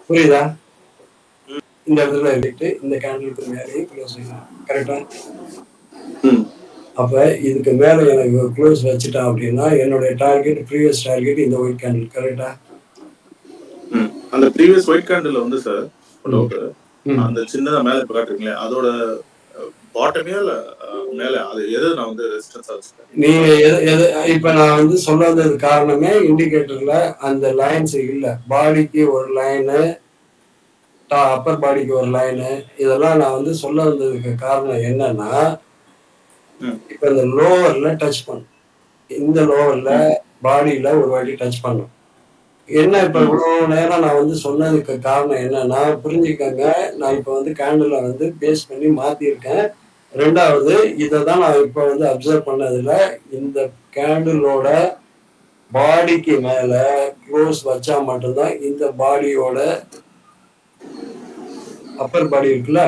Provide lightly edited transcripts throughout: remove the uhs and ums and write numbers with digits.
புரியுதா? இந்த இடத்துல எழுதிட்டு இந்த கேண்டிலுக்கு மேலேயும் க்ளோஸ் வைக்கணும். கரெக்டா? அப்ப இதுக்கு மேல எனக்கு க்ளோஸ் வச்சுட்டேன் அப்படின்னா என்னுடைய டார்கெட் ப்ரீவியஸ் டார்கெட் இந்த ஒயிட் கேண்டில். கரெக்டா? அந்த ப்ரீவியஸ் ஒயிட் கேண்டில் வந்து சார் அந்த சின்னதா மேல இப்ப காட்டுறீங்களே அதோட பாட்டமே இல்ல மேல அது எது நான் வந்து ரெசிஸ்டன்ஸா வச்சுட்டேன். நீங்க இப்ப நான் வந்து சொல்லாதது காரணமே இண்டிகேட்டர்ல அந்த லைன்ஸ் இல்ல. பாடிக்கு ஒரு லைனு, அப்பர் பாடிக்கு ஒரு லைனு, இதெல்லாம் நான் வந்து சொல்ல வந்ததுக்கு காரணம் என்னன்னா, இப்ப இந்த லோவர்ல டச் பண்ணும், இந்த லோவர்ல பாடியில ஒரு வாட்டி டச் பண்ணும். என்ன இப்ப இவ்வளவு நேரம் நான் வந்து சொன்னதுக்கு காரணம் என்னன்னா, புரிஞ்சுக்கங்க, நான் இப்ப வந்து கேண்டில வந்து பேஸ் பண்ணி மாத்திருக்கேன். ரெண்டாவது இதான் நான் இப்ப வந்து அப்சர்வ் பண்ணதுல இந்த கேண்டிலோட பாடிக்கு மேல க்ளோஸ் வச்சா மட்டும்தான் இந்த பாடியோட அப்பர் பாடி இருக்குல்ல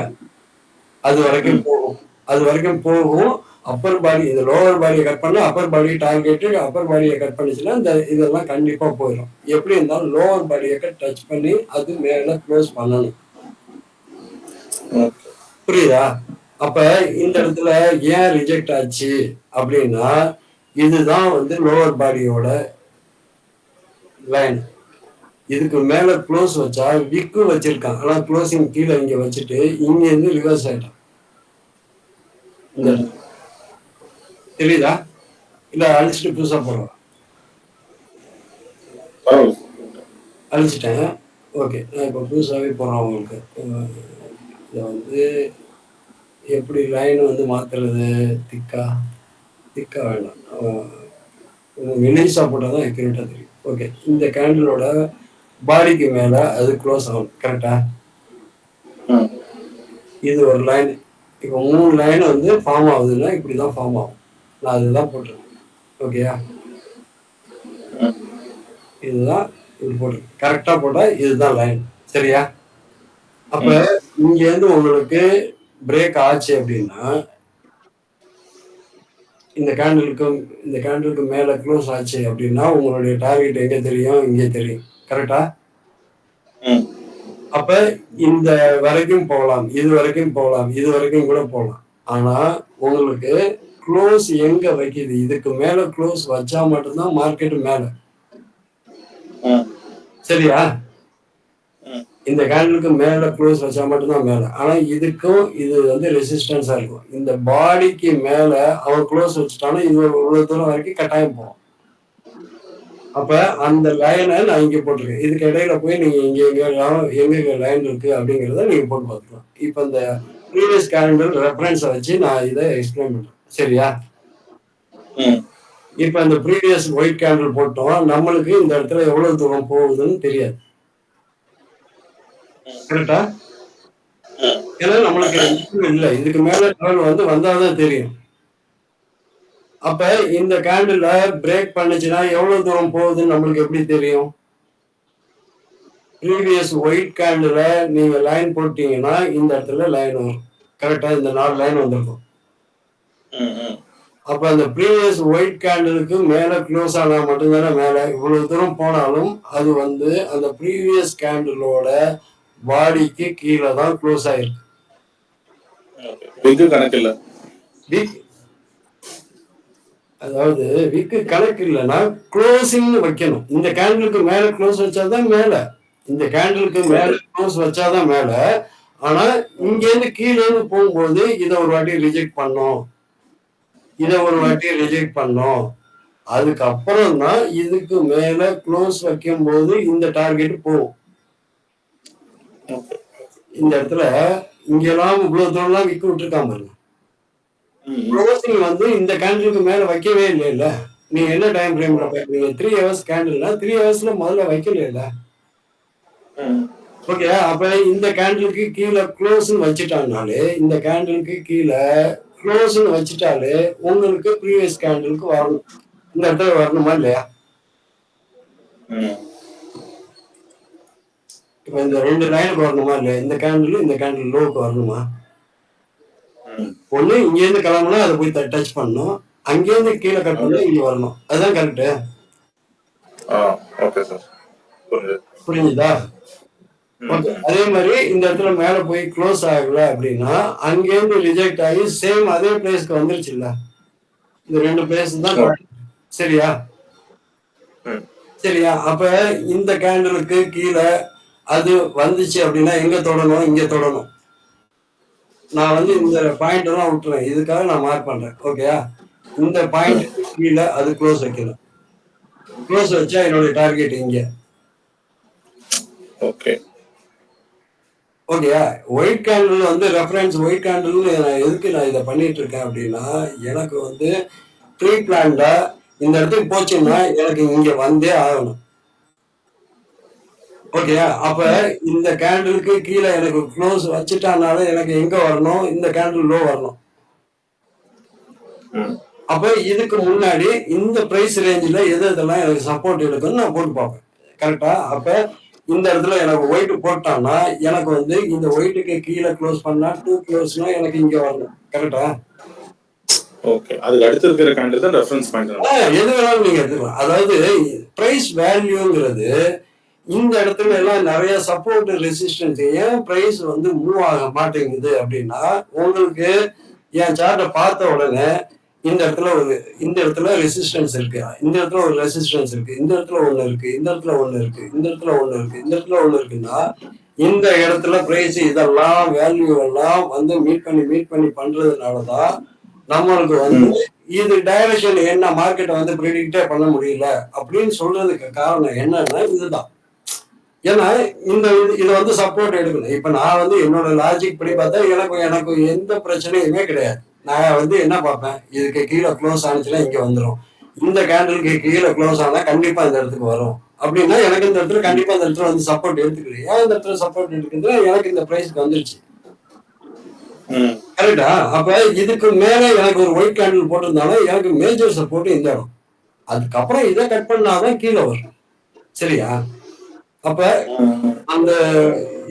அது வரைக்கும் போகும். அது வரைக்கும் போகும். அப்பர் பாடி இந்த லோவர் பாடியை கட் பண்ணா அப்பர் பாடி டார்கெட், அப்பர் பாடியை கட் பண்ணிச்சுன்னா இந்த இதெல்லாம் கண்டிப்பா போயிடும். எப்படி இருந்தாலும் லோவர் பாடியை டச் பண்ணி அது மேல க்ளோஸ் பண்ணணும். புரியுதா? அப்ப இந்த இடத்துல ஏன் ரிஜெக்ட் ஆச்சு அப்படின்னா, இதுதான் வந்து லோவர் பாடியோட லைன். இதுக்கு மேல க்ளோஸ் வச்சா விக்கு வச்சிருக்கான், ஆனா க்ளோசிங் கீழே இங்க வச்சுட்டு இங்க இருந்து ரிவர்ஸ் ஆயிட்டான். தெரியுதா? இல்ல அழிச்சிட்டு புதுசா போடுறோம். அழிச்சிட்டேன். ஓகே, நான் இப்போ புதுசாகவே போடுறேன் உங்களுக்கு. இதை வந்து எப்படி லைன் வந்து மாத்துறது? திக்கா வேண்டாம், மெலிசா போட்டால் தான் எக்யூரேட்டாக தெரியும். ஓகே, இந்த கேண்டிலோட பாடிக்கு மேலே அது க்ளோஸ் ஆகும். கரெக்டா? இது ஒரு லைன். இப்போ 3 லைன் வந்து ஃபார்ம் ஆகுதுன்னா இப்படி தான் ஃபார்ம் ஆகும். நான் அதுதான் போட்டிருக்கேன். ஓகேயா? இதுதான் இது போட்டிருக்கேன். கரெக்டாக போட்டால் இதுதான் லைன். சரியா? அப்போ இங்கேருந்து உங்களுக்கு பிரேக் ஆச்சு அப்படின்னா இந்த கேண்டிலுக்கு மேல க்ளோஸ் ஆச்சு அப்படின்னா உங்களுடைய டார்கெட் எங்க தெரியும்? இங்கே தெரியும். கரெக்டா? அப்ப இந்த வரைக்கும் போகலாம், இது வரைக்கும் போகலாம், இது வரைக்கும் கூட போகலாம். ஆனா உங்களுக்கு க்ளோஸ் எங்க வைக்குது? இதுக்கு மேல க்ளோஸ் வச்சா மட்டும்தான் மார்க்கெட் மேல. சரியா? இந்த கேண்டிலுக்கு மேல க்ளோஸ் வச்சா மட்டும்தான் மேல. ஆனா இதுக்கும் இது வந்து ரெசிஸ்டன்ஸா இருக்கும். இந்த பாடிக்கு மேல அவன் க்ளோஸ் வச்சுட்டானா இது இவ்வளவு தூரம் வரைக்கும் கட்டாயம் போகும். அப்ப அந்த லைனை நான் இங்க போட்டிருக்கேன். இதுக்கு இடையில போய் நீங்க எங்க லைன் இருக்கு அப்படிங்கிறத நீங்க போட்டு பார்த்துக்கலாம். இப்ப இந்த ப்ரீவியஸ் கேலண்டர் ரெஃபரன்ஸை வச்சு நான் இதை எக்ஸ்பிளைன் பண்றேன். சரியா? இப்ப இந்த ப்ரீவியஸ் ஒயிட் கேண்டில் போட்டோம், நம்மளுக்கு இந்த இடத்துல எவ்வளவு தூரம் போகுதுன்னு தெரியாது. கரெக்டா? ஏன்னா நம்மளுக்கு இல்லை, இதுக்கு மேல லெவல் வந்து வந்தாதான் தெரியும். அப்ப இந்த கேண்டில் பிரேக் பண்ணுச்சுன்னா எவ்வளவு தூரம் போகுதுன்னு நம்மளுக்கு எப்படி தெரியும்? ப்ரீவியஸ் ஒயிட் கேண்டில் நீங்க லைன் போட்டீங்கன்னா இந்த இடத்துல லைன் வரும். கரெக்டா? இந்த 4 லைன் வந்திருக்கும். அப்ப அந்த ப்ரீவியஸ் ஒயிட் கேண்டிலுக்கு மேல க்ளோஸ் ஆனா மட்டும்தானே மேல. இவ்வளவு தூரம் போனாலும் அது வந்து அந்த ப்ரீவியஸ் கேண்டிலோட பாடிக்கு கீழே தான் க்ளோஸ் ஆயிருக்கு. அதாவது விக்கு கணக்கு இல்லைன்னா க்ளோசிங் வைக்கணும். இந்த கேண்டிலுக்கு மேல க்ளோஸ் வச்சாதான் மேல, இந்த கேண்டிலுக்கு மேல க்ளோஸ் வச்சாதான் மேல. ஆனா இங்க இருந்து கீழே இருந்து போகும்போது இதை ஒரு வாட்டி ரிஜெக்ட் பண்ணோம், இதை ஒரு வாட்டி ரிஜெக்ட் பண்ணோம். அதுக்கப்புறம் தான் இதுக்கு மேல க்ளோஸ் வைக்கும் போது இந்த டார்கெட் போகும். இந்த இடத்துல இங்கெல்லாம் இவ்வளவு தூரம் விக்கு விட்டுருக்காம பாருங்க. க்ளோசிங் வந்து இந்த கேண்டிலுக்கு மேல வைக்கவே இல்லைல்ல. நீங்க என்ன டைம் ஃப்ரேம்ல பாக்குறீங்க? 3 ஹவர்ஸ் கேண்டில்னா 3 ஹவர்ஸ்ல முதல்ல வைக்கல. ஓகே, அப்ப இந்த கேண்டிலுக்கு கீழே க்ளோஸ்னு வச்சுட்டாங்கனாலே, இந்த கேண்டிலுக்கு கீழே க்ளோஸ்னு வச்சுட்டாலே உங்களுக்கு ப்ரீவியஸ் கேண்டிலுக்கு வரணும். இந்த இடத்துல வரணுமா இல்லையா? இப்ப இந்த 2 லைனுக்கு வரணுமா இல்லையா? இந்த கேண்டில் லோவுக்கு வரணுமா? ஒண்ணு இங்க இருந்து கிளம்புனா அதை போய் டச் பண்ணணும், அங்கேருந்து கீழே கட் பண்ணா இங்க வரணும். அதுதான் கரெக்ட். புரிஞ்சுதா? ஓகே. அதே மாதிரி இந்த இடத்துல மேல போய் க்ளோஸ் ஆகல அப்படின்னா அங்கேருந்து ரிஜெக்ட் ஆகி சேம் அதே பிளேஸ்க்கு வந்துருச்சு இல்ல. இந்த 2 பிளேஸ் தான் சரியா? சரியா? அப்ப இந்த கேண்டலுக்கு கீழே அது வந்துச்சு அப்படின்னா எங்க தொடணும்? இங்க தொடணும். நான் வந்து இந்த பாயிண்ட் எல்லாம் விட்டுறேன், இதுக்காக நான் மார்க் பண்றேன். ஓகேயா? இந்த பாயிண்ட் கீழே அது க்ளோஸ் வைக்கணும். க்ளோஸ் வச்சா என்னுடைய டார்கெட் இங்க. ஓகே ஓகேயா? ஒயிட் கேண்டில் வந்து ரெஃபரன்ஸ் ஒயிட் கேண்டில் நான் எதுக்கு நான் இதை பண்ணிட்டு இருக்கேன் அப்படின்னா எனக்கு வந்து ப்ரீ பிளான்டா இந்த இடத்துக்கு போச்சுன்னா எனக்கு இங்க வந்தே ஆகணும். ஓகேயா? அப்ப இந்த கேண்டிலுக்கு கீழே எனக்கு க்ளோஸ் வச்சுட்டானால எனக்கு எங்க வரணும்? இந்த கேண்டில் லோ வரணும். அப்ப இதுக்கு முன்னாடி இந்த பிரைஸ் ரேஞ்சில் எதெல்லாம் எனக்கு சப்போர்ட் எடுக்குன்னு நான் போட்டு பார்ப்பேன். கரெக்டா? அப்ப இந்த இடத்துல எனக்கு ஒயிட் போட்டான்னா எனக்கு வந்து இந்த ஒயிட்டுக்கு கீழே க்ளோஸ் பண்ணா 2 க்ளோஸ்னா எனக்கு இங்க வரணும். கரெக்டா? ஓகே. அதுக்கு அடுத்து இருக்கிற கேண்டில் தான் ரெஃபரன்ஸ் பாயிண்ட். எது வேணாலும் நீங்க எடுத்துக்கலாம். அதாவது பிரைஸ் வேல்யூங்கிறது இந்த இடத்துல எல்லாம் நிறைய சப்போர்ட் ரெசிஸ்டன்ஸ். ஏன் பிரைஸ் வந்து மூவ் ஆக மாட்டேங்குது அப்படின்னா உங்களுக்கு என் சார்ட்டை பார்த்த உடனே இந்த இடத்துல ரெசிஸ்டன்ஸ் இருக்கு, இந்த இடத்துல ஒரு ரெசிஸ்டன்ஸ் இருக்கு, இந்த இடத்துல ஒண்ணு இருக்கு, இந்த இடத்துல ஒண்ணு இருக்கு, இந்த இடத்துல ஒண்ணு இருக்கு, இந்த இடத்துல ஒண்ணு இருக்குன்னா இந்த இடத்துல பிரைஸ் இதெல்லாம் வேல்யூ எல்லாம் வந்து மீட் பண்ணி பண்றதுனாலதான் நம்மளுக்கு வந்து இது டைரக்ஷன் என்ன மார்க்கெட்டை வந்து ப்ரிடிக்டே பண்ண முடியல அப்படின்னு சொல்றதுக்கு காரணம் என்னன்னா இதுதான். ஏன்னா இந்த இதை வந்து சப்போர்ட் எடுக்கணும். இப்ப நான் வந்து என்னோட லாஜிக் படி பார்த்தா எனக்கு எந்த பிரச்சனையுமே கிடையாது. நான் வந்து என்ன பார்ப்பேன், இதுக்கு கீழே க்ளோஸ் ஆனிச்சுன்னா இங்க வந்துடும், இந்த கேண்டலுக்கு கீழே க்ளோஸ் ஆனா கண்டிப்பா இந்த இடத்துக்கு வரும் அப்படின்னா எனக்கு இந்த இடத்துல கண்டிப்பா இந்த இடத்துல வந்து சப்போர்ட் எடுத்துக்கிறேன். ஏன் இந்த இடத்துல சப்போர்ட் எடுக்குது? எனக்கு இந்த பிரைஸ்க்கு வந்துருச்சு. கரெக்டா? அப்ப இதுக்கு மேல எனக்கு ஒரு ஒயிட் கேண்டில் போட்டிருந்தாலும் எனக்கு மேஜர் சப்போர்ட் இந்த இடம். அதுக்கப்புறம் இதை கட் பண்ணாதான் கீழே வரும். சரியா? அப்ப அந்த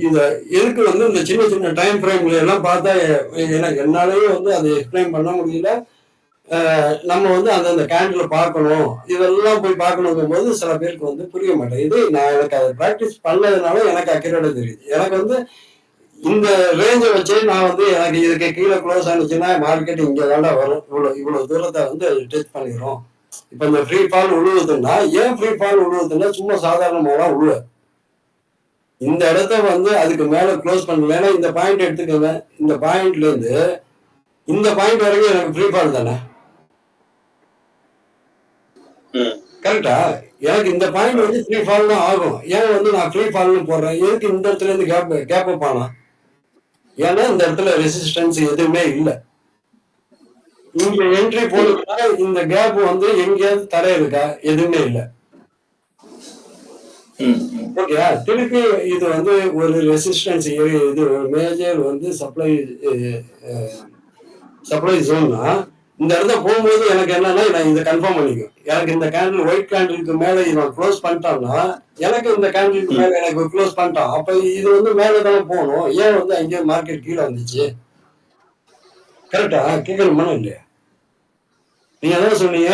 இத எதுக்கு வந்து இந்த சின்ன டைம் ஃப்ரேம்ல எல்லாம் பார்த்தா என்னாலேயே வந்து அதை எக்ஸ்பிளைன் பண்ண முடியல. நம்ம வந்து அந்த கேண்டில் பார்க்கணும், இதெல்லாம் போய் பார்க்கணுங்கும் போது சில பேருக்கு வந்து புரிய மாட்டேங்குது. நான் எனக்கு அதை ப்ராக்டிஸ் பண்ணதுனால எனக்கு அக்யூரேட்டா தெரியுது. எனக்கு வந்து இந்த ரேஞ்சை வச்சு நான் வந்து எனக்கு இதுக்கு கீழே க்ளோஸ் ஆனிச்சுன்னா மார்க்கெட் இங்கே தாண்டா வரும், இவ்வளவு தூரத்தை வந்து டெஸ்ட் பண்ணிடும். இப்ப இந்த ஃப்ரீ ஃபால் உழுவுதுன்னா ஏன் ஃப்ரீ ஃபால் உழுவுதுன்னா சும்மா சாதாரணமாக உழுவ இந்த இடத்த வந்து அதுக்கு மேல க்ளோஸ் பண்ணல. இந்த பாயிண்ட் எடுத்துக்கோங்க, இந்த பாயிண்ட்ல இருந்து இந்த பாயிண்ட் வரைக்கும் எனக்கு ஃப்ரீ ஃபால் தானே. கரெக்டா? எனக்கு இந்த பாயிண்ட் வந்து ஃப்ரீ ஃபால் தான் ஆகும். ஏன் வந்து நான் ஃப்ரீ ஃபால்னு போடுறேன்? எதுக்கு இந்த இடத்துல இருந்து கேப் அப் ஆனா? ஏன்னா இந்த இடத்துல ரெசிஸ்டன்ஸ் எதுவுமே இல்லை. இங்க என்ட்ரி போடுறதுனால இந்த கேப் வந்து எங்கேயாவது தடை இருக்கா? எதுவுமே இல்லை. ஓகேயா? திருப்பி இது வந்து ஒரு ரெசிஸ்டன்ஸ் ஏரியா, இது ஒரு மேஜர் வந்து சப்ளை ஜோன்னா இந்த இடத்த போகும்போது எனக்கு என்னன்னா நான் இதை கன்ஃபார்ம் பண்ணிக்கும். எனக்கு இந்த கேண்டில் ஒயிட் கேண்டிலுக்கு மேல இவன் க்ளோஸ் பண்ணிட்டான்னா எனக்கு இந்த கேண்டிலுக்கு மேல எனக்கு க்ளோஸ் பண்ணிட்டான். அப்ப இது வந்து மேல தானே போகணும். ஏன் வந்து அங்கேயே மார்க்கெட் கீழே வந்துச்சு? கரெக்டா? கேட்கணுமா இல்லையா? நீங்க என்ன சொன்னீங்க,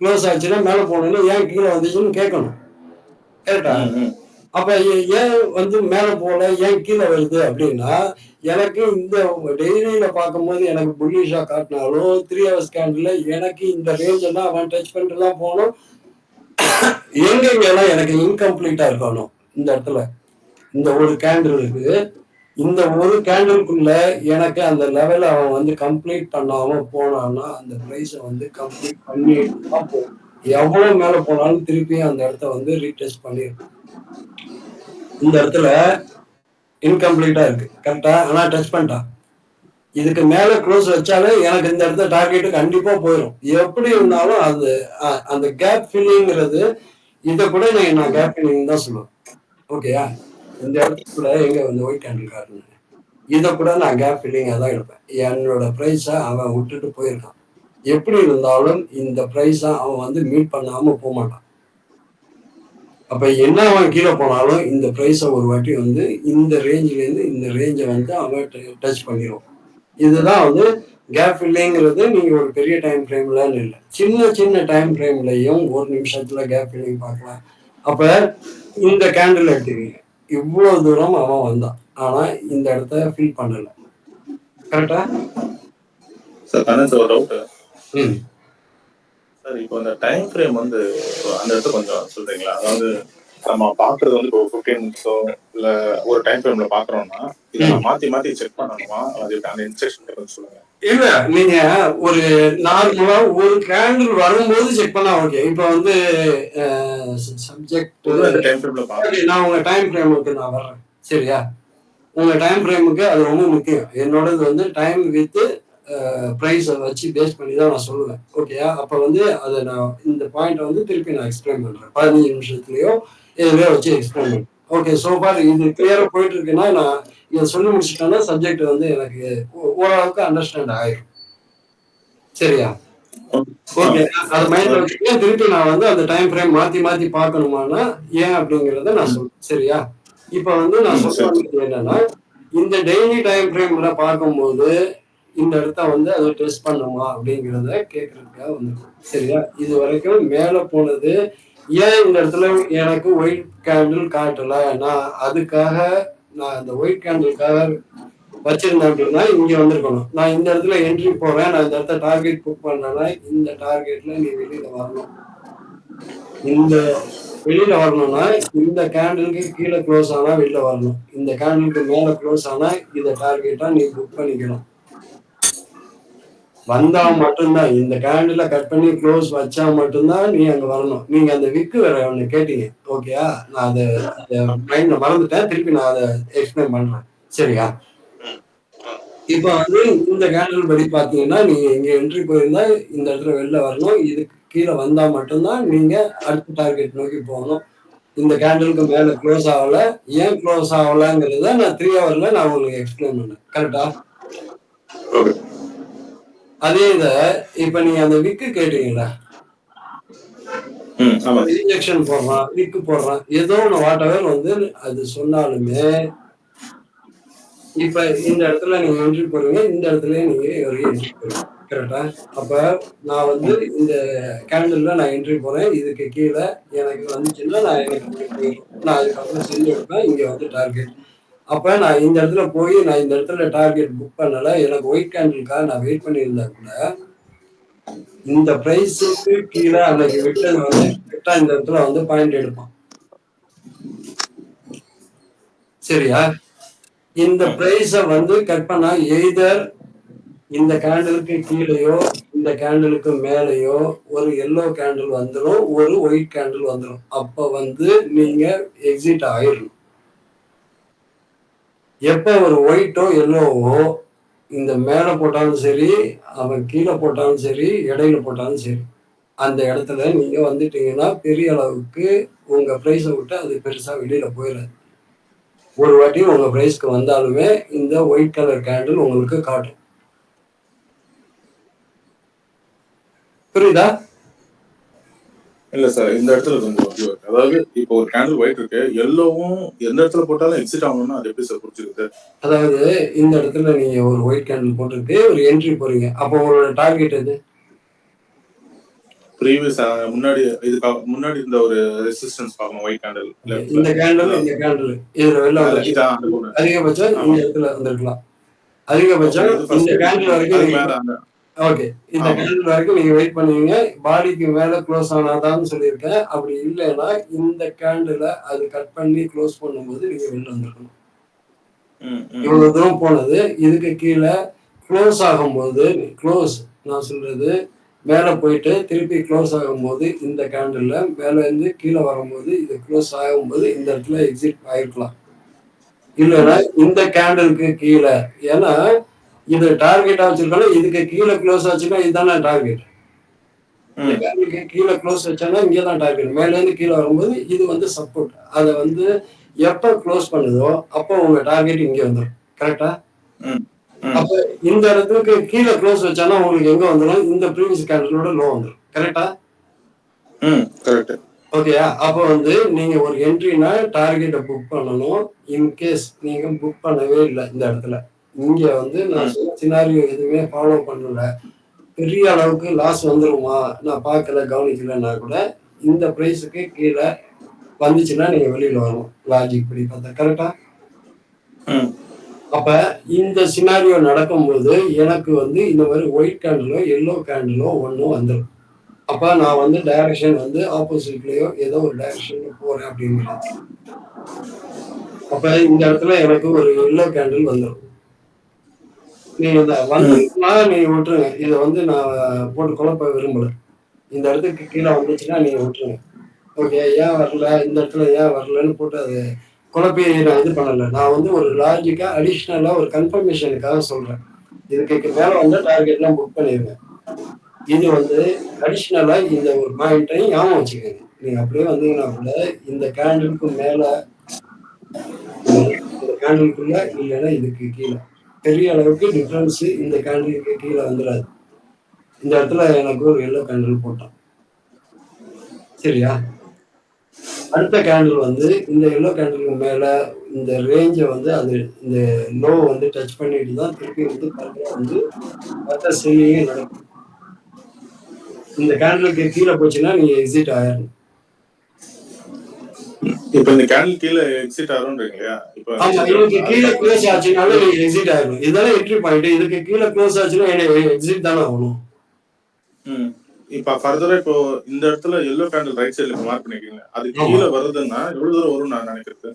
க்ளோஸ் ஆச்சுன்னா மேல போகணும்னு, ஏன் கீழே வந்துச்சுன்னு கேட்கணும். கரெக்டா? அப்ப ஏன் வந்து மேல போல, ஏன் கீழே வருது அப்படின்னா எனக்கு இந்த டெய்லியில பார்க்கும்போது எனக்கு புல்லிஷா காட்டினாலும் 3 hours கேண்டில் எனக்கு இந்த ரேஞ்ச் எல்லாம் அவன் டச் பண்ணிட்டு தான் போகணும். எங்கெல்லாம் எனக்கு இன்கம்ப்ளீட்டா இருக்கணும். இந்த இடத்துல இந்த ஒரு கேண்டில் இருக்கு, இந்த ஒரு கேண்டிலுக்குள்ள எனக்கு அந்த லெவல அவன் வந்து கம்ப்ளீட் பண்ணாம போனான்னா அந்த பிரைஸை வந்து கம்ப்ளீட் பண்ணிட்டு தான் போகும். எவ்வளவு மேல போனாலும் திருப்பியும் அந்த இடத்த வந்து ரீடெஸ்ட் பண்ணிருக்கும். இந்த இடத்துல இன்கம்ப்ளீட்டா இருக்கு. கரெக்டா? ஆனா டச் பண்ணிட்டான். இதுக்கு மேல க்ளோஸ் வச்சாலே எனக்கு இந்த இடத்துல டார்கெட் கண்டிப்பா போயிடும். எப்படி இருந்தாலும் அந்த கேப் ஃபில்லிங்கிறது இதை கூட நான் கேப் ஃபில்லிங் தான் சொல்லுவேன். ஓகேயா? இந்த இடத்துல கூட எங்க வந்து ஒயிட் கேண்டில் காட்டுங்க, இதை கூட நான் கேப் ஃபில்லிங்கா தான் எடுப்பேன். என்னோட ப்ரைஸை அவன் விட்டுட்டு போயிருக்கான். எப்படி இருந்தாலும் இந்த ப்ரைஸை அவன் வந்து மீட் பண்ணாம போக மாட்டான். அப்ப என்ன அவன் கீழே போனாலும் இந்த ப்ரைஸை ஒரு வாட்டி வந்து இந்த ரேஞ்சில இருந்து இந்த ரேஞ்சை வந்து அவன் டச் பண்ணிடும். இதுதான் வந்து கேப் ஃபில்லிங்கிறது. நீங்க ஒரு பெரிய டைம் ஃப்ரேம்லன்னு இல்லை, சின்ன டைம் ஃப்ரேம்லையும் 1 நிமிஷத்துல கேப் ஃபில்லிங் பார்க்கலாம். அப்ப இந்த கேண்டில் எடுத்துக்கீங்க, இவ்வளவு தூரம் அவன் வந்தான். ஆனா இந்த இடத்த ஃபில் பண்ணல. கரெக்டா? சார் கண்ணன் சார் ஒரு டவுட். ம். சார் இப்போ அந்த டைம் ஃப்ரேம் வந்து அந்த இடத்துல கொஞ்சம் சொல்றீங்களா? அதாவது நம்ம பாக்குறது வந்து இப்போ 15 மினிட்ஸோ இல்ல ஒரு டைம் ஃப்ரேம்ல பாக்குறோம்னா இதை நான் மாத்தி மாத்தி செக் பண்ணணுமா? அது அந்த இன்ஸ்ட்ரக்ஷன் கொஞ்சம் சொல்லுங்க. இல்ல நீங்க ஒரு நார்மலா ஒரு கேண்டில் வரும்போது செக் பண்ணா ஓகே. இப்ப வந்து சப்ஜெக்ட் டைம் ஃப்ரேம்ல பாக்குறேன். நான் உங்க டைம் ஃப்ரேமுக்கு நான் வர்றேன். சரியா? உங்க டைம் ஃப்ரேமுக்கு அது ரொம்ப முக்கியம். என்னோடது வந்து டைம் வித் ப்ரைஸை வச்சு பேஸ் பண்ணி தான் நான் சொல்லுவேன். ஓகேயா? அப்போ வந்து அதை நான் இந்த பாயிண்ட்டை வந்து திருப்பி நான் எக்ஸ்பிளைன் பண்ணுறேன். 15 நிமிஷத்துலையோ எதுலையோ வச்சு எக்ஸ்பிளைன் பண்ணுறேன். ஓகே, சோஃபார் இது கிளியராக போயிட்டு இருக்குன்னா நான் இதை சொல்லி முடிச்சுட்டேன்னா சப்ஜெக்ட் வந்து எனக்கு ஓரளவுக்கு அண்டர்ஸ்டாண்ட் ஆயிடும். சரியா? ஓகே, அதை மைண்ட்ல வச்சுக்கிட்டு திருப்பி நான் வந்து அந்த டைம் ஃப்ரேம் மாற்றி மாற்றி பார்க்கணுமானா ஏன் அப்படிங்கிறத நான் சொல்றேன். சரியா? இப்போ வந்து நான் சொல்ல வேண்டியது என்னன்னா இந்த டெய்லி டைம் ஃப்ரேம்ல பார்க்கும்போது இந்த இடத்த வந்து அதை டெஸ்ட் பண்ணுமா அப்படிங்கிறத கேட்கறதுக்காக வந்துருக்கும். சரியா? இது வரைக்கும் மேல போனது ஏன் இந்த இடத்துல எனக்கு ஒயிட் கேண்டில் காட்டல, நான் அதுக்காக நான் அந்த ஒயிட் கேண்டிலுக்காக வச்சிருந்தேன் அப்படின்னா இங்க வந்திருக்கணும். நான் இந்த இடத்துல என்ட்ரி போறேன், நான் இந்த இடத்த டார்கெட் புக் பண்ணேன்னா இந்த டார்கெட்ல நீ வெளியில வரணும். இந்த வெளியில வரணும்னா இந்த கேண்டிலுக்கு கீழே க்ளோஸ் ஆனா வெளியில வரணும். இந்த கேண்டிலுக்கு மேல க்ளோஸ் ஆனா இதை டார்கெட்டா நீ புக் பண்ணிக்கணும். வந்தா மட்டும்தான் இந்த கேண்டில கட் பண்ணி க்ளோஸ் வச்சா மட்டும்தான் நீ அங்க வரணும். நீங்க அந்த விக்கு வேற ஒண்ணு கேட்டீங்க. ஓகேயா? நான் அதை மைண்ட்ல மறந்துட்டேன். திருப்பி நான் அதை எக்ஸ்பிளைன் பண்றேன். சரியா? இப்ப வந்து இந்த கேண்டில் படி பாத்தீங்கன்னா நீங்க இங்க என்ட்ரி போயிருந்தா இந்த இடத்துல வெளில வரணும். இதுக்கு கீழே வந்தா மட்டும்தான் நீங்க அடுத்த டார்கெட் நோக்கி போகணும். இந்த கேண்டிலுக்கு மேல க்ளோஸ் ஆகல. ஏன் க்ளோஸ் ஆகலங்கிறத நான் 3 ஹவர்ல நான் உங்களுக்கு எக்ஸ்பிளைன் பண்ணேன். கரெக்டா? அதே இத இப்ப நீங்க அந்த விக்கு கேட்டீங்களா? இன்ஜெக்ஷன் போடுறான், விக்கு போடுறான், ஏதோ ஒண்ணு வாட் எவர் வந்து அது சொன்னாலுமே இப்ப இந்த இடத்துல நீங்க என்ட்ரி போடுவீங்க, இந்த இடத்துல நீங்க ஒரு என்ட்ரி போடுவீங்க. கரெக்டா? அப்ப நான் வந்து இந்த கேண்டில்ல நான் என்ட்ரி போறேன். இதுக்கு கீழே எனக்கு வந்துச்சுன்னா நான் எனக்கு இப்படி போயிடும். நான் அதுக்கப்புறம் செல் எடுப்பேன். இங்க வந்து டார்கெட். அப்ப நான் இந்த இடத்துல போய் நான் இந்த இடத்துல டார்கெட் புக் பண்ணல. எனக்கு ஒயிட் கேண்டிலுக்காக நான் வெயிட் பண்ணியிருந்தா கூட இந்த பிரைஸுக்கு கீழே அன்னைக்கு விட்டது வந்து கரெக்டா இந்த இடத்துல வந்து பாயிண்ட் எடுப்பான். சரியா? இந்த பிரைஸ வந்து கட் பண்ணா எய்தர் இந்த கேண்டிலுக்கு கீழேயோ இந்த கேண்டிலுக்கு மேலேயோ ஒரு எல்லோ கேண்டில் வந்துடும், ஒரு ஒயிட் கேண்டில் வந்துடும். அப்ப வந்து நீங்க எக்ஸிட் ஆயிடணும். எப்ப ஒரு ஒயிட்டோ எல்லோவோ இந்த மேல போட்டாலும் சரி, அவன் கீழே போட்டாலும் சரி, இடையில போட்டாலும் சரி, அந்த இடத்துல நீங்க வந்துட்டீங்கன்னா பெரிய அளவுக்கு உங்க பிரைஸை விட்டு அது பெருசா வெளியில போயிடாது. ஒரு வாட்டி உங்க பிரைஸ்க்கு வந்தாலுமே இந்த ஒயிட் கலர் கேண்டில் உங்களுக்கு காட்டும். புரியுதா? இல்ல சார், இந்த இடத்துல கொஞ்சம் அதாவது இப்போ ஒரு கேண்டில் ஒயிட் இருக்கு, எல்லோவும் எந்த இடத்துல போட்டாலும் எக்ஸிட் ஆகணும்னா அது எப்படி சார் புரிஞ்சுக்குது? அதாவது இந்த இடத்துல நீங்க ஒரு ஒயிட் கேண்டில் போட்டுருக்கு ஒரு என்ட்ரி போறீங்க. அப்போ உங்களோட டார்கெட் எது? ப்ரீவியஸ் முன்னாடி இதுக்கு முன்னாடி இந்த ஒரு ரெசிஸ்டன்ஸ் பார்க்கணும் ஒயிட் கேண்டில். இந்த கேண்டில் இதுல வெளில அதிகபட்சம் இந்த இடத்துல வந்திருக்கலாம். அதிகபட்சம் இந்த கேண்டில் வரைக்கும் ஓகே, இந்த கேண்டில் வரைக்கும் நீங்க வெயிட் பண்ணுவீங்க. பாடிக்கு மேல க்ளோஸ் ஆனாதான்னு சொல்லியிருக்கேன். அப்படி இல்லைன்னா இந்த கேண்டில அது கட் பண்ணி க்ளோஸ் பண்ணும்போது நீங்க வெளில வந்துருக்கணும். இவ்வளவு தூரம் போனது இதுக்கு கீழே க்ளோஸ் ஆகும்போது நான் சொல்றது மேல போயிட்டு திருப்பி க்ளோஸ் ஆகும்போது இந்த கேண்டில்ல மேல இருந்து கீழே வரும்போது இது க்ளோஸ் ஆகும்போது இந்த இடத்துல எக்ஸிட் ஆயிருக்கலாம். இல்லைன்னா இந்த கேண்டிலுக்கு கீழே, ஏன்னா இது டார்கெட்டா வச்சிருக்கோம், இதுக்கு கீழே க்ளோஸ் ஆச்சுன்னா இதுதானே டார்கெட். இந்த கேண்டிலுக்கு கீழே க்ளோஸ் வச்சானா இங்கதான் டார்கெட். மேல இருந்து கீழே வரும்போது இது வந்து சப்போர்ட். அதை வந்து எப்ப க்ளோஸ் பண்ணுதோ அப்போ உங்க டார்கெட் இங்க வந்துடும். கரெக்டா? அப்ப இந்த இடத்துக்கு கீழே க்ளோஸ் வச்சானா உங்களுக்கு எங்க வந்துடும்? இந்த ப்ரீவியஸ் கேண்டிலோட லோ வந்துடும். கரெக்டா? கரெக்ட். ஓகேயா? அப்போ வந்து நீங்க ஒரு என்ட்ரினா டார்கெட்டை புக் பண்ணணும். இன்கேஸ் நீங்க புக் பண்ணவே இல்லை இந்த இடத்துல, இங்க வந்து நான் சொன்ன சினாரியோ எதுவுமே ஃபாலோ பண்ணல, பெரிய அளவுக்கு லாஸ் வந்துருமா நான் பார்க்கல கவனிக்கலன்னா கூட இந்த பிரைஸுக்கு கீழே வந்துச்சுன்னா நீங்க வெளியில வரணும். லாஜிக் படி பார்த்தா. கரெக்ட்டா? ம். அப்ப இந்த சினாரியோ நடக்கும்போது எனக்கு வந்து இந்த மாரி ஒயிட் கேண்டிலோ, எல்லோ கேண்டிலோ ஒண்ணு வந்துரும். அப்ப நான் வந்து டைரக்ஷன் வந்து ஆப்போசிட்லயோ ஏதோ ஒரு டைரக்ஷன்ல போறேன் அப்படிங்கிறது. அப்ப இந்த இடத்துல எனக்கு ஒரு எல்லோ கேண்டில் வந்துரும். நீங்க இத ம். வந்துருச்சுன்னா நீங்க விட்டுருங்க. இத வந்து நான் போட்டு குழப்ப விரும்பல. இந்த இடத்துக்கு கீழ வந்துச்சுன்னா நீங்க விட்டுருங்க. ஓகே. ஏன் வரல? இந்த இடத்துல ஏன் வரலன்னு போட்டு அது குழப்பி நான் இது பண்ணல. நான் வந்து ஒரு லாஜிக்கா அடிஷனலா ஒரு கன்ஃபர்மேஷனுக்காக சொல்றேன். இதுக்கு மேல வந்தா டார்கெட்லாம் புக் பண்ணிருங்க. இது வந்து அடிஷனலா இந்த ஒரு பாயிண்ட்டையும் ஞாபகம் வச்சுக்கங்க. நீங்க அப்படியே வந்தீங்கன்னா கூட இந்த கேண்டிலுக்கு மேல இல்லன்னா இந்த கேண்டிலுக்குள்ள இல்லன்னா இதுக்கு கீழ. பெரிய அளவுக்கு டிஃபரன்ஸ் இந்த கேண்டிலுக்கு கீழ வந்துராது. இந்த இடத்துல எனக்கு ஒரு எல்லோ கேண்டில் போட்டான். சரியா? அடுத்த கேண்டில் வந்து இந்த எல்லோ கேண்டிலுக்கு மேல இந்த ரேஞ்ச வந்து அது இந்த லோ வந்து டச் பண்ணிட்டு தான் திருப்பி வந்து ஃபர்தரா வந்து மத்த செல்லிங்கே நடக்கும். இந்த கேண்டிலுக்கு கீழ போச்சுன்னா நீங்க எக்ஸிட் ஆயிரணும். இப்ப இந்த கேண்டில் கீழ எக்ஸிட் ஆகும்ன்றீங்க இல்லையா? இப்ப ஆமா. எக்ஸிட் இதுக்கு ஆகும்னா கீழ அதுக்கப்புறம் க்ளோஸ் ஆச்சுனாலும் நீங்க எக்ஸிட் ஆயிரணும். இதுதானே என்ட்ரி பாயிண்ட். இதுக்கு கீழ க்ளோஸ் ஆச்சுன்னா எக்ஸிட் தானே ஆகணும். ம். இப்ப ஃபர்தரா இப்போ இந்த இடத்துல எல்லோ கேண்டில் ரைட் சைடுல மார்க் பண்ணிருக்கீங்க. அது ஆமா. கீழ வருதுன்னா எவ்வளவு தூரம் வரும்னு நான் நினைக்கிறது?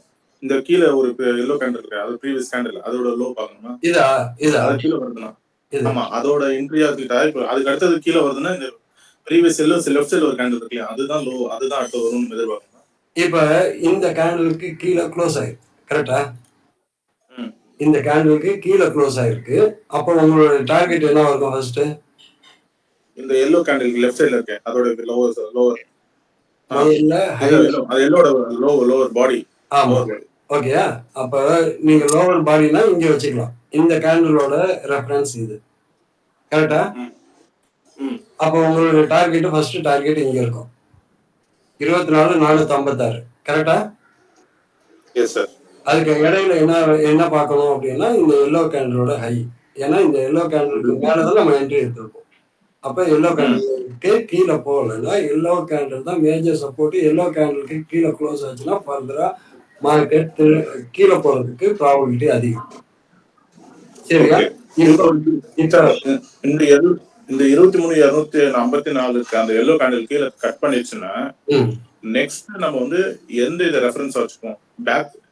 இந்த கீழ ஒரு எல்லோ கேண்டில் இருக்கு. அது ப்ரீவியஸ் கேண்டில். அதோட லோ பார்க்கணுமா? இதா? இதா? அது கீழ வருதுன்னா. இது. ஆமா. அதோட என்ட்ரி ஆகிட்டா இப்ப அதுக்கு அடுத்தது கீழ வருதுன்னா இந்த ப்ரீவியஸ் லெஃப்ட் சைடுல ஒரு கேண்டில் இருக்கு இல்லையா? அதுதான் லோ. அதுதான் அடுத்து வரும்னு எதிர்பார்க்கணும். இப்ப இந்த கேண்டிலுக்கு கீழ க்ளோஸ் ஆயிருக்கு. கரெக்ட்டா? ம். இந்த கேண்டிலுக்கு கீழ க்ளோஸ் ஆயிருக்கு. அப்போ உங்களோட டார்கெட் என்னவா இருக்கும் ஃபர்ஸ்ட்டு? இந்த எல்லோ கேண்டில் லெஃப்ட் சைடுல இருக்கு. அதோட லோவர். முதல்ல ஹை. அது எல்லோட லோவர் பாடி. ஆமா. Lower body. ஓகேயா? அப்ப நீங்க லோவர் பாடினா இங்க வச்சுக்கலாம். இந்த கேண்டிலோட ரெஃபரன்ஸ் இது. கரெக்ட்டா? ம். ம். அப்போ உங்களோட டார்கெட் ஃபர்ஸ்ட் டார்கெட் இங்க இருக்கும். 24,456. கரெக்ட்டா? Yes sir. அதுக்கு இடையில என்ன பார்க்கணும் அப்படின்னா, இந்த எல்லோ கேண்டிலோட ஹை. ஏன்னா இந்த எல்லோ கேண்டிலுக்கு மேல தான் நம்ம என்ட்ரி எடுத்திருப்போம். அப்ப எல்லோ ம். கேண்டிலுக்கு கீழ போகலன்னா, எல்லோ கேண்டில் தான் மேஜர் சப்போர்ட். எல்லோ கேண்டிலுக்கு கீழ க்ளோஸ் ஆச்சுன்னா ஃபர்தரா மார்க்கெட் கீழ போறதுக்கு ப்ராபபிலிட்டி அதிகம். சரியா? ஓகே. இப்போ இப்போ இப்ப சார் இந்த இந்த 23,254க்கு அந்த எல்லோ கேண்டில் கீழ கட் பண்ணிடுச்சுன்னா, ம். நெக்ஸ்ட் நம்ம வந்து எந்த இத ரெஃபரன்ஸா வச்சுப்போம்?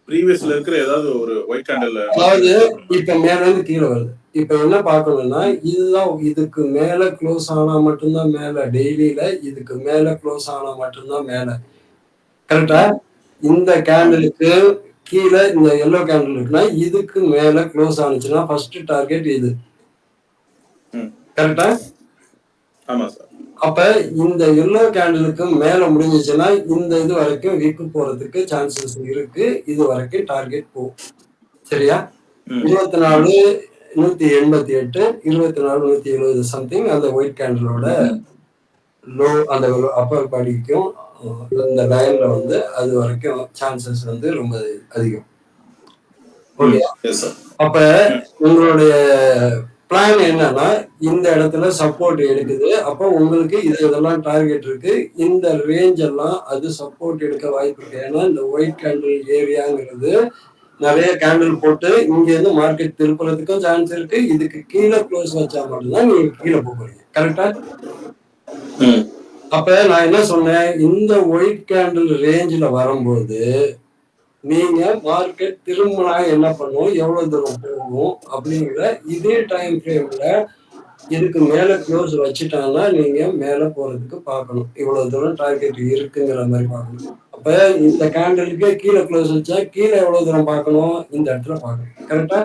ப்ரீவியஸ்ல இருக்கிற ஏதாவது ஒரு ஒயிட் கேண்டில் மார்க் அதாவது பண்ணி பார்க்கணுமா? இப்ப மேல இருந்து கீழ வருது. இப்ப என்ன பார்க்கணும்னா, இதுதான் இதுக்கு மேல க்ளோஸ் ஆனா மட்டும் தான் மேல. டெய்லில இதுக்கு மேல க்ளோஸ் ஆனா மட்டும் தான் மேல. கரெக்ட்டா? ம். இந்த ஆமா. கேண்டிலுக்கு கீழ இந்த எல்லோ கேண்டில் இருக்குன்னா, இதுக்கு மேல க்ளோஸ் ஆனுச்சுன்னா ஃபர்ஸ்ட் டார்கெட் இது. ம். கரெக்ட்டா? ஆமா சார். அப்ப இந்த எல்லோ கேண்டிலுக்கு மேல முடிஞ்சுச்சுன்னா, இந்த இது வரைக்கும் விக்கு போறதுக்கு சான்சஸ் இருக்கு. இது வரைக்கும் டார்கெட் போகும். சரியா? ம். ம். 24,188, 24,170 சம்திங் அந்த ஒயிட் கேண்டிலோட லோ அந்த அப்பர் பாடிக்கும் இந்த லைன்ல வந்து அது வரைக்கும் சான்சஸ் வந்து ரொம்ப அதிகம். ம். ஓகேயா? Yes sir. அப்ப ம். உங்களுடைய பிளான் என்னன்னா, இந்த இடத்துல சப்போர்ட் எடுக்குது. அப்போ உங்களுக்கு இதெல்லாம் டார்கெட் இருக்கு. இந்த ரேஞ்ச் எல்லாம் அது சப்போர்ட் எடுக்க வாய்ப்பு இருக்கு. ஏன்னா, இந்த ஒயிட் கேண்டில் ஏரியாங்கிறது நெறைய கேண்டில் போட்டு இங்கேருந்து மார்க்கெட் திருப்புறதுக்கும் சான்ஸ் இருக்கு. இதுக்கு கீழ க்ளோஸ் வச்சா மட்டும் தான் நீங்க கீழ போறீங்க. கரெக்ட்டா? ம். அப்ப நான் என்ன சொன்னேன், இந்த ஒயிட் கேண்டில் ரேஞ்ச்ல வரும்போது, நீங்க மார்க்கெட் திரும்புனா என்ன பண்ணும்? எவ்வளவு தூரம் போகும்? அப்படிங்கிற இதே டைம் ஃப்ரேம்ல இதுக்கு மேல க்ளோஸ் வச்சுட்டாங்கன்னா, நீங்க மேல போறதுக்கு பார்க்கணும். இவ்வளவு தூரம் டார்கெட் இருக்குங்கிற மாரி பார்க்கணும். அப்ப இந்த கேண்டிலுக்கு கீழ க்ளோஸ் வச்சா, கீழ எவ்வளவு தூரம் பார்க்கணும்? இந்த இடத்துல பார்க்கணும். கரெக்ட்டா?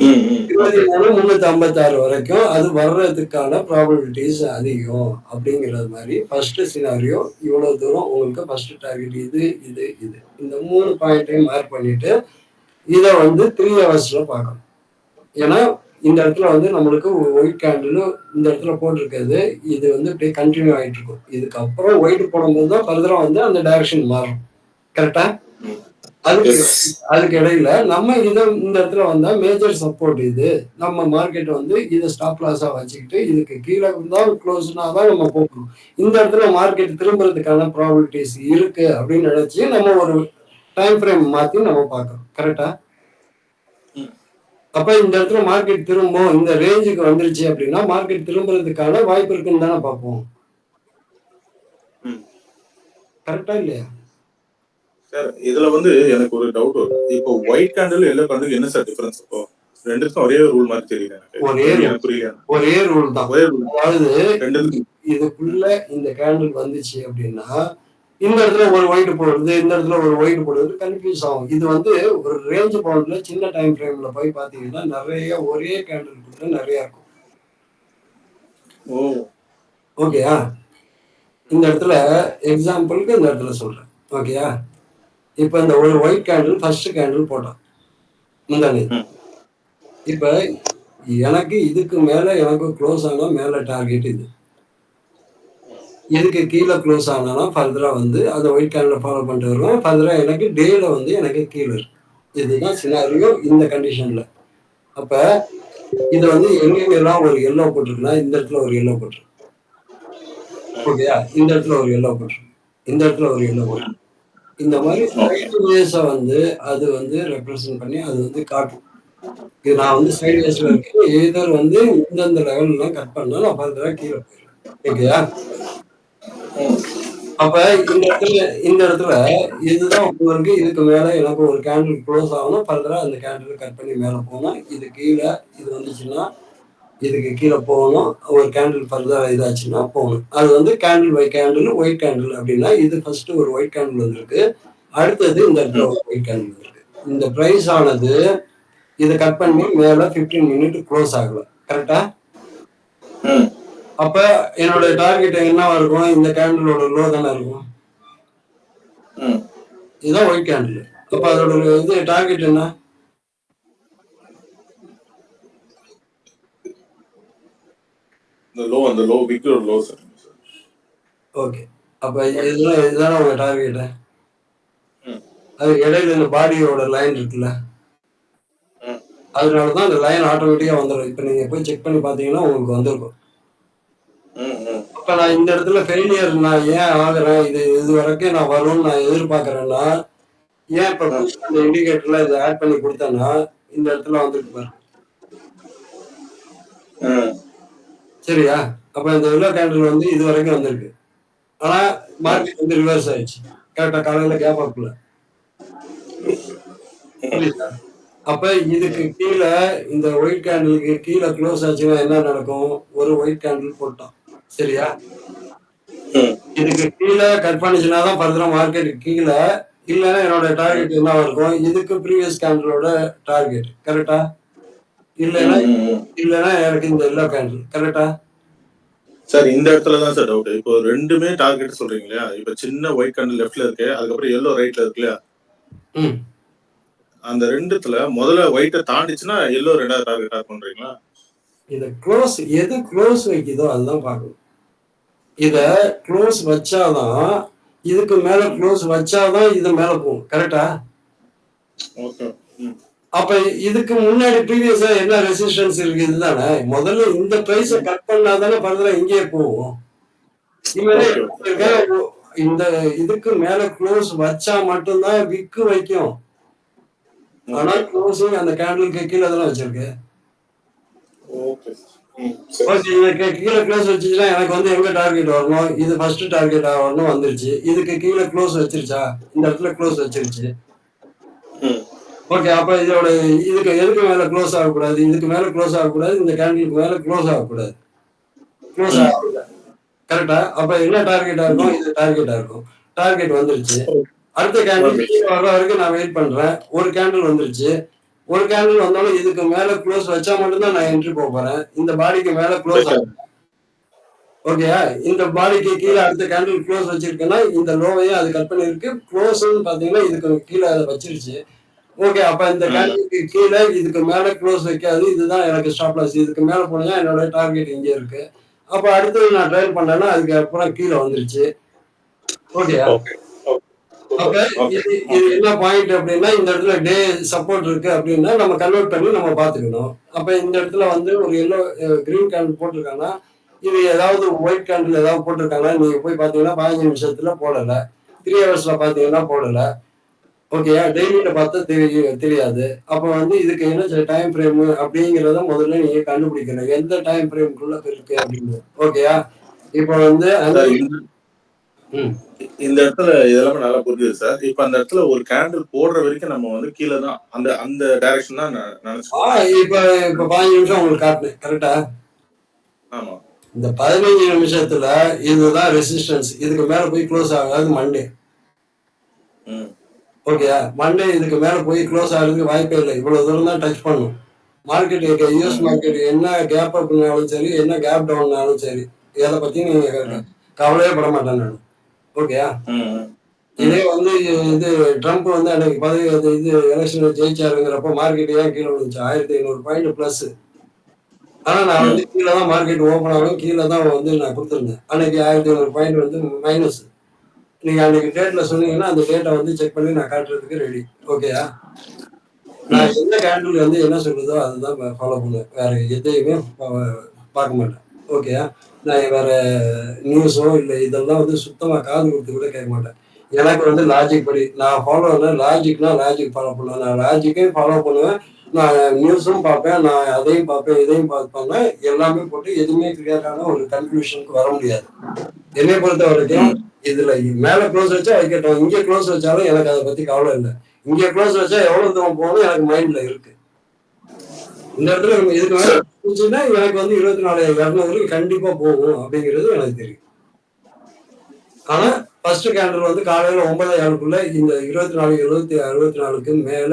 ம். ம். ஓகே. 23,356 வரைக்கும் அது வர்றதுக்கான ப்ராபபிலிட்டீஸ் அதிகம். அப்படிங்கிறது மாரி ஃபர்ஸ்ட் சினாரியோ இவ்வளவு தூரம் உங்களுக்கு ஃபர்ஸ்ட் டார்கெட் இது. இந்த 3 பாயிண்ட்டையும் மார்க் பண்ணிட்டு, இத வந்து 3 ஹவர்ஸ்ல பார்க்கணும். ஏன்னா, இந்த இடத்துல வந்து நம்மளுக்கு ஒயிட் கேண்டில் இந்த இடத்துல போட்டிருக்கிறது, இது வந்து இப்படியே கன்டின்யூ ஆயிட்டு இருக்கும். இதுக்கப்புறம் ஒயிட் போடும்போது தான் ஃபர்தரா வந்து அந்த டைரக்ஷன் மாறும். கரெக்ட்டா? ம். அதுக்கு எஸ். அதுக்கு இடையில நம்ம இந்த இடத்துல வந்தா மேஜர் சப்போர்ட் இது. நம்ம மார்க்கெட் வந்து இத ஸ்டாப் லாஸா வச்சுக்கிட்டு, இதுக்கு கீழ தான் க்ளோஸ்னா தான் நம்ம போகணும். இந்த இடத்துல மார்க்கெட் திரும்புறதுக்கான ப்ராபபிலிட்டீஸ் இருக்கு அப்படின்னு நினைச்சு, நம்ம ஒரு டைம் ஃப்ரேம் மாத்தி நம்ம பார்க்கறோம். கரெக்ட்டா? ம். அப்ப இந்த இடத்துல மார்க்கெட் திரும்பும், இந்த ரேஞ்சுக்கு வந்துருச்சு அப்படின்னா, மார்க்கெட் திரும்புறதுக்கான வாய்ப்பு இருக்குன்னு தானே பார்ப்போம். ம். கரெக்ட்டா இல்லையா? சார் இதுல வந்து எனக்கு ஒரு டவுட் வருது. இப்போ ஒயிட் கேண்டில், எல்லோ கேண்டில் என்ன சார் டிஃபரன்ஸ் இப்போ? 2த்துக்கும் ஒரே ரூல் மாதிரி தெரியுது எனக்கு. ஒரே மேபி ரூல். எனக்கு புரியல. ஒரே ரூல் தான். ஒரே ரூல். அதாவது 2த்துக்கும். இதுக்குள்ள இந்த கேண்டில் வந்துச்சு அப்படின்னா, இந்த இடத்துல ஒரு ஒயிட் போடுறது, இந்த இடத்துல ஒரு ஒயிட் போடுறது கன்ஃப்யூஸ் ஆகும். இது வந்து ஒரு ரேஞ்ச் பவுண்ட்ல சின்ன டைம் ஃப்ரேம்ல போய் பார்த்தீங்கன்னா, நெறைய ஒரே கேண்டில்குள்ள நெறைய இருக்கும். ஓ! ஓகேயா? இந்த இடத்துல எக்ஸாம்பிள்க்கு இந்த இடத்துல சொல்றேன். ஓகேயா? இப்ப இந்த ஒரு ஒயிட் கேண்டில் ஃபர்ஸ்ட் கேண்டில் போட்டான். முந்தா நேத்து. ம். இப்ப எனக்கு இதுக்கு மேல எனக்கு க்ளோஸ் ஆனா மேல டார்கெட் இது. இதுக்கு கீழ க்ளோஸ் ஆனானா ஃபர்தரா வந்து அந்த ஒயிட் கேண்டில ஃபாலோ பண்ணிட்டு வருவேன். ஃபர்தரா எனக்கு டேல வந்து எனக்கு கீழ இருக்கு. இதுதான் சினாரியோ இந்த கண்டிஷன்ல. அப்ப இத வந்து எங்கெங்கெல்லாம் ஒரு எல்லோ போட்டிருக்குன்னா, இந்த இடத்துல ஒரு எல்லோ போட்டிருக்கு. ஓகேயா? இந்த இடத்துல ஒரு எல்லோ போட்டிருக்கு. இந்த இடத்துல ஒரு எல்லோ போட்டிருக்கு. இந்த மாரி ஓகே. சைட்வேஸா வந்து அது வந்து ரெப்ரசன்ட் பண்ணி அது வந்து காட்டும். இது நான் வந்து சைட்வேஸ்ல இருக்கேன். எய்தர் வந்து இந்தந்த லெவல்லாம் கட் பண்ணா நான் ஃபர்தரா கீழ போயிருவேன். ஓகேயா? ம். அப்ப இந்த இடத்துல இதுதான் உங்களுக்கு இதுக்கு மேல எனக்கு ஒரு கேண்டில் க்ளோஸ் ஆகணும். ஃபர்தரா அந்த கேண்டில் கட் பண்ணி மேல போணும். இது கீழ இது வந்துச்சுன்னா, இதுக்கு கீழ போகணும். ஒரு கேண்டில் ஃபர்தரா இதாச்சுன்னா போகணும். அது வந்து candle by candle, white candle அப்படின்னா, இது ஃபர்ஸ்ட் ஒரு ஒயிட் கேண்டில் வந்திருக்கு. அடுத்தது இந்த இடத்துல ம். ஒரு ஒயிட் கேண்டில் வந்திருக்கு. இந்த பிரைஸ் ஆனது இத கட் பண்ணி மேல 15 மினிட் க்ளோஸ் ஆகல. கரெக்ட்டா? ம். அப்ப என்னோட டார்கெட் என்னவா இருக்கும்? இந்த கேண்டிலோட லோ தானே இருக்கும். ம். இதுதான் ஒயிட் கேண்டில். அப்ப அதோட இது டார்கெட் என்ன? அந்த low Viktor low sir. Okay. அப்ப இதுதானே உங்க டார்கெட். ம். அது இடையில இந்த பாடியோட லைன் இருக்குல்ல. ம். அதனால தான் அந்த லைன் ஆட்டோமேட்டிக்கா வந்துரும். இப்ப நீங்க போய் செக் பண்ணி பார்த்தீங்கன்னா உங்களுக்கு வந்திருக்கும். ம். ம். அப்ப நான் இந்த இடத்துல ஃபெயிலியர் நான் ஏன் ஆகுறேன்? இதுவரைக்கும் நான் வரும்னு நான் எதிர்பார்க்கிறேன்னா, ஏன் இப்ப ம். புதுசா அந்த இண்டிகேட்டர்ல இத ஆட் பண்ணி குடுத்தேன்னா, இந்த இடத்துல வந்துருக்கு பாரு. ம். சரியா? அப்ப இந்த எல்லோ கேண்டில் வந்து இதுவரைக்கும் வந்திருக்கு. ஆனா ம். மார்க்கெட் வந்து ரிவர்ஸ் ஆயிடுச்சு. கரெக்ட்டா காலையில கேப் அப்ல. புரியுதா? அப்ப இதுக்கு கீழ இந்த ஒயிட் கேண்டிலுக்கு கீழ க்ளோஸ் ஆச்சுன்னா என்ன நடக்கும்? ஒரு ஒயிட் கேண்டில் போட்டான். சரியா? ம். இதுக்கு கீழ கட் பண்ணுச்சுன்னா தான் ஃபர்தரா மார்க்கெட் கீழ. இல்லன்னா என்னோட டார்கெட் என்னவா இருக்கும்? இதுக்கு ப்ரீவியஸ் கேண்டிலோட டார்கெட். கரெக்ட்டா? இல்லன்னா ம். ம். இல்லன்னா எனக்கு இந்த எல்லோ கேண்டில். கரெக்ட்டா? சார் இந்த இடத்துல தான் சார் டவுட். இப்போ 2மே டார்கெட் சொல்றீங்க இல்லையா? இப்ப சின்ன ஒயிட் கேண்டில் லெஃப்ட்ல இருக்கு. அதுக்கப்புறம் எல்லோ ரைட்ல இருக்கு இல்லையா? ம். அந்த 2த்துல முதல்ல ஒயிட்ட தாண்டிச்சுன்னா எல்லோ 2வது டார்கெட்டா பண்றீங்களா? இத எது க்ளோஸ் வைக்குதோ அதுதான் பார்க்கணும். இத ம். க்ளோஸ் வச்சாதான், இதுக்கு மேல க்ளோஸ் வச்சாதான் இது மேல போகும். கரெக்ட்டா? ஓகே. ம். அப்ப இதுக்கு முன்னாடி ப்ரீவியஸா என்ன ரெசிஸ்டன்ஸ் இருக்கு இதுதானே. முதல்ல இந்த பிரைஸ ம். கட் பண்ணா தானே ஃபர்தரா இங்கேயே போகும். இவனே ஓகே. என்ன பண்ணிருக்கான், இந்த இதுக்கு மேல க்ளோஸ் வச்சா மட்டும் தான் விக்கு வைக்கும். ஆனா ஓகே. க்ளோசிங் அந்த கேண்டிலுக்கு கீழ தானே வச்சிருக்கு. ஓகே. ம். சரி. ஓகே. இதுக்கு கீழ க்ளோஸ் வச்சுச்சுன்னா எனக்கு வந்து எங்க டார்கெட் வரணும்? இது ஃபர்ஸ்ட் டார்கெட் வரணும் வந்துருச்சு. இதுக்கு கீழ க்ளோஸ் வச்சிருச்சா? இந்த இடத்துல க்ளோஸ் வச்சிருச்சு. ம். ஓகே. அப்ப இதுக்கு எதுக்கு மேல க்ளோஸ் ஆகக்கூடாது? இதுக்கு மேல க்ளோஸ் ஆகக்கூடாது. இந்த கேண்டிலுக்கு மேல க்ளோஸ் ஆகக்கூடாது. க்ளோஸ் ம். ஆகல. கரெக்ட்டா? அப்ப என்ன டார்கெட்டா இருக்கும்? இது டார்கெட்டா இருக்கும். டார்கெட் வந்துருச்சு. அடுத்த கேண்டில் வந்துருச்சு. கீழ வர்ற வரைக்கும் நான் வெயிட் பண்றேன். ஒரு கேண்டில் வந்துருச்சு. ஒரு கேண்டில் வந்தாலும் இதுக்கு மேல க்ளோஸ் வச்சா மட்டும் தான் நான் என்ட்ரி போறேன். இந்த பாடிக்கு மேல க்ளோஸ் வைக்காது. ஆகும். ஓகேயா? இந்த பாடிக்கு கீழ அடுத்த கேண்டில் க்ளோஸ் வச்சிருக்கேன்னா, இந்த லோவையும் அது கட் பண்ணிருக்கு. க்ளோஸ்ன்னு பார்த்தீங்கன்னா, இதுக்கு கீழ அத வச்சிருச்சு. ஓகே. அப்ப இந்த ம். கேண்டிலுக்கு கீழ இதுக்கு மேல க்ளோஸ் வைக்காது. இதுதான் எனக்கு ஸ்டாப் லாஸ். இதுக்கு மேல போனீங்கன்னா என்னோட டார்கெட் இங்க இருக்கு. அப்ப அடுத்தது நான் ட்ரையல் பண்ணேன்னா, அதுக்கு அப்புறம் கீழ வந்துருச்சு. ஓகேயா? ஓகே. ஓகே. அப்ப சூப்பர். ஓகே. இது இது என்ன பாயிண்ட் அப்படின்னா, இந்த இடத்துல டே சப்போர்ட் இருக்கு அப்படின்னா, நம்ம கன்வெர்ட் பண்ணி நம்ம பார்த்துக்கணும். அப்ப இந்த இடத்துல வந்து ஒரு எல்லோ கிரீன் கேண்டில் போட்டிருக்காங்கன்னா, இது ஏதாவது ஒயிட் கேண்டில் ஏதாவது போட்டிருக்காங்கன்னா, நீங்க போய் பார்த்தீங்கன்னா 15 நிமிஷத்துல போடல. 3 ஹவர்ஸ்ல பார்த்தீங்கன்னா போடல. ஓகேயா? டெய்லில பார்த்தா தெரியாது. அப்ப வந்து இதுக்கு என்ன டைம் ஃப்ரேம் அப்படிங்கிறத முதல்ல நீங்க கண்டுபிடிக்கணும். எந்த டைம் ஃப்ரேம்க்குள்ள இருக்கு அப்படின்னு. ஓகேயா? இப்ப வந்து சார் 5 இந்த ம். இந்த இடத்துல இதெல்லாமே நல்லா புரியுது சார். இப்ப அந்த இடத்துல ஒரு கேண்டில் போடுற வரைக்கும் நம்ம வந்து கீழ தான் அந்த அந்த டைரக்ஷன் தான் ஆ நெனச்சுக்கணும். இப்ப இப்ப 15 நிமிஷம் உங்களுக்கு காட்டுனேன். கரெக்ட்டா? ஆமா. இந்த 15 நிமிஷத்துல இதுதான் ரெசிஸ்டன்ஸ். இதுக்கு மேல போய் க்ளோஸ் ஆகாது மண்டே. ம். ஓகேயா? மண்டே இதுக்கு மேல போய் க்ளோஸ் ஆகுறதுக்கு வாய்ப்பே இல்ல. இவ்வளவு தூரம் தான் டச் பண்ணும். மார்க்கெட் யுஎஸ் ம். மார்க்கெட் என்ன கேப் அப்னாலும் சரி, என்ன கேப் டவுன்னாலும் சரி, எத பத்தியும் நீங்க ம். கவலையே பட மாட்டேன் நானு. ஓகேயா? ம். இதே ம். வந்து இது ட்ரம்ப் வந்து அன்னைக்கு பதவி இது எலெக்ஷன்ல ஜெயிச்சாருங்கிறப்போ மார்க்கெட் ஏன் கீழ விழுந்துச்சு? 1500 பாயிண்ட் பிளஸ். ஆனா நான் வந்து ம். கீழ தான் மார்க்கெட் ஓப்பன் ஆகும். கீழ தான் வந்து நான் குடுத்திருந்தேன். அன்னைக்கு 1500 பாயிண்ட் வந்து மைனஸ். நீங்க அன்னைக்கு டேட்ல சொன்னீங்கன்னா, அந்த டேட்ட வந்து செக் பண்ணி நான் காட்டுறதுக்கு ரெடி. ஓகேயா? நான் ம். என்ன கேண்டில் வந்து என்ன சொல்லுதோ அதுதான் ஃபாலோ பண்ணுவேன். வேற எதையுமே பார்க்க மாட்டேன். ஓகேயா? நான் வேற நியூஸோ இல்ல இதெல்லாம் வந்து சுத்தமா காது குடுத்து கூட கேட்க மாட்டேன். எனக்கு வந்து லாஜிக் படி நான் ஃபாலோ லாஜிக்னா லாஜிக் ஃபாலோ பண்ணுவேன். நான் லாஜிக்கையும் ஃபாலோ பண்ணுவேன். நான் நியூஸும் பார்ப்பேன். நான் அதையும் பார்ப்பேன், இதையும் பார்ப்பேங்க. எல்லாமே போட்டு எதுவுமே கிளியரான ஒரு கன்க்ளூஷனுக்கு வர முடியாது. என்னைய பொறுத்தவரைக்கும், ம். இதுல மேல க்ளோஸ் வச்சா வைக்கட்டும். இங்க க்ளோஸ் வச்சாலும் எனக்கு அத பத்தி கவலை இல்ல. இங்க க்ளோஸ் வச்சா எவ்வளவு தூரம் போகணும் எனக்கு மைண்ட்ல இருக்கு. இந்த இடத்துல நம்ம இதுக்கு மேல சார் போச்சுன்னா, எனக்கு வந்து 24,200 கண்டிப்பா போகும் அப்படிங்கிறது எனக்கு தெரியும். ஆனா, ஃபர்ஸ்ட் கேண்டில் வந்து காலையில 9:07க்குள்ள இந்த 24,764க்கு மேல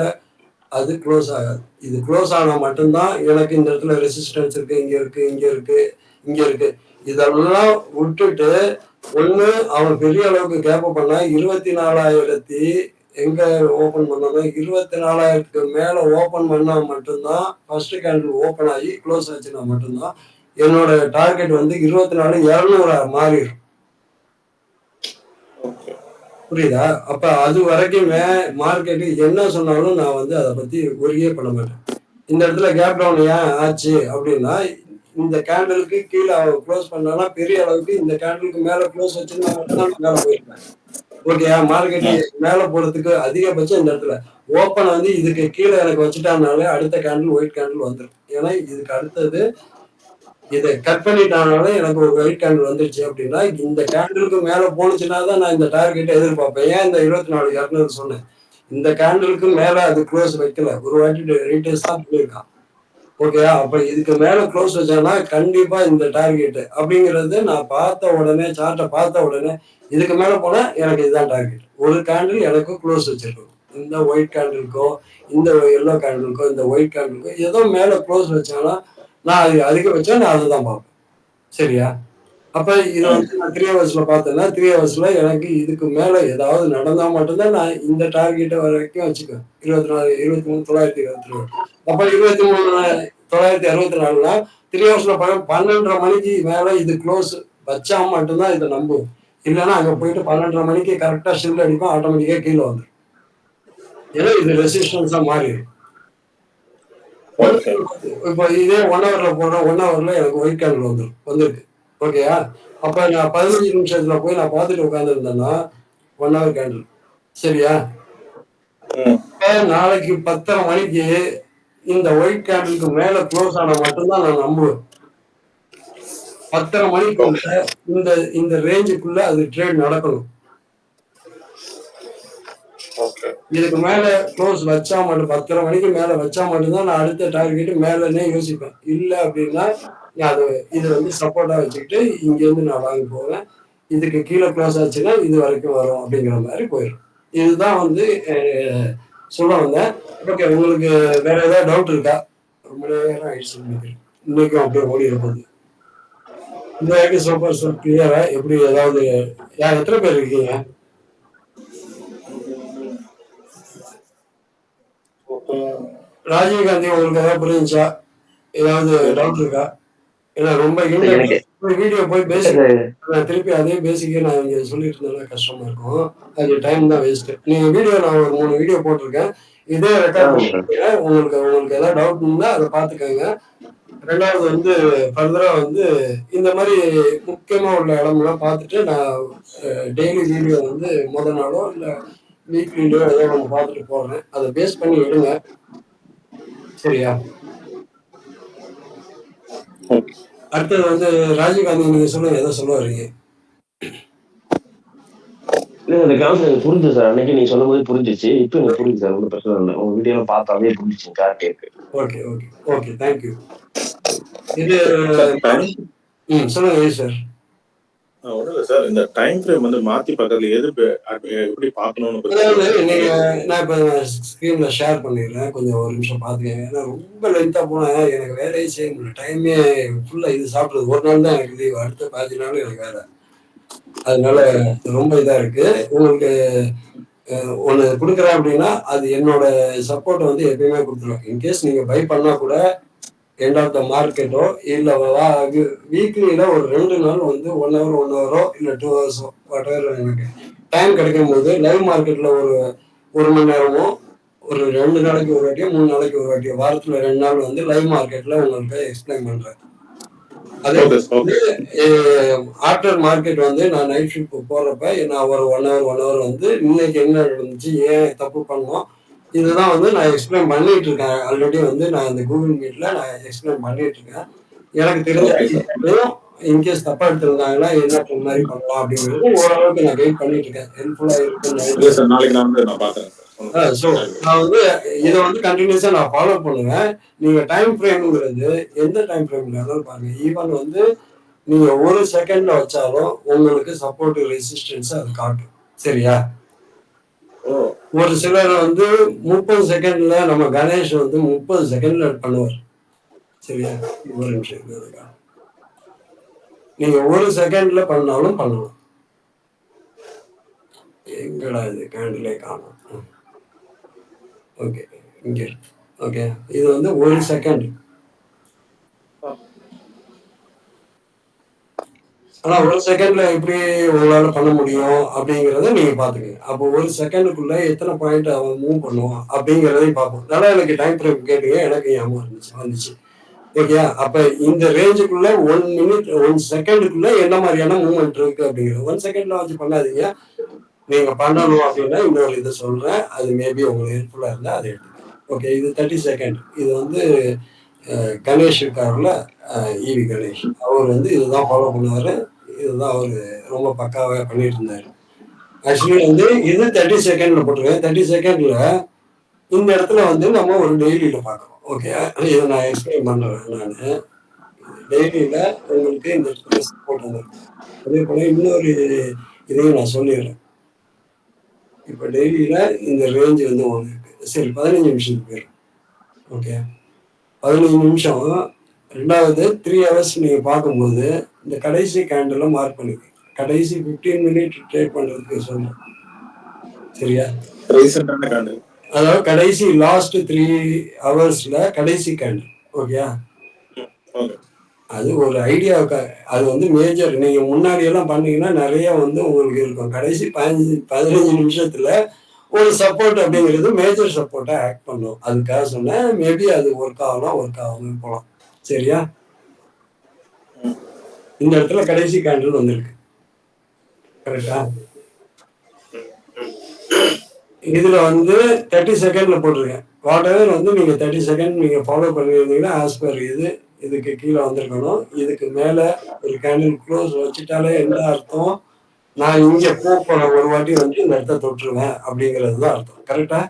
அது க்ளோஸ் ஆகாது. இது க்ளோஸ் ஆனா மட்டும் தான் எனக்கு இந்த இடத்துல ரெசிஸ்டன்ஸ் இருக்கு, இங்க இருக்கு, இங்க இருக்கு, இங்க இருக்கு. இதெல்லாம் விட்டுட்டு, ஒண்ணு அவன் பெரிய அளவுக்கு கேப் பண்ணா 24,000 எங்க ஓப்பன் பண்ணணும்? 24,000க்கு மேல ஓப்பன் பண்ணா மட்டும் தான் ஃபர்ஸ்ட் கேண்டில் ஓப்பன் ஆகி க்ளோஸ் ஆச்சுன்னா மட்டும் தான் என்னோட டார்கெட் வந்து 24,200 மாறிரும். ஓகே. புரியுதா? அப்ப அது வரைக்குமே மார்க்கெட் என்ன சொன்னாலும் நான் வந்து அத பத்தி ஒரியே பண்ண மாட்டேன். இந்த இடத்துல கேப் டவுன் ஏன் ஆச்சு அப்படின்னா, இந்த கேண்டிலுக்கு கீழ குளோஸ் பண்ணானா பெரிய அளவுக்கு இந்த கேண்டிலுக்கு மேல க்ளோஸ் வச்சிருந்தா மட்டும் தான் நான் மேல போயிருப்பேன். ஓகேயா? மார்க்கெட் ம். மேல போறதுக்கு அதிகபட்சம் இந்த இடத்துல. ஓப்பன் வந்து இதுக்கு கீழ எனக்கு வச்சுட்டானாலே அடுத்த கேண்டில் ஒயிட் கேண்டில் வந்துரும். ஏன்னா இதுக்கு அடுத்தது இத கட் பண்ணிட்டானாலே எனக்கு ஒரு ஒயிட் கேண்டில் வந்துருச்சு அப்படின்னா, இந்த கேண்டிலுக்கு மேல போணுச்சுன்னா தான் நான் இந்த டார்கெட்ட எதிர்பார்ப்பேன். ஏன் இந்த 24,200 சொன்னேன். இந்த கேண்டிலுக்கு மேல அது க்ளோஸ் வைக்கல. ஒரு வாட்டி ரீட்டெஸ்ட் தான் பண்ணியிருக்கான். ஓகேயா? அப்ப இதுக்கு மேல க்ளோஸ் வச்சான்னா, கண்டிப்பா இந்த டார்கெட் அப்படிங்கிறது நான் பார்த்த உடனே சார்ட்ட பார்த்த உடனே, இதுக்கு மேல போனா எனக்கு இதுதான் டார்கெட். ஒரு கேண்டில் எனக்கு க்ளோஸ் வச்சிருக்கணும். இந்த ஒயிட் கேண்டிலுக்கோ, இந்த எல்லோ கேண்டிலுக்கோ, இந்த ஒயிட் கேண்டிலுக்கோ ஏதோ மேல க்ளோஸ் வச்சானா, நான் அது அதிகபட்சம் நான் அதுதான் பார்ப்பேன். சரியா? அப்ப இத ம். வந்து நான் 3 ஹவர்ஸ்ல பார்த்தேன்னா, 3 ஹவர்ஸ்ல எனக்கு இதுக்கு மேல ஏதாவது நடந்தா மட்டும் தான் நான் இந்த டார்கெட்ட வரைக்கும் வச்சுக்குவேன். 24 23,922. அப்ப 23,964னா 3 ஹவர்ஸ்ல 12:30 மணிக்கு மேல இது க்ளோஸ் வச்சா மட்டும் தான் இத நம்புவேன். இல்லன்னா அங்க போயிட்டு 12:30 மணிக்கு கரெக்ட்டா ஷெல் அடிப்பேன். ஆட்டோமேட்டிக்கா கீழ வந்துரும். ஏன்னா இது ரெசிஸ்டன்ஸா மாறிரும். ஓகே. இப்ப இதே 1 ஹவர்ல போடுறேன். 1 ஹவர்ல எனக்கு ஒயிட் கேண்டில் வந்திருக்கு. ஓகேயா? அப்ப நான் 15 நிமிஷத்துல போய் நான் பார்த்துட்டு உட்கார்ந்திருந்தேன்னா, 1 ஹவர் கேண்டில். சரியா? ம். இப்ப நாளைக்கு 10:30 மணிக்கு இந்த ஒயிட் கேண்டிலுக்கு மேல குளோஸ் ஆனா மட்டும் தான் நான் நம்புவேன். 10:30 மணிக்குள்ள ஓகே. இந்த இந்த ரேஞ்சுக்குள்ள அது ட்ரேட் நடக்கணும். ஓகே. இதுக்கு மேல க்ளோஸ் வச்சா மட்டும் 10:30 மணிக்கு மேல வச்சா மட்டும் தான் நான் அடுத்த டார்கெட் மேலன்னே யோசிப்பேன். இல்ல அப்படின்னா, நான் அது இது வந்து சப்போர்ட்டா வச்சுக்கிட்டு இங்கேருந்து நான் வாங்கி போவேன். இதுக்கு கீழ க்ளோஸ் ஆச்சுன்னா, இது வரைக்கும் வரும் அப்படிங்கிற மாரி போயிரும். இதுதான் வந்து சொல்ல வந்தேன். ஓகே உங்களுக்கு வேற ஏதாவது டவுட் இருக்கா? ரொம்ப நேரம் ஆயிடுச்சுன்னு நினைக்கிறேன். இன்னைக்கும் அப்படியே ஓடிற போது. இந்த வரைக்கும் சூப்பர் கிளியரா எப்படி ஏதாவது எத்தன பேர் இருக்கீங்க? ராஜீவ் காந்தி உங்களுக்கு ஏதாவது புரிஞ்சுச்சா? ஏதாவது டவுட் இருக்கா? ஏன்னா ரொம்ப எனக்கு வீடியோ போய் பேசிக் இல்ல நான் திருப்பி அதே பேசிக்கே நான் இங்க சொல்லிட்டு இருந்தேன்னா கஷ்டமா இருக்கும். அது டைம் தான் வேஸ்ட். நீங்க வீடியோ நான் ஒரு 3 வீடியோ போட்டிருக்கேன். இதே ரெக்கார்ட் ஆமாங்க சார். பண்ணிக்கிறேன். உங்களுக்கு உங்களுக்கு ஏதாவது டவுட் இருந்தா அதை பார்த்துக்கோங்க. 2வது வந்து ஃபர்தரா வந்து இந்த மாதிரி முக்கியமா உள்ள இடமெல்லாம் பார்த்துட்டு நான் டெய்லி வீடியோ வந்து முத நாளோ இல்ல வீக்லியோ ஏதோ ஒன்று பார்த்துட்டு போடுறேன். அதை பேஸ் பண்ணி எடுங்க. சரியா? ஓகே. அடுத்தது வந்து ராஜீவ்காந்தி நீங்க சொல்லுங்க, எதை சொல்ல வர்றீங்க? இல்ல இந்த கான்செப்ட் எனக்கு புரிஞ்சுது சார். அன்னைக்கு நீங்க சொல்லும்போது புரிஞ்சிச்சு. இப்போ எனக்கு புரியுது சார். ஒன்றும் பிரச்சனை இல்லை. உங்க வீடியோலாம் பார்த்தாலே புரிஞ்சிச்சு. கரெக்டா இருக்கு. Okay okay okay thank you. இது சார் டைம் சொல்லுங்க சார். ஒன்றும் இல்லை சார். இந்த டைம் ஃப்ரேம் வந்து மாற்றி பார்க்கறதுல எப்படி பார்க்கணும்னு அதாவது நீங்க நான் இப்போ ஸ்க்ரீன்ல ஷேர் பண்ணிடுறேன். கொஞ்சம் ஒரு நிமிஷம் பார்த்துக்கங்க. ஏன்னா ரொம்ப லென்த்தாக போனால் எனக்கு வேலையே செய்ய முடியல. டைமே ஃபுல்லாக இது சாப்பிடுது. ஒரு நாள் தான் எனக்கு லீவ். அடுத்த 15 நாள் எனக்கு வேலை. அதனால ரொம்ப இதாக இருக்கு. உங்களுக்கு ஒன்று கொடுக்குறேன் அப்படின்னா அது என்னோட சப்போர்ட்டை வந்து எப்பயுமே கொடுத்துருவேன். இன்கேஸ் நீங்கள் பை பண்ணால் கூட எண்ட் ஆஃப் த மார்க்கெட்டோ இல்லை வீக்லியில் ஒரு 2 நாள் வந்து 1 ஹவர் 1 ஹவரோ இல்லை 2 ஹவர்ஸோ வாட்டர் எனக்கு டைம் கிடைக்கும் போது லைவ் மார்க்கெட்டில் ஒரு மணி நேரமோ ஒரு 2 நாளைக்கு ஒரு வாட்டியோ 3 நாளைக்கு ஒரு வாட்டியோ வாரத்தில் 2 நாள் வந்து லைவ் மார்க்கெட்டில் உங்களுக்கு எக்ஸ்பிளைன் பண்ணுறேன். அதே ஆஃப்டர் மார்க்கெட் வந்து நான் நைட் ஷிஃப்ட் போறப்ப நான் ஒரு 1 ஹவர் வந்து இன்னைக்கு என்ன நடந்துச்சு, ஏன் தப்பு பண்ணோம், இதுதான் வந்து நான் எக்ஸ்பிளைன் பண்ணிட்டு இருக்கேன். ஆல்ரெடி வந்து நான் இந்த கூகுள் மீட்ல நான் எக்ஸ்பிளைன் பண்ணிட்டு இருக்கேன். எனக்கு தெரிஞ்ச இன்கேஸ் தப்பா எடுத்திருந்தாங்கன்னா என்ன மாதிரி பண்ணலாம் அப்படிங்கிறது ஓரளவுக்கு நான் கைட் பண்ணிட்டு இருக்கேன். ஹெல்ப்ஃபுல்லா இருக்குன்னு நாளைக்கு நான் வந்து நான் பார்க்குறேன். ஸோ நான் வந்து இதை வந்து கண்டினியூஸா நான் ஃபாலோ பண்ணுவேன். நீங்க டைம் ஃப்ரேம்ங்கிறது எந்த டைம் ஃப்ரேம்ல இருந்தாலும் பாருங்க. ஈவன் வந்து நீங்க 1 செகண்ட்ல வச்சாலும் உங்களுக்கு சப்போர்ட் ரெசிஸ்டன்ஸ் அது காட்டும். சரியா? ஒரு சிலர் வந்து 30 செகண்ட்ல நம்ம கணேஷ் வந்து 30 செகண்ட்ல பண்ணுவார். சரியா? ஒரு நிமிஷம். நீங்க 1 செகண்ட்ல பண்ணாலும் பண்ணலாம். எங்கடா இது கேண்டிலே காணும். ஓகே இங்கே ஓகே இது வந்து 1 செகண்ட். ஆனா 1 செகண்ட்ல எப்படி உங்களால பண்ண முடியும் அப்படிங்கிறத நீங்க பாத்துக்கங்க. அப்போ 1 செகண்டுக்குள்ள எத்தனை பாயிண்ட் அவன் மூவ் பண்ணுவான் அப்படிங்கிறதையும் பார்ப்போம். நல்லா எனக்கு டைம் ஃப்ரேம் கேட்டீங்க, எனக்கு ஞாபகம் வந்துச்சு. ஓகே, அப்ப இந்த ரேஞ்சுக்குள்ள 1 மினிட் 1 செகண்டுக்குள்ள என்ன மாதிரியான மூவ்மெண்ட் இருக்கு அப்படிங்கிறது 1 செகண்ட்ல வச்சு பண்ணாதீங்க. நீங்க பண்ணணும் அப்படின்னா இன்னொரு இதை சொல்றேன். அது மேபி உங்களுக்கு ஹெல்ப்ஃபுல்லா இருந்தா அதை எடுத்துக்கோங்க. ஓகே, இது 30 செகண்ட். இது வந்து கணேஷ் இருக்காருல்ல, ஈவி கணேஷ், அவர் வந்து இதுதான் ஃபாலோ பண்ணுவாரு. இதுதான் அவர் ரொம்ப பக்காவாக பண்ணிட்டு இருந்தாரு. ஆக்சுவலி வந்து இது 30 செகண்ட்ல போட்டிருக்கேன். 30 செகண்ட்ல இந்த இடத்துல வந்து நம்ம ஒரு டெய்லியில பார்க்குறோம். ஓகே, இதை நான் எக்ஸ்பிளைன் பண்றேன். நான் டெய்லியில உங்களுக்கு இந்த இடத்துல சப்போர்ட் வந்துருக்கு. அதே போல இன்னொரு இதையும் நான் சொல்லிடுறேன். இப்போ டெய்லியில இந்த ரேஞ்ச் வந்து ஒன்று இருக்கு. சரி, 15 நிமிஷத்துக்கு போயிடும். ஓகே, 15 நிமிஷம். 2வது 3 ஹவர்ஸ் நீங்க பார்க்கும்போது இந்த கடைசி கேண்டில் மார்க் பண்ணிக்க. கடைசி 15 மினிட் ட்ரேட் பண்றதுக்கு சொல்றேன். சரியா? அதாவது கடைசி லாஸ்ட் 3 ஹவர்ஸ்ல கடைசி கேண்டில். ஓகே, அது ஒரு ஐடியாவுக்கு. அது வந்து மேஜர். நீங்க முன்னாடி எல்லாம் பண்ணீங்கன்னா நிறைய வந்து உங்களுக்கு இருக்கும். கடைசி 15 நிமிஷத்துல ஒரு சப்போர்ட் அப்படிங்கிறது மேஜர் சப்போர்ட்டா ஆக்ட் பண்ணும். அதுக்காக சொன்னேன். மேபி அது ஒர்க் ஆகாம போகலாம். சரியா? இந்த இடத்துல கடைசி கேண்டில் வந்திருக்கு. கரெக்டா? இதுல வந்து 30 செகண்ட்ல போட்டிருக்கேன். வாட்டர் வந்து நீங்க 30 செகண்ட் நீங்க ஃபாலோ பண்ணிருந்தீங்கன்னா ஆஸ் பர் இதுக்கு கீழே வந்திருக்கணும். இதுக்கு மேல ஒரு கேண்டில் க்ளோஸ் வச்சுட்டாலே என்ன அர்த்தம், நான் இங்க போன ஒரு வாட்டி வந்து இந்த இடத்த தொட்டுருவேன் அப்படிங்கிறது தான் அர்த்தம். கரெக்டா?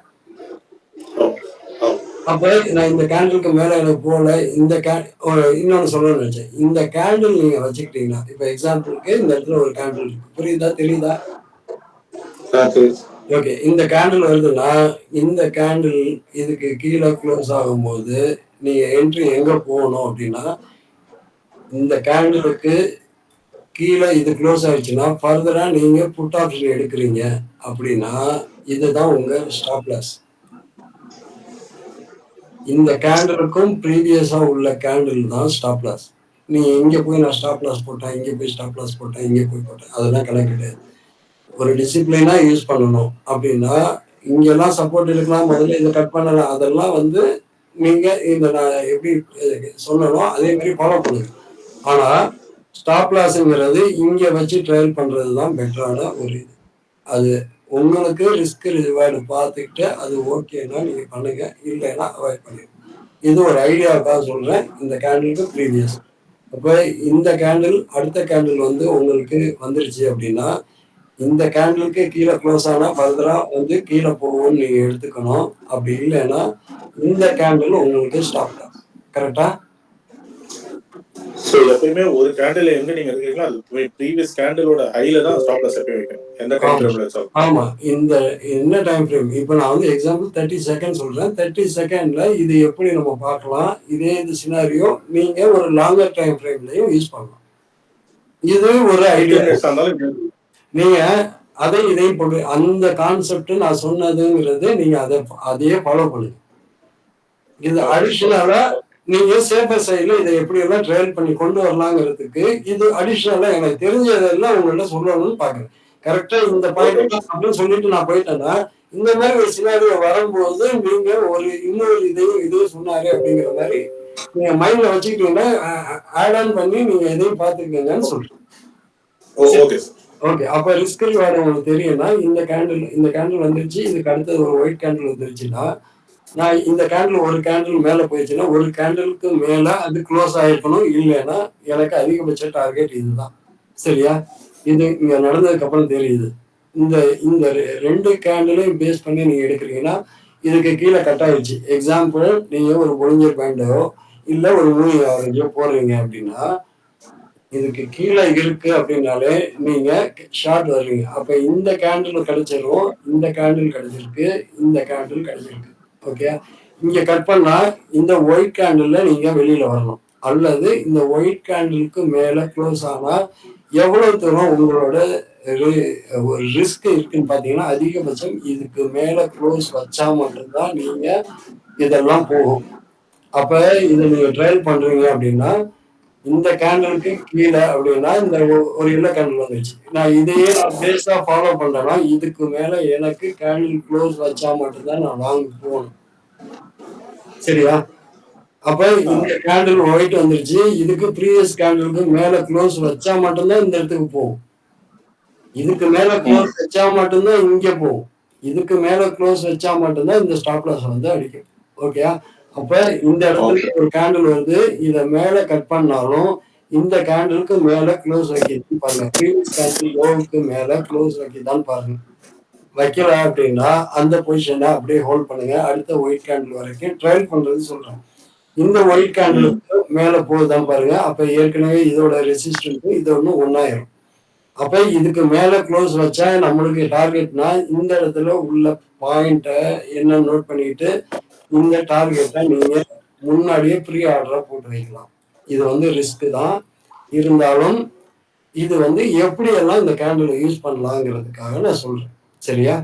அப்ப நான் இந்த கேண்டிலுக்கு மேல எனக்கு போல இந்த இன்னொன்னு சொல்லணும்னு நினைச்சேன். இந்த கேண்டில் நீங்க வச்சுக்கிட்டீங்கன்னா, இப்ப எக்ஸாம்பிளுக்கு இந்த இடத்துல ஒரு கேண்டில் இருக்கு. புரியுதா? தெரியுதா? ஓகே, இந்த கேண்டில் வருதுன்னா இந்த கேண்டில் இதுக்கு கீழே க்ளோஸ் ஆகும்போது நீங்க என்ட்ரி எங்க போகணும் அப்படின்னா, இந்த கேண்டிலுக்கு கீழே இது க்ளோஸ் ஆயிடுச்சுன்னா ஃபர்தரா நீங்க புட் ஆப்ஷன் எடுக்கிறீங்க அப்படின்னா இதுதான் உங்க ஸ்டாப் லாஸ். இந்த கேண்டிலுக்கும் ப்ரீவியஸா உள்ள கேண்டில் தான் ஸ்டாப் லாஸ். நீ இங்க போய் நான் ஸ்டாப் லாஸ் போட்டேன், இங்க போய் ஸ்டாப் லாஸ் போட்டேன், இங்க போய் போட்டேன். அதெல்லாம் கணக்கு கிடையாது. ஒரு டிசிப்ளினா யூஸ் பண்ணணும். அப்படின்னா, இங்கெல்லாம் சப்போர்ட் எடுக்கலாம், முதல்ல இத கட் பண்ணலாம். அதெல்லாம் வந்து நீங்க இந்த நான் எப்படி சொன்னனோ, அதே மாரி ஃபாலோ பண்ணுங்க. ஆனா, ஸ்டாப் லாஸ்ங்கிறது இங்க வச்சு ட்ரையல் பண்றது தான் பெட்டரான ஒரு இது. அது உங்களுக்கு ரிஸ்க் ரிவார்டு பார்த்துக்கிட்டு, அது ஓகேன்னா நீங்க பண்ணுங்க. இல்லைன்னா அவாய்ட் பண்ணிருங்க. இது ஒரு ஐடியாவுக்காக சொல்றேன். இந்த கேண்டிலுக்கு ப்ரீவியஸ். அப்ப இந்த கேண்டில், அடுத்த கேண்டில் வந்து உங்களுக்கு வந்துருச்சு அப்படின்னா, இந்த கேண்டிலுக்கு கீழே க்ளோஸ் ஆனா ஃபர்தரா வந்து கீழே போகும்னு நீங்க எடுத்துக்கணும். அப்படி இல்லைன்னா இந்த கேண்டில் உங்களுக்கு ஸ்டாப் லாஸ். கரெக்டா? ஸோ எப்பயுமே ஒரு கேண்டில் எங்க நீங்க இருக்கீங்களோ அது ப்ரீவியஸ் கேண்டிலோட ஹைல தான் ஸ்டாப் லாஸ் எப்பயும் வைக்கணும். எந்த டைம் ஃப்ரேம்ல வச்சாலும். ஆமா. இந்த என்ன டைம் ஃப்ரேம்? இப்ப நான் வந்து எக்ஸாம்பிள் 30 செகண்ட் சொல்றேன். 30 செகண்ட்ல இது எப்படி நம்ம பார்க்கலாம்? இதே இது சினாரியோ நீங்க ஒரு லாங்கர் டைம் ஃப்ரேம்லயும் யூஸ் பண்ணலாம். இது ஒரு 30 ஐடியா. மினிட்ஸ் இருந்தாலும் நீங்க அதை இதையும் போட்டு அந்த கான்செப்ட் நான் சொன்னதுங்கிறது நீங்க அதையே ஃபாலோ பண்ணுங்க. இது அடிஷனலா நீங்க சேஃபர் சைடுல இதை எப்படி எல்லாம் ட்ரையல் பண்ணி கொண்டு வரலாங்கிறதுக்கு இது அடிஷனலா எனக்கு தெரிஞ்சதெல்லாம் உங்கள்ட்ட சொல்லணும்னு பாக்குறேன். கரெக்டா இந்த பாயிண்ட் அப்படின்னு சொல்லிட்டு நான் போயிட்டேன்னா, இந்த மாதிரி ஒரு சினாரியோ வரும்போது நீங்க ஒரு இன்னொரு இதையும் சொன்னாரு அப்படிங்கிற மாதிரி நீங்க மைண்ட்ல வச்சுக்கிட்டீங்கன்னா ஆட் ஆன் பண்ணி நீங்க எதையும் பார்த்துக்கங்கன்னு சொல்றேன். ஓகே. அப்ப ரிஸ்க் ரிவார்டு உங்களுக்கு தெரியும்னா இந்த கேண்டில் வந்துருச்சு. இதுக்கு அடுத்தது ஒரு ஒயிட் கேண்டில் வந்துருச்சுன்னா, நான் இந்த கேண்டில் ஒரு கேண்டில் மேல போயிடுச்சுன்னா ஒரு கேண்டிலுக்கு மேல அது க்ளோஸ் ஆயிருக்கணும். இல்லைன்னா எனக்கு அதிகபட்ச டார்கெட் இதுதான். சரியா? இது இங்க நடந்ததுக்கு அப்புறம் தெரியுது. இந்த இந்த 2 கேண்டிலையும் பேஸ் பண்ணி நீங்க எடுக்கிறீங்கன்னா, இதுக்கு கீழே கட் ஆயிடுச்சு. எக்ஸாம்பிள் நீங்க ஒரு பொலிஞ்சர் பேண்டோ இல்ல ஒரு மூவிங் ஆவரேஜோ போடுறீங்க அப்படின்னா, இதுக்கு கீழே இருக்கு அப்படின்னாலே நீங்க ஷார்ட் வருவீங்க. அப்ப இந்த கேண்டில் கிடைச்சிரும், இந்த கேண்டில் கிடைச்சிருக்கு, இந்த கேண்டில் கிடைச்சிருக்கு. ஓகே. இங்க கட் பண்ணா இந்த ஒயிட் கேண்டில்ல நீங்க வெளியில வரணும். அல்லது இந்த ஒயிட் கேண்டிலுக்கு மேல க்ளோஸ் ஆனா எவ்வளவு தூரம் உங்களோட ரிஸ்க் இருக்குன்னு பாத்தீங்கன்னா, அதிகபட்சம் இதுக்கு மேல க்ளோஸ் வச்சா மட்டும்தான் நீங்க இதெல்லாம் போகும். அப்ப இதை நீங்க ட்ரையல் பண்றீங்க அப்படின்னா, இந்த கேண்டிலுக்கு கீழே அப்படின்னா இந்த ஒரு எல்லோ கேண்டில் வந்துருச்சு. நான் இதையே நான் பேஸா ஃபாலோ பண்றேன்னா, இதுக்கு மேல எனக்கு கேண்டில் க்ளோஸ் வச்சா மட்டும்தான் நான் லாங் போகணும். சரியா? அப்ப இந்த கேண்டில் ஒயிட் வந்துருச்சு. இதுக்கு ப்ரீவியஸ் கேண்டிலுக்கு மேல க்ளோஸ் வச்சா மட்டும்தான் இந்த இடத்துக்கு போகும். இதுக்கு மேல க்ளோஸ் வச்சா மட்டும்தான் இங்க போகும். இதுக்கு மேல க்ளோஸ் வச்சா மட்டும்தான் இந்த ஸ்டாப் லாஸ் வந்து அடிக்கும். ஓகே. அப்ப இந்த இடத்துல ஒரு கேண்டில் வருது. இத மேல கட் பண்ணாலும் இந்த கேண்டிலுக்கு மேல க்ளோஸ் வைக்கிது பாருங்க. ப்ரீவியஸ் கேண்டில் லோவுக்கு மேல க்ளோஸ் வைக்கிதான்னு பாருங்க. வைக்கல அப்படின்னா அந்த பொசிஷனை அப்படியே ஹோல்ட் பண்ணுங்க. அடுத்த ஒயிட் கேண்டில் வரைக்கும் ட்ரையல் பண்றது சொல்றேன். இந்த ஒயிட் கேண்டிலுக்கு மேல போகுதான்னு பாருங்க. அப்ப ஏற்கனவே இதோட ரெசிஸ்டன்ஸ் இது ஒன்னாயிரும். அப்ப இதுக்கு மேல க்ளோஸ் வச்சா நம்மளுக்கு டார்கெட்னா இந்த இடத்துல உள்ள பாயிண்ட என்ன நோட் பண்ணிட்டு இந்த டார்கெட்டை நீங்க முன்னாடியே ப்ரீ ஆர்டரா போட்டு வைக்கலாம். இது வந்து ரிஸ்க் தான். இருந்தாலும் இது வந்து எப்படி எல்லாம் இந்த கேண்டில் யூஸ் பண்ணலாங்கிறதுக்காக நான் சொல்றேன். சரியா?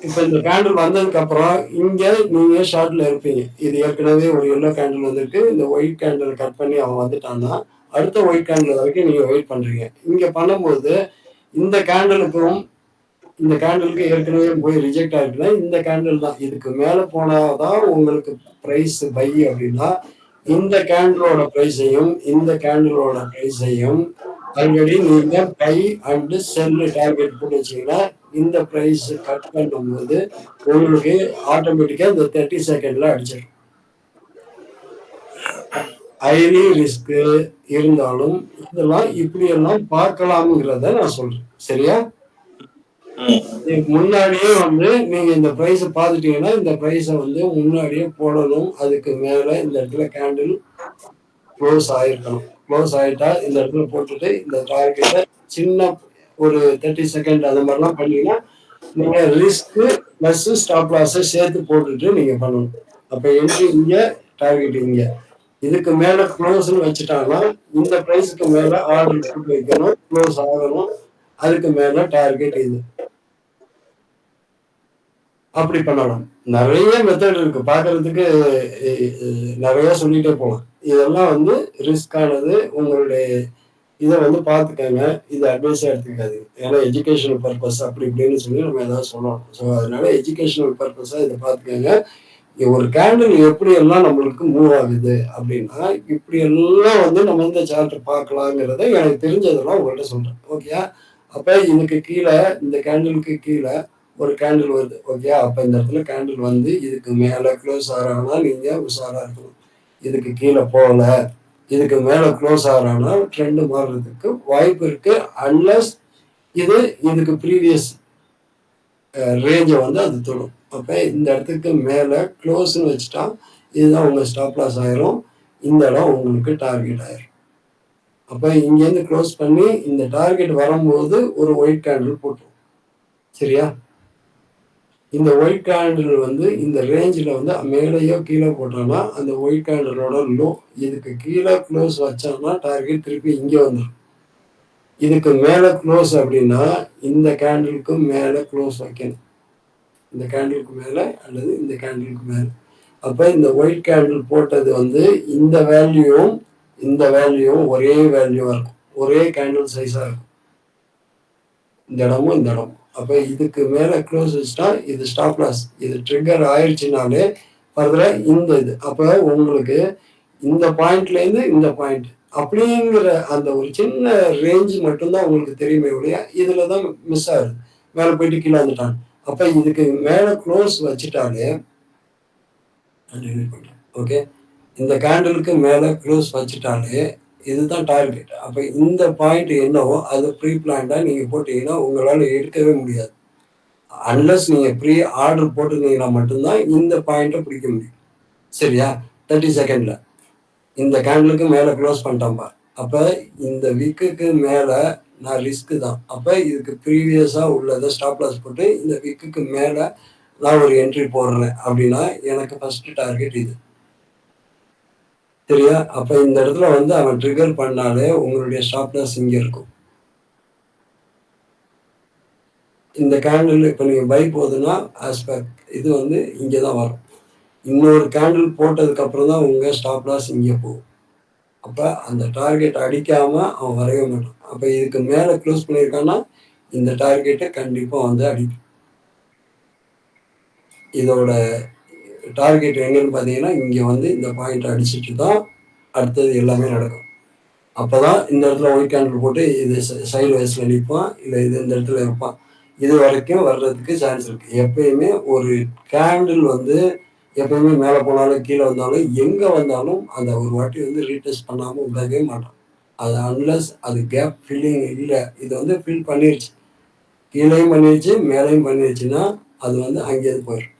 இப்ப இந்த கேண்டில் வந்ததுக்கு அப்புறம் இங்க நீங்க ஷார்ட்ல இருப்பீங்க. இது ஏற்கனவே ஒரு எல்லோ கேண்டில் வந்திருக்கு. இந்த ஒயிட் கேண்டில் கட் பண்ணி அவன் வந்துட்டான்னா அடுத்த ஒயிட் கேண்டில் வரைக்கும் நீங்க வெயிட் பண்றீங்க. இங்க பண்ணும்போது இந்த கேண்டிலுக்கும் இந்த கேண்டிலுக்கு ஏற்கனவே போய் ரிஜெக்ட் ஆயிருக்குன்னா இந்த கேண்டில் தான். இதுக்கு மேல போனாதான் உங்களுக்கு பிரைஸ் பை அப்படின்னா இந்த கேண்டிலோட பிரைஸையும் இந்த கேண்டிலோட பிரைஸையும் ஆல்ரெடி நீங்க பை அண்ட் செல் டார்கெட் போட்டு வச்சீங்கன்னா இந்த பிரைஸ் கட் பண்ணும்போது உங்களுக்கு ஆட்டோமேட்டிக்கா இந்த 30 செகண்ட்ல அடிச்சிடும். ஹைலி ரிஸ்க் இருந்தாலும் இதெல்லாம் இப்படி எல்லாம் பார்க்கலாம்ங்கிறத நான் சொல்றேன். சரியா? முன்னாடியே வந்து நீங்க இந்த பிரைஸ் பார்த்துட்டீங்கன்னா இந்த பிரைஸ வந்து முன்னாடியே போடணும். அதுக்கு மேல இந்த இடத்துல கேண்டில் க்ளோஸ் ஆயிருக்கணும். க்ளோஸ் ஆயிட்டா இந்த இடத்துல போட்டுட்டு இந்த டார்கெட்டை சின்ன ஒரு 30 செகண்ட் அந்த மாதிரிலாம் பண்ணீங்கன்னா நீங்க ரிஸ்க் பிளஸ் ஸ்டாப் லாஸ் சேர்த்து போட்டுட்டு நீங்க பண்ணணும். அப்ப என்ட்ரி இங்க, டார்கெட் இங்க. இதுக்கு மேல க்ளோஸ்ன்னு வச்சுட்டாங்கன்னா இந்த பிரைஸ்க்கு மேல ஆர்டர் போட்டு வைக்கணும், க்ளோஸ் ஆகணும். அதுக்கு மேல டார்கெட் இது. அப்படி பண்ணலாம். நெறைய மெத்தட் இருக்கு. பார்க்கறதுக்கு நெறைய சொல்லிட்டே போலாம். இதெல்லாம் வந்து ரிஸ்க் ஆனது. உங்களுடைய இத வந்து பார்த்துக்கங்க. இத அட்வைஸா எடுத்துக்காதீங்க. ஏன்னா எஜுகேஷனல் பர்ப்பஸ் அப்படி இப்படின்னு சொல்லி நம்ம ஏதாவது சொல்லணும். ஸோ அதனால எஜுகேஷனல் பர்ப்பஸா இத பார்த்துக்கங்க. ஒரு கேண்டில் எப்படியெல்லாம் நம்மளுக்கு மூவ் ஆகுது அப்படின்னா, இப்படியெல்லாம் வந்து நம்ம இந்த சார்ட்ட பார்க்கலாங்கிறத எனக்கு தெரிஞ்சதெல்லாம் உங்கள்ட்ட சொல்றேன். ஓகேயா? அப்ப இதுக்கு கீழ இந்த கேண்டிலுக்கு கீழ ஒரு கேண்டில் வருது. ஓகேயா? அப்ப இந்த இடத்துல கேண்டில் வந்து இதுக்கு மேல க்ளோஸ் ஆகுறாங்கன்னா நீங்க உஷாரா இருக்கணும். இதுக்கு கீழ போகல. இதுக்கு மேல க்ளோஸ் ஆகுறாங்கன்னா ட்ரெண்ட் மாறுறதுக்கு வாய்ப்பு இருக்கு. அன்லெஸ் இது இதுக்கு ப்ரீவியஸ் ரேஞ்ச வந்து அது தொடும். அப்ப இந்த இடத்துக்கு மேல க்ளோஸ்ன்னு வச்சுட்டா, இதுதான் உங்க ஸ்டாப் லாஸ் ஆயிரும். இந்த இடம் உங்களுக்கு டார்கெட் ஆயிரும். அப்ப இங்கேருந்து க்ளோஸ் பண்ணி இந்த டார்கெட் வரும்போது ஒரு ஒயிட் கேண்டில் போட்டுரும். சரியா? இந்த ஒயிட் கேண்டில் வந்து இந்த ரேஞ்சில் வந்து மேலேயோ கீழே போட்டோம்னா அந்த ஒயிட் கேண்டிலோட லோ இதுக்கு கீழே க்ளோஸ் வச்சோம்னா டார்கெட் திருப்பி இங்கே வந்துடும். இதுக்கு மேலே க்ளோஸ் அப்படின்னா இந்த கேண்டிலுக்கு மேலே க்ளோஸ் வைக்கணும். இந்த கேண்டிலுக்கு மேலே அல்லது இந்த கேண்டிலுக்கு மேலே. அப்போ இந்த ஒயிட் கேண்டில் போட்டது வந்து இந்த வேல்யூவும் இந்த வேல்யூவும் ஒரே வேல்யூவாக இருக்கும். ஒரே கேண்டில் சைஸாக இருக்கும். இந்த இடமும் இந்த இடமும். அப்போ இதுக்கு மேலே க்ளோஸ் வச்சுட்டா இது ஸ்டாப் லாஸ். இது ட்ரிகர் ஆயிடுச்சுனாலே ஃபர்தரா இந்த இது. அப்போ உங்களுக்கு இந்த பாயிண்ட்லேருந்து இந்த பாயிண்ட் அப்படிங்கிற அந்த ஒரு சின்ன ரேஞ்ச் மட்டும்தான் உங்களுக்கு தெரியுமே ஒழிய இதில் தான் மிஸ் ஆகுது. மேலே போயிட்டு கீழே வந்துட்டான். அப்போ இதுக்கு மேலே க்ளோஸ் வச்சுட்டாலே ஓகே, இந்த கேண்டிலுக்கு மேலே க்ளோஸ் வச்சுட்டாலே இதுதான் டார்கெட். அப்போ இந்த பாயிண்ட் என்னவோ அது ப்ரீ பிளான்டாக நீங்கள் போட்டீங்கன்னா உங்களால் எடுக்கவே முடியாது. அன்லஸ் நீங்கள் ப்ரீ ஆர்டர் போட்டுருந்தீங்கன்னா மட்டும்தான் இந்த பாயிண்ட்டை பிடிக்க முடியும். சரியா? 30 செகண்டில் இந்த கேண்டிலுக்கு மேலே க்ளோஸ் பண்ணிட்டான்பா. அப்போ இந்த விக்குக்கு மேலே நான் ரிஸ்க்கு தான். அப்போ இதுக்கு ப்ரீவியஸாக உள்ளதை ஸ்டாப் லாஸ் போட்டு இந்த விக்குக்கு மேலே நான் ஒரு என்ட்ரி போடுறேன் அப்படின்னா எனக்கு ஃபஸ்ட்டு டார்கெட் இது. சரியா? அப்போ இந்த இடத்துல வந்து அவன் ட்ரிகர் பண்ணாலே உங்களுடைய ஸ்டாப் லாஸ் இங்கே இருக்கும். இந்த கேண்டில் இப்போ நீங்கள் பை போகுதுன்னா ஆஸ்பெக்ட் இது வந்து இங்கே தான் வரும். இன்னொரு கேண்டில் போட்டதுக்கு அப்புறம் தான் உங்கள் ஸ்டாப் லாஸ் இங்கே போகும். அப்போ அந்த டார்கெட் அடிக்காமல் அவன் வரைய மாட்டான். அப்போ இதுக்கு மேலே க்ளோஸ் பண்ணியிருக்கான்னா இந்த டார்கெட்டை கண்டிப்பாக வந்து அடிக்கும். இதோட டார்கெட் எங்கன்னு பார்த்தீங்கன்னா இங்கே வந்து இந்த பாயிண்ட் அடிச்சுட்டு தான் அடுத்தது எல்லாமே நடக்கும். அப்போ தான் இந்த இடத்துல ஒயிட் கேண்டில் போட்டு இது சைடு வைஸில் நிற்பான், இல்லை இது இந்த இடத்துல இருப்பான். இது வரைக்கும் வர்றதுக்கு சான்ஸ் இருக்குது. எப்பயுமே ஒரு கேண்டில் வந்து எப்பயுமே மேலே போனாலும் கீழே வந்தாலும் எங்கே வந்தாலும் அந்த ஒரு வாட்டி வந்து ரீடெஸ்ட் பண்ணாமல் விடவே மாட்டான். அது அன்லஸ் அது கேப் ஃபில்லிங் இல்லை, இது வந்து ஃபில் பண்ணிருச்சு, கீழேயும் பண்ணிருச்சு மேலேயும் பண்ணிருச்சுன்னா அது வந்து அங்கேயிருந்து போயிடும்.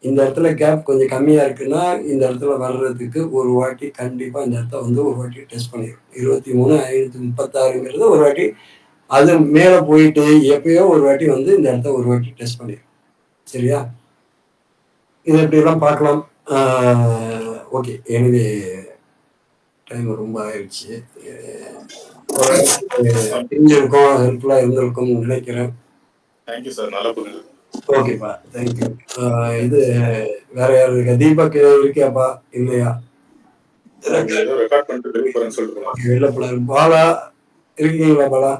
இந்த இடத்துல கேப் கொஞ்சம் கம்மியாக இருக்குன்னா இந்த இடத்துல வர்றதுக்கு ஒரு வாட்டி கண்டிப்பாக இந்த இடத்த வந்து ஒரு வாட்டி டெஸ்ட் பண்ணிடும். 23,536ங்கிறது ஒரு வாட்டி அது மேலே போயிட்டு எப்பயோ ஒரு வாட்டி வந்து இந்த இடத்த ஒரு வாட்டி டெஸ்ட் பண்ணிடும். சரியா? இதை எப்படியெல்லாம் பார்க்கலாம். ஓகே, எனவே டைம் ரொம்ப ஆயிடுச்சு. தெரிஞ்சிருக்கோம், ஹெல்ப்ஃபுல்லாக இருந்திருக்கும்னு நினைக்கிறேன். தேங்க்யூ சார், நல்லா புரியுது. ஓகேப்பா, தேங்க்யூ. இது வேற யாரு இருக்கா? தீபக் இருக்கியாப்பா? இல்லையா? ரெக்கார்ட் பண்ணிட்டு டெலிவரி பண்ண சொல்றேன். வெள்ளப்பட பாலா இருக்கீங்களா? பாலா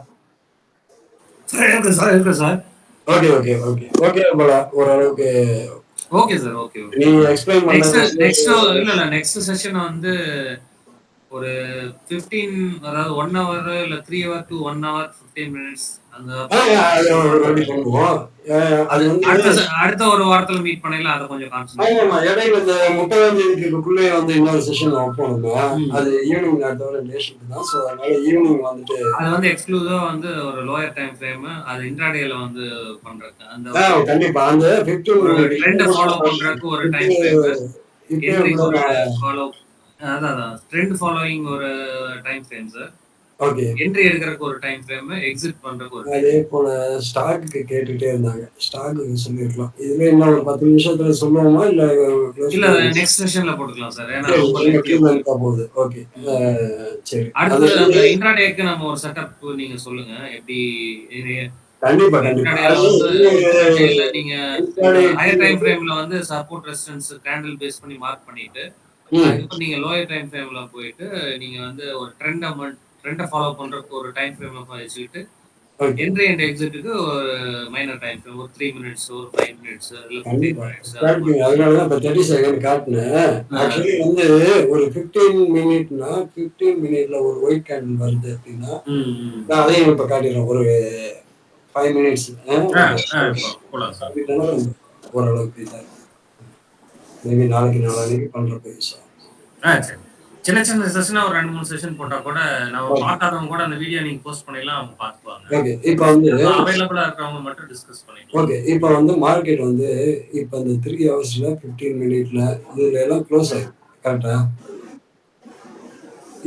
சார் இருக்கு sir. Okay okay okay okay Bala, ஓரளவுக்கு ஓகே சார். Okay okay. நீங்க எக்ஸ்பிளைன் இல்ல நெக்ஸ்ட் செஷன் வந்து ஒரு 15 அதாவது 1 hour இல்ல 3 hour to 1 hour 15 minutes அந்த பண்ணுவோம். அது வந்து அடுத்த ஒரு வாரத்துல மீட் பண்ணல, அத கொஞ்சம் கான்சென்ட்ரேட். ஆமா, இடையில இந்த 30 வந்து இன்னொரு செஷன் வைப்போம். அது ஈவினிங் அடுத்த டே ஷிஃப்ட் தான். ஸோ அதனால ஈவினிங் வந்துட்டு அது வந்து எக்ஸ்க்ளூசிவா வந்து ஒரு லோயர் டைம் ஃப்ரேம் அது இன்ட்ராடேல வந்து பண்றதுக்கு அந்த கண்டிப்பா அந்த 15 ட்ரெண்ட் ஃபாலோ பண்றதுக்கு ஒரு டைம் ஃப்ரேம், என்ட்ரி ஃபாலோ அதான் ட்ரெண்ட் ஃபாலோயிங் ஒரு time frame sir. Okay, entry எடுக்கிறதுக்கு ஒரு டைம் ஃப்ரேம், எக்ஸிட் பண்றதுக்கு ஒரு. அதே போல ஸ்டாக்கு கேட்டுட்டே இருந்தாங்க. ஸ்டாக்கு சொல்லிருக்கலாம். இதுல இன்னும் ஒரு 10 நிமிஷத்துல சொல்லுவோமா இல்ல நெக்ஸ்ட் செஷன்ல போட்டுக்கலாம் சார். ஏன்னா போகுது. ஓகே, சரி. அடுத்து அந்த இன்ட்ராடேக்கு நம்ம ஒரு செட்டப் நீங்க சொல்லுங்க எப்படி கண்டிப்பா, கண்டிப்பா. இன்ட்ராடேல அது வந்து வந்து இன்ட்ராடேல நீங்க இன்ட்ராடே ஹையர் டைம் ஃப்ரேம்ல வந்து சப்போர்ட் ரெசிஸ்டன்ஸ் கேண்டில் பேஸ் பண்ணி மார்க் பண்ணிட்டு ம். அதுக்கப்புறம் நீங்க லோயர் டைம் ஃப்ரேம்ல போயிட்டு நீங்க வந்து ஒரு ட்ரெண்டை ஃபாலோ பண்றதுக்கு ஒரு டைம் ஃப்ரேம் வச்சுக்கிட்டு ஓகே. என்ட்ரி அண்ட் எக்ஸிட்டுக்கு ஒரு மைனர் டைம் ஃப்ரேம் ஒரு 3 மினிட்ஸ் ஒரு 5 மினிட்ஸ் இல்ல 15 கண்டிப்பா. மினிட்ஸ் அந்த மாதிரி காட்டுனீங்க. அதனால தான் இப்ப 30 செகண்ட் காட்டுனேன். ஆக்சுவலி வந்து ஒரு 15 மினிட்னா 15 மினிட்ல ஒரு ஒயிட் கேண்டில் வருது அப்படின்னா, நான் அதையும் இப்ப காட்டிடுறேன். ஒரு 5 மினிட்ஸ் ஓகே. போலாம் சார். காட்டிட்டேன்னா ஓரளவுக்கு இதா இருக்கும். மேபி நாளைக்கு நாளான்னைக்கு பண்றப்ப யூஸ் ஆகும். சரி. சின்ன சின்ன செஷனா ஒரு 2 3 செஷன் போட்டா கூட நம்ம ஓகே. பார்க்காதவங்க கூட அந்த வீடியோ நீங்க போஸ்ட் பண்ணிடலாம் அவங்க பார்த்துப்பாங்க. ஓகே. இப்ப வந்து அவைலபிளா இருக்கிறவங்க மட்டும் டிஸ்கஸ் பண்ணிக்கலாம். ஓகே. இப்ப வந்து மார்க்கெட் வந்து இப்ப இந்த 3 ஹவர்ஸ்ல 15 மினிட்ல இதுல எல்லாம் க்ளோஸ் ஆயிருக்கு. கரெக்ட்டா?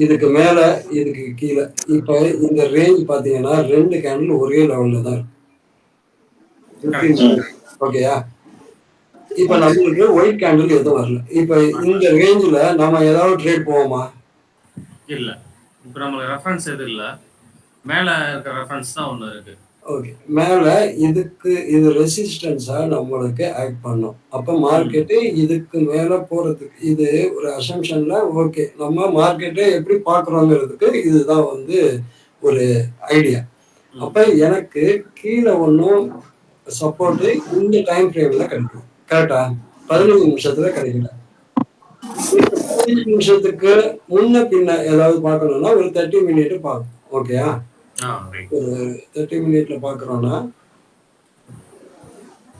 இதுக்கு மேல, இதுக்கு கீழ. இப்ப இந்த ரேஞ்ச் பார்த்தீங்கன்னா 2 கேண்டில் ஒரே லெவல்ல தான் இருக்கு. 15 மினிட்ஸ். ஓகேயா? இப்ப நம்மளுக்கு ஒயிட் கேண்டில் எதுவும் வரல. இப்ப இந்த ரேஞ்ச்ல நாம ஏதாவது ட்ரேட் போவோமா? இல்ல. இப்ப நம்மளுக்கு ரெஃபரன்ஸ் எதுவும் இல்ல. மேல இருக்கிற ரெஃபரன்ஸ் தான் ஒண்ணு இருக்கு. ஓகே. மேல இது ரெசிஸ்டன்ஸா நம்மளுக்கு ஆக்ட் பண்ணும். அப்ப மார்க்கெட் இதுக்கு மேல போறதுக்கு இது ஒரு அசம்ப்ஷன்ல ஓகே. நம்ம மார்க்கெட்ட எப்படி பார்க்குறோங்கிறதுக்கு இதுதான் வந்து ஒரு ஐடியா. அப்ப எனக்கு கீழ ஒண்ணும் சப்போர்ட் இந்த டைம் ஃப்ரேம்ல கிடைக்கும். கரெக்ட்டா? 15 நிமிஷத்துல கிடைக்கல. இந்த 15 நிமிஷத்துக்கு முன்ன பின்ன ஏதாவது பார்க்கணும்னா ஒரு 30 மினிட் பார்க்கணும். ஓகேயா? ஒரு 30 மினிட்ல பார்க்குறோம்னா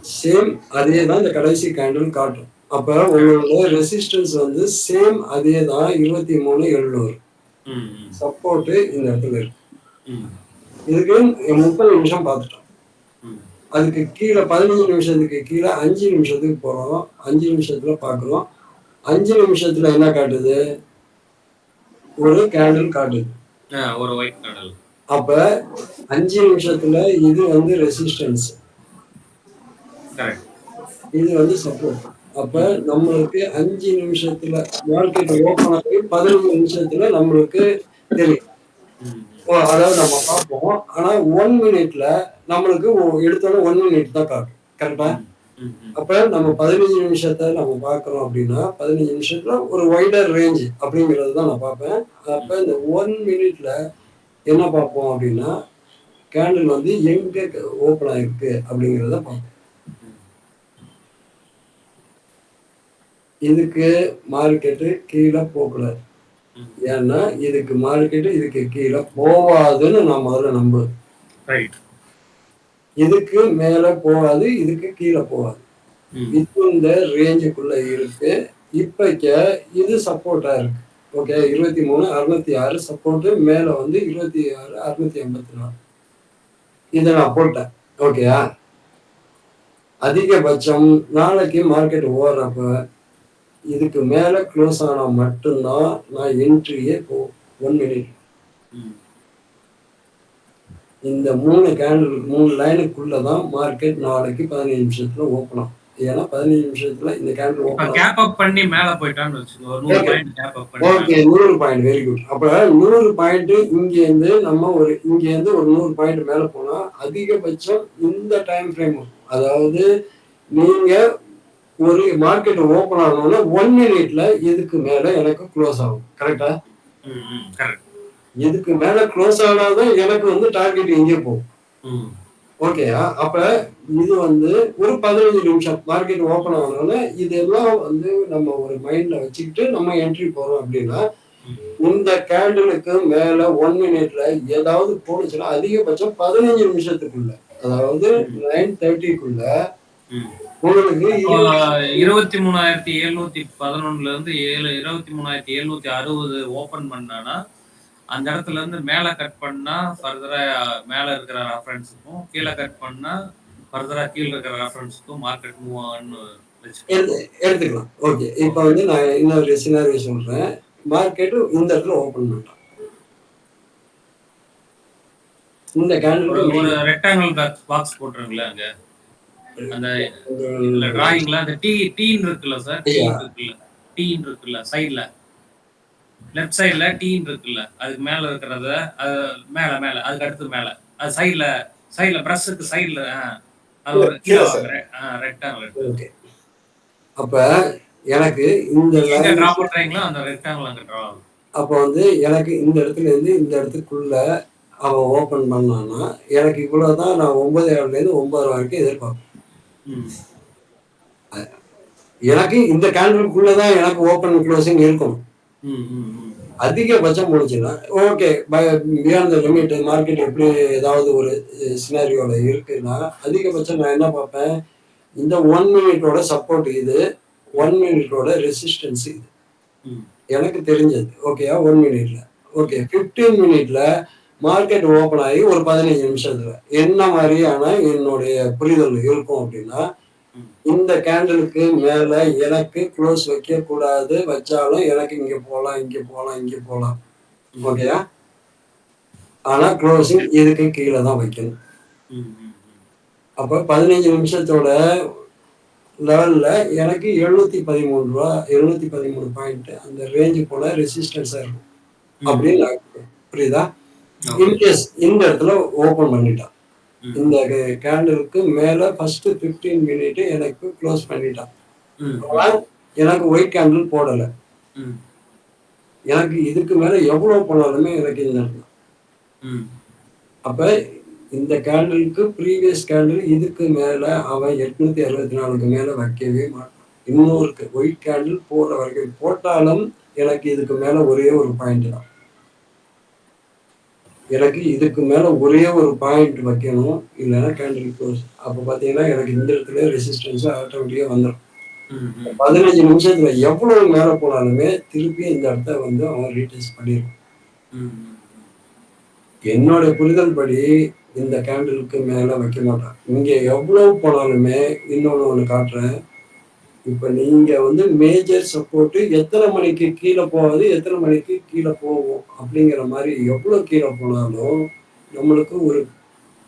சேம் அதே தான் இந்த கடைசி கேண்டில் காட்டும். அப்ப உங்களோட ரெசிஸ்டன்ஸ் வந்து சேம் அதே தான் 23,700. சப்போர்ட் இந்த இடத்துல இருக்கு. இதுக்கு 30 நிமிஷம் பார்த்துட்டோம். அதுக்கு கீழே 15 நிமிஷத்துக்கு கீழே 5 நிமிஷத்துக்கு போறோம். 5 நிமிஷத்துல பார்க்குறோம். 5 நிமிஷத்துல என்ன காட்டுது? ஒரு கேண்டில் காட்டுது. ஒரு ஒயிட் கேண்டில். அப்ப 5 நிமிஷத்துல இது வந்து ரெசிஸ்டன்ஸ். கரெக்ட். இது வந்து சப்போர்ட். அப்ப நம்மளுக்கு 5 நிமிஷத்துல மார்க்கெட் ஓப்பன் ஆகி 15 நிமிஷத்துல நம்மளுக்கு தெரியும். அதாவது நம்ம பார்ப்போம். ஆனா 1 மினிட்ல நம்மளுக்கு எடுத்தோட 1 மினிட் தான் காட்டும். கரெக்டா? அப்ப நம்ம 15 நிமிஷத்தை நம்ம பார்க்கிறோம் அப்படின்னா 15 நிமிஷத்துல ஒரு வைடர் ரேஞ்ச் அப்படிங்கிறது தான் நான் பார்ப்பேன். அப்ப இந்த 1 மினிட்ல என்ன பார்ப்போம் அப்படின்னா கேண்டில் வந்து எங்க ஓப்பன் ஆயிருக்கு அப்படிங்கிறத பார்ப்போம். இதுக்கு மார்க்கெட்டு கீழே போகக்கூடாது. ஏன்னா இதுக்கு மார்க்கெட்டு இதுக்கு கீழே போவாதுன்னு நான் முதல்ல நம்புவேன். இதுக்கு மேல போகாது, இதுக்கு கீழே போகாது. இது இந்த ரேஞ்சுக்குள்ள இருக்கு. இப்பைக்கு இது சப்போர்ட்டா இருக்கு. ஓகே. 23,606 சப்போர்ட். மேல வந்து 26,684. இதை நான் போட்டேன். ஓகேயா? அதிகபட்சம் நாளைக்கு மார்க்கெட் ஓடுறப்ப இதுக்கு மேல க்ளோஸ் ஆனா மட்டும்தான் நான் என்ட்ரியே போகும். 1 மினிட். இந்த 3 கேண்டில் 3 லைனுக்குள்ளதான் மார்க்கெட் நாளைக்கு 15 நிமிஷத்துல ஓப்பன் ஆகும். ஏன்னா 15 நிமிஷத்துல இந்த கேண்டில் ஓப்பன் கேப் அப் பண்ணி மேல போயிட்டான்னு வச்சுக்கோ. 100 பாயிண்ட் கேப் அப் பண்ணி. ஓகே. 100 பாயிண்ட். Very good. அப்ப 100 பாயிண்ட் இங்க இருந்து நம்ம இங்க இருந்து ஒரு 100 பாயிண்ட் மேல போனா அதிகபட்சம் இந்த டைம் ஃப்ரேம். அதாவது நீங்க ஒரு மார்க்கெட் ஓப்பன் ஆகணும்னா 1 மினிட்ல இதுக்கு மேல எனக்கு க்ளோஸ் ஆகும். கரெக்டா? இதுக்கு மேல க்ளோஸ் ஆனாதான் எனக்கு வந்து டார்கெட் இங்கே போகும். ஓகேயா? அப்ப இது வந்து ஒரு 15 நிமிஷம் மார்க்கெட் ஓப்பன் ஆகணும்னா இதெல்லாம் வந்து நம்ம ஒரு மைண்ட்ல வச்சுக்கிட்டு நம்ம என்ட்ரி போறோம் அப்படின்னா இந்த கேண்டிலுக்கு மேல 1 மினிட்ல ஏதாவது போனுச்சுன்னா அதிகபட்சம் 15 நிமிஷத்துக்குள்ள, அதாவது 9:30க்குள்ள உங்களுக்கு 23,711 இருந்து 23,760 ஓபன் பண்ணானா அந்த இடத்துல இருந்து மேல கட் பண்ணா ஃபர்தரா மேல இருக்கிற ரெஃபரன்ஸுக்கும் கீழே கட் பண்ணா ஃபர்தரா கீழே இருக்கிற ரெஃபரன்ஸுக்கும் மார்க்கெட் மூவ் ஆகும்னு எடுத்துக்கலாம். ஓகே. இப்போ வந்து நான் இன்னொரு சினாரியோ சொல்றேன். மார்க்கெட் இந்த இடத்துல ஓபன் பண்ணிட்டான். இந்த கேண்டில் ஒரு ரெக்டாங்கிள் பாக்ஸ் போட்டுருங்களா அங்க அந்த இதுல டிராயிங்ல அந்த டீன் இருக்குல்ல சார், டீன் இருக்குல்ல சைடுல லெஃப்ட் சைடுல டீன் இருக்குல்ல அதுக்கு மேல இருக்கிறத அது மேல அதுக்கு அடுத்து மேல அது சைடுல சைடுல பிரஸ்ஸுக்கு சைடுல அது இல்ல ஒரு கீழ கீழே சார். வாங்குறேன் ரெக்டாங்கிள் ஓகே. அப்ப எனக்கு இந்த எங்க லைன் டிரா பண்றீங்களோ அந்த ரெக்டாங்கிள் அங்க டிரா ஆகும். அப்ப வந்து எனக்கு இந்த இடத்துல இருந்து இந்த இடத்துக்குள்ள அவன் ஓபன் பண்ணான்னா எனக்கு இவ்வளவுதான் நான் 9,000ல இருந்து 9,000 வரைக்கும் எதிர்பார்ப்பேன். ம். எனக்கு இந்த கேண்டலுக்குள்ளதான் எனக்கு ஓப்பன் க்ளோசிங் இருக்கும். ம், ம், ம். அதிகபட்சம் முடிச்சுன்னா okay, beyond the limit market எப்படி ஏதாவது ஒரு சினாரியோல இருக்குன்னா அதிகபட்சம் நான் என்ன பார்ப்பேன், இந்த 1 மினிட்டோட சப்போர்ட் இது, 1 மினிட்டோட ரெசிஸ்டன்ஸ் இது ம். எனக்கு தெரிஞ்சது. ஓகேயா? 1 மினிட்ல ஓகே. 15 மினிட்ல மார்க்கெட் ஓப்பன் ஆகி ஒரு 15 நிமிஷத்துல என்ன மாதிரியான என்னுடைய புரிதல் இருக்கும் அப்படின்னா, ம். இந்த கேண்டலுக்கு மேல எனக்கு க்ளோஸ் வைக்க கூடாது, வச்சாலும் எனக்கு இங்க போலாம் இங்க போலாம் இங்க போலாம். ம். ஓகேயா? ஆனா க்ளோசிங் இதுக்கு கீழே தான் வைக்கணும். ம், ம், ம். அப்ப 15 நிமிஷத்தோட லெவல்ல எனக்கு 713 ரூபா 713 பாயிண்ட் அந்த ரேஞ்சு போல ரெசிஸ்டன்ஸா இருக்கும் ம். அப்படின்னு நான் எடுத்துக்கிறேன். புரியுதா? ஓகே. இன்கேஸ் இந்த இடத்துல ஓபன் பண்ணிட்டான், ம். இந்த கேண்டலுக்கு மேல ஃபர்ஸ்ட் 15 மினிட் எனக்கு க்ளோஸ் பண்ணிட்டான். ம், ஆனா எனக்கு ஒயிட் கேண்டில் போடல. ம், எனக்கு எனக்கு இதுக்கு மேல எவ்வளவு போனாலுமே எனக்கு இந்த இடத்துல. ம். அப்ப இந்த கேண்டிலுக்கு ப்ரீவியஸ் கேண்டில் இதுக்கு மேல அவன் 864க்கு மேல வைக்கவே மாட்டான். இன்னொரு ஒயிட் கேண்டில் போற வரைக்கும் போட்டாலும் எனக்கு இதுக்கு மேல ஒரே ஒரு பாயிண்ட் தான். எனக்கு இதுக்கு மேல ஒரே ஒரு பாயிண்ட் வைக்கணும், இல்லைன்னா கேண்டில் க்ளோஸ். அப்ப பாத்தீங்கன்னா எனக்கு இந்த இடத்துல ரெசிஸ்டன்ஸ் ஆட்டோமேட்டிக்கா வந்துடும். ம், ம். 15 நிமிஷத்துல எவ்வளவு மேல போனாலுமே திருப்பி இந்த இடத்த வந்து அவன் ரீடெஸ்ட் பண்ணிடுவான். ம், ம். என்னோட புரிதல் படி இந்த கேண்டிலுக்கு மேல வைக்க மாட்டான். இங்க எவ்வளவு போனாலுமே இன்னொன்னு ஒண்ணு காட்டுறேன். இப்ப நீங்க வந்து மேஜர் சப்போர்ட் எத்தனை மணிக்கு கீழே போகுது, எத்தனை மணிக்கு கீழே போகும் அப்படிங்கிற மாதிரி எவ்வளவு கீழே போனாலும் நம்மளுக்கு ஒரு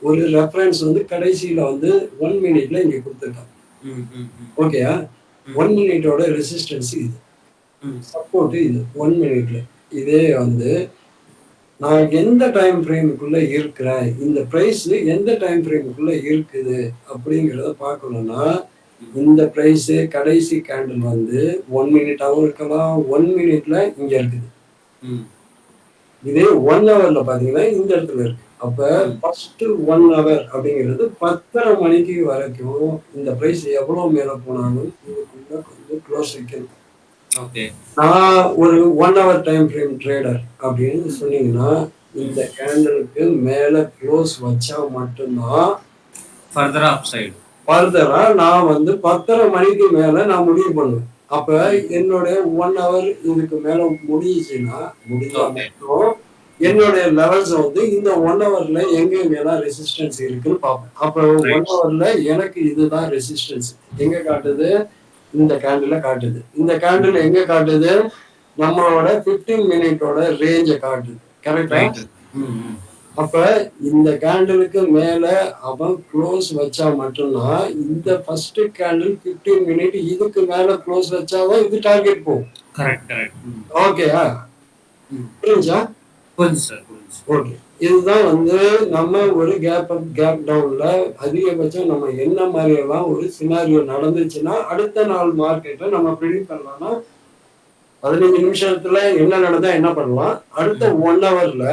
ஒரு ரெஃபரன்ஸ் வந்து கடைசியில வந்து 1 மினிட்ல இங்க கொடுத்துருக்காங்க. ம், ம், ம். ஓகேயா? ம். 1 மினிட்டோட ரெசிஸ்டன்ஸ் இது, ம். சப்போர்ட் இது 1 மினிட்ல. இதே வந்து நான் எந்த டைம் ஃப்ரேமுக்குள்ள இருக்கிறேன், இந்த பிரைஸ் எந்த டைம் ஃப்ரேமுக்குள்ள இருக்குது அப்படிங்கிறத பார்க்கணும்னா இந்த பிரைஸ் கடைசி கேண்டில் வந்து 1 மினிட்டாவும் இருக்கலாம், 1 மினிட்ல இங்க இருக்குது. ம். இதே 1 ஹவர்ல பாத்தீங்கன்னா இந்த இடத்துல இருக்கு. அப்ப ஃபர்ஸ்ட் 1 ஹவர் அப்படிங்கிறது 10:30 மணிக்கு வரைக்கும் இந்த பிரைஸ் எவ்வளவு மேல போனாலும் இதுக்குள்ள கொஞ்சம் க்ளோஸ் வைக்கணும். ஓகே. நான் ஒரு 1 ஹவர் டைம் ஃப்ரேம் ட்ரேடர் அப்படின்னு சொன்னீங்கன்னா இந்த கேண்டலுக்கு மேல க்ளோஸ் வச்சா மட்டும்தான் ஃபர்தரா அப் சைடு. ஃபர்தரா நான் வந்து 10:30 மணிக்கு மேல நான் முடிவு பண்ணுவேன். அப்ப என்னுடைய 1 ஹவர் இதுக்கு மேல முடிஞ்சுச்சுன்னா முடிஞ்சா ஓகே. மட்டும் என்னுடைய லெவல்ஸ் வந்து இந்த 1 ஹவர்ல எங்கெங்கெல்லாம் ரெசிஸ்டன்ஸ் இருக்குன்னு பார்ப்பேன். அப்ப 1 ஹவர்ல எனக்கு இதுதான் ரெசிஸ்டன்ஸ் எங்க காட்டுது, இந்த கேண்டில காட்டுது. இந்த கேண்டில் எங்க காட்டுது, நம்மளோட 15 மினிட்டோட ரேஞ்ச காட்டுது. கரெக்டா? ரைட். ம், ம். அப்ப இந்த கேண்டிலுக்கு மேல அவன் க்ளோஸ் வச்சா மட்டும்தான் இந்த ஃபர்ஸ்ட் கேண்டில் 15 மினிட் இதுக்கு மேல க்ளோஸ் வச்சாதான் இது டார்கெட் போகும். Correct, correct. ம். ஓகேயா? ம். புரிஞ்சா? புரிஞ்சு சார், புரிஞ்சு. ஓகே. இதுதான் வந்து நம்ம ஒரு கேப் அப் கேப் டவுன்ல அதிகபட்சம் நம்ம என்ன மாதிரி எல்லாம் ஒரு சினாரியோ நடந்துச்சுன்னா அடுத்த நாள் மார்க்கெட்டை நம்ம ப்ரிடிக்ட் பண்ணலாம்னா 15 நிமிஷத்துல என்ன நடந்தா என்ன பண்ணலாம், அடுத்த 1 ஹவர்ல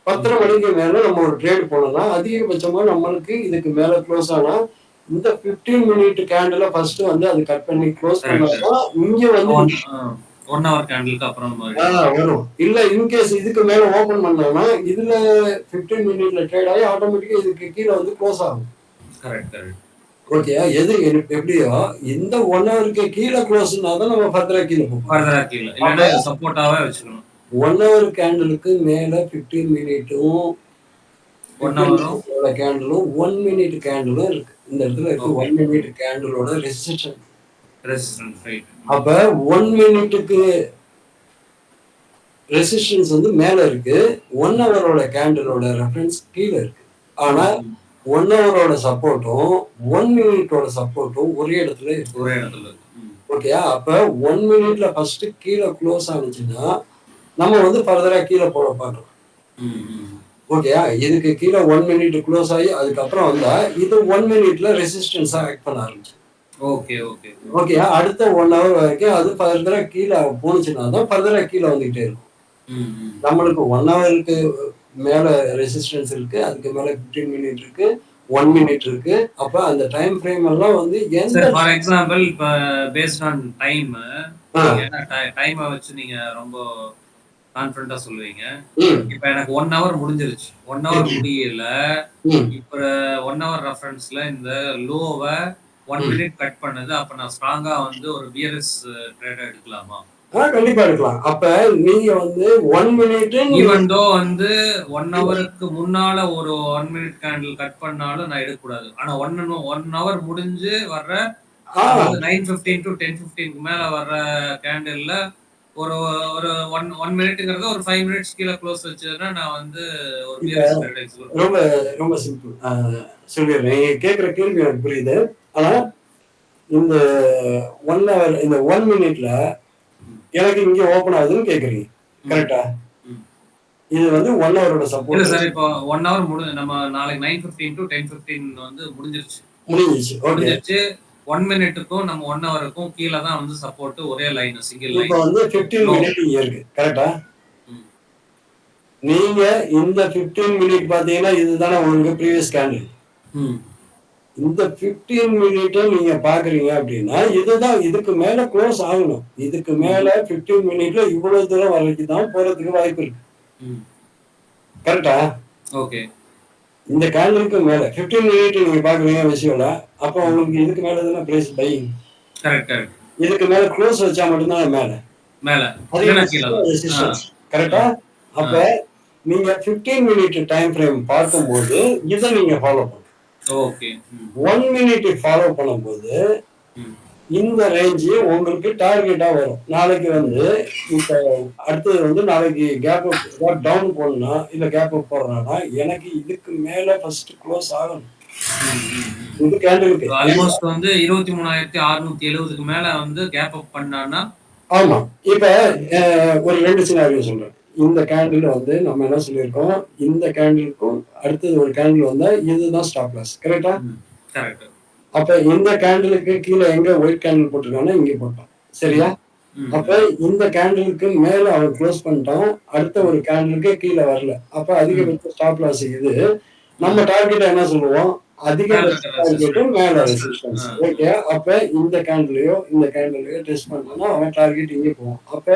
10:30 மணிக்கு மேல நம்ம ஒரு ட்ரேட் போனோம்னா அதிகபட்சமா நம்மளுக்கு இதுக்கு மேல க்ளோஸ் ஆனா இந்த 15 மினிட் கேண்டில ஃபர்ஸ்ட் வந்து அது கட் பண்ணி க்ளோஸ் பண்ணாதான் இங்க வந்து 1 ஹவர் கேண்டிலுக்கு அப்புறம் வரும். இல்ல இன்கேஸ் இதுக்கு மேல ஓபன் பண்ணோம்னா இதுல 15 மினிட்ல ட்ரேட் ஆகி ஆட்டோமேட்டிக்கா இதுக்கு கீழே வந்து க்ளோஸ் ஆகும். Correct, correct. ஓகே. எது எப்படியோ இந்த 1 ஹவருக்கு கீழே க்ளோஸ்னா தான் நம்ம ஃபர்தரா கீழே போகும். ஃபர்தரா கீழ இல்லனா இது சப்போர்ட்டாவே வச்சுக்கணும். 1 ஹவர் கேண்டிலுக்கு மேல 15 மினிட்டும் 1 ஹவரும் கேண்டிலும் 1 மினிட் கேண்டிலும் இருக்கு. இந்த இடத்துல இருக்கு 1 மினிட் கேண்டிலோட ரெசிஸ்டன்ஸ். ரைட். அப்ப 1 மினிட்டுக்கு ரெசிஸ்டன்ஸ் வந்து மேல இருக்கு, 1 ஹவரோட கேண்டிலோட ரெஃபரன்ஸ் கீழே இருக்கு. ஆனா 1 ஹவரோட சப்போர்ட்டும் 1 மினிட்டோட சப்போர்ட்டும் ஒரே இடத்துல இருக்கு. ஒரே இடத்துல இருக்கு. ஓகேயா? அப்ப 1 மினிட்ல ஃபர்ஸ்ட் கீழே க்ளோஸ் ஆனிச்சுன்னா நம்ம வந்து ஃபர்தரா கீழே போட பார்க்கலாம். ஓகேயா? இதுக்கு கீழே 1 மினிட் க்ளோஸ் ஆகி அதுக்கப்புறம் வந்தா இது 1 மினிட்ல ரெசிஸ்டன்ஸா ஆக்ட் பண்ண ஆரம்பிச்சு. ஓகே ஓகே ஓகேயா? அடுத்த 1 ஹவர் வரைக்கும் அது ஃபர்தரா கீழே போணுச்சுன்னா தான் ஃபர்தரா கீழே வந்துகிட்டே இருக்கும். நம்மளுக்கு 1 ஹவருக்கு மேல ரெசிஸ்டன்ஸ் இருக்கு, அதுக்கு மேல 15 மினிட் இருக்கு, 1 மினிட் இருக்கு. அப்ப அந்த டைம் ஃப்ரேம் எல்லாம் வந்து எந்த ஃபார் எக்ஸாம்பிள் இப்ப பேஸ்ட் ஆன் டைம் டைமை வச்சு நீங்க ரொம்ப கான்ஃபிடண்டா சொல்லுவீங்க. இப்ப எனக்கு 1 ஹவர் முடிஞ்சிருச்சு. 1 ஹவர் முடியல. இப்ப 1 ஹவர் ரெஃபரன்ஸ்ல இந்த லோவை 1 மினிட் கட் பண்ணது. அப்ப நான் ஸ்ட்ராங்கா வந்து ஒரு பியர்ஸ் ட்ரேட் எடுக்கலாமா? கண்டிப்பா எடுக்கலாம். அப்ப நீங்க வந்து 1 மினிட் ஈவன் தோ வந்து 1 ஹவருக்கு முன்னால ஒரு 1 மினிட் கேண்டில் கட் பண்ணாலும் நான் எடுக்கக்கூடாது. ஆனா 1 ஹவர் முடிஞ்சு வர்ற 9:15 to 10:15க்கு மேல வர்ற கேண்டில்ல ஒரு ஒரு 1 மினிட்ங்கிறது ஒரு 5 மினிட்ஸ் கீழே க்ளோஸ் வச்சதுன்னா நான் வந்து ஒரு பியர்ஸ் ட்ரேட் எக்ஸிக்யூட் ரொம்ப ரொம்ப சிம்பிள். சொல்லிடுறேன். நீங்க கேட்குற கேள்வி எனக்கு புரியுது. ஆனா இந்த 1 ஹவர் இந்த 1 மினிட்ல எனக்கு இங்க ஓபன் ஆகுதுன்னு கேக்குறீங்க, கரெக்டா? இது வந்து 1 ஹவரோட சப்போர்ட். இல்ல சார், இப்போ 1 ஹவர் நம்ம நாளைக்கு 9:15 to 10:15 வந்து முடிஞ்சிருச்சு. ஓகே. 1 மினிட்டுக்கும் நம்ம 1 ஹவருக்கும் கீழே தான் வந்து சப்போர்ட், ஒரே லைன், சிங்கிள் லைன். இப்போ வந்து 15 மினிட் இங்க இருக்கு, கரெக்டா? நீங்க இந்த 15 மினிட் பாத்தீங்கன்னா இதுதானே உங்களுக்கு ப்ரீவியஸ் கேண்டில். இந்த 15 மினிட்டை நீங்க பாக்குறீங்க அப்படின்னா இதுதான் இதுக்கு மேல க்ளோஸ் ஆகணும். இதுக்கு மேல 15 மினிட்ல இவ்வளவு தூரம் வரைக்கும் தான் போறதுக்கு வாய்ப்பு இருக்கு, கரெக்டா? ஓகே. இந்த கேண்டிலுக்கு மேல 15 மினிட் நீங்க பாக்குறீங்க விஷயம்ல, அப்ப உங்களுக்கு இதுக்கு மேல தானே பிரைஸ் பையிங். கரெக்ட். இதுக்கு மேல க்ளோஸ் வச்சா மட்டும்தான் மேல ரெசிஸ்டன்ஸ், கரெக்டா? அப்ப நீங்க 15 மினிட் டைம் ஃப்ரேம் பார்க்கும்போது இதை நீங்க ஃபாலோ பண்ணணும். ஓகே. 1 மினிட் ஃபாலோ பண்ணும்போது இந்த ரேஞ்ச் உங்களுக்கு டார்கெட்டா வரும். நாளைக்கு வந்து இப்ப அடுத்தது வந்து நாளைக்கு கேப் டவுன் போடணும்னா இல்ல கேப் அப் போடுறேன்னா எனக்கு இதுக்கு மேல ஃபர்ஸ்ட் க்ளோஸ் ஆகணும். இது கேண்டிலுக்கு ஆல்மோஸ்ட் வந்து 23,670க்கு மேல வந்து கேப் அப் பண்ணானா. ஆமா. இப்ப ஒரு 2 சினாரியோ சொல்றேன். இந்த கேண்டில் வந்து நம்ம என்ன சொல்லியிருக்கோம், இந்த கேண்டிலுக்கும் அடுத்தது ஒரு கேண்டில் வந்தா இதுதான் ஸ்டாப் லாஸ், கரெக்டா? கரெக்ட். அப்ப இந்த கேண்டிலுக்கு கீழே எங்க ஒயிட் கேண்டில் போட்டிருக்கானோ இங்க போட்டான், சரியா? அப்ப இந்த கேண்டிலுக்கு மேல அவன் க்ளோஸ் பண்ணிட்டான், அடுத்த ஒரு கேண்டிலுக்கு கீழே வரல. அப்ப அதிகபட்ச ஸ்டாப் லாஸ் இது. நம்ம டார்கெட் என்ன சொல்லுவோம், அதிகபட்ச டார்கெட்டும் மேல ரெசிஸ்டன்ஸ். ஓகே. அப்ப இந்த கேண்டிலையோ இந்த கேண்டிலையோ டெஸ்ட் பண்ணோம்னா அவன் டார்கெட் இங்கே போவோம். அப்ப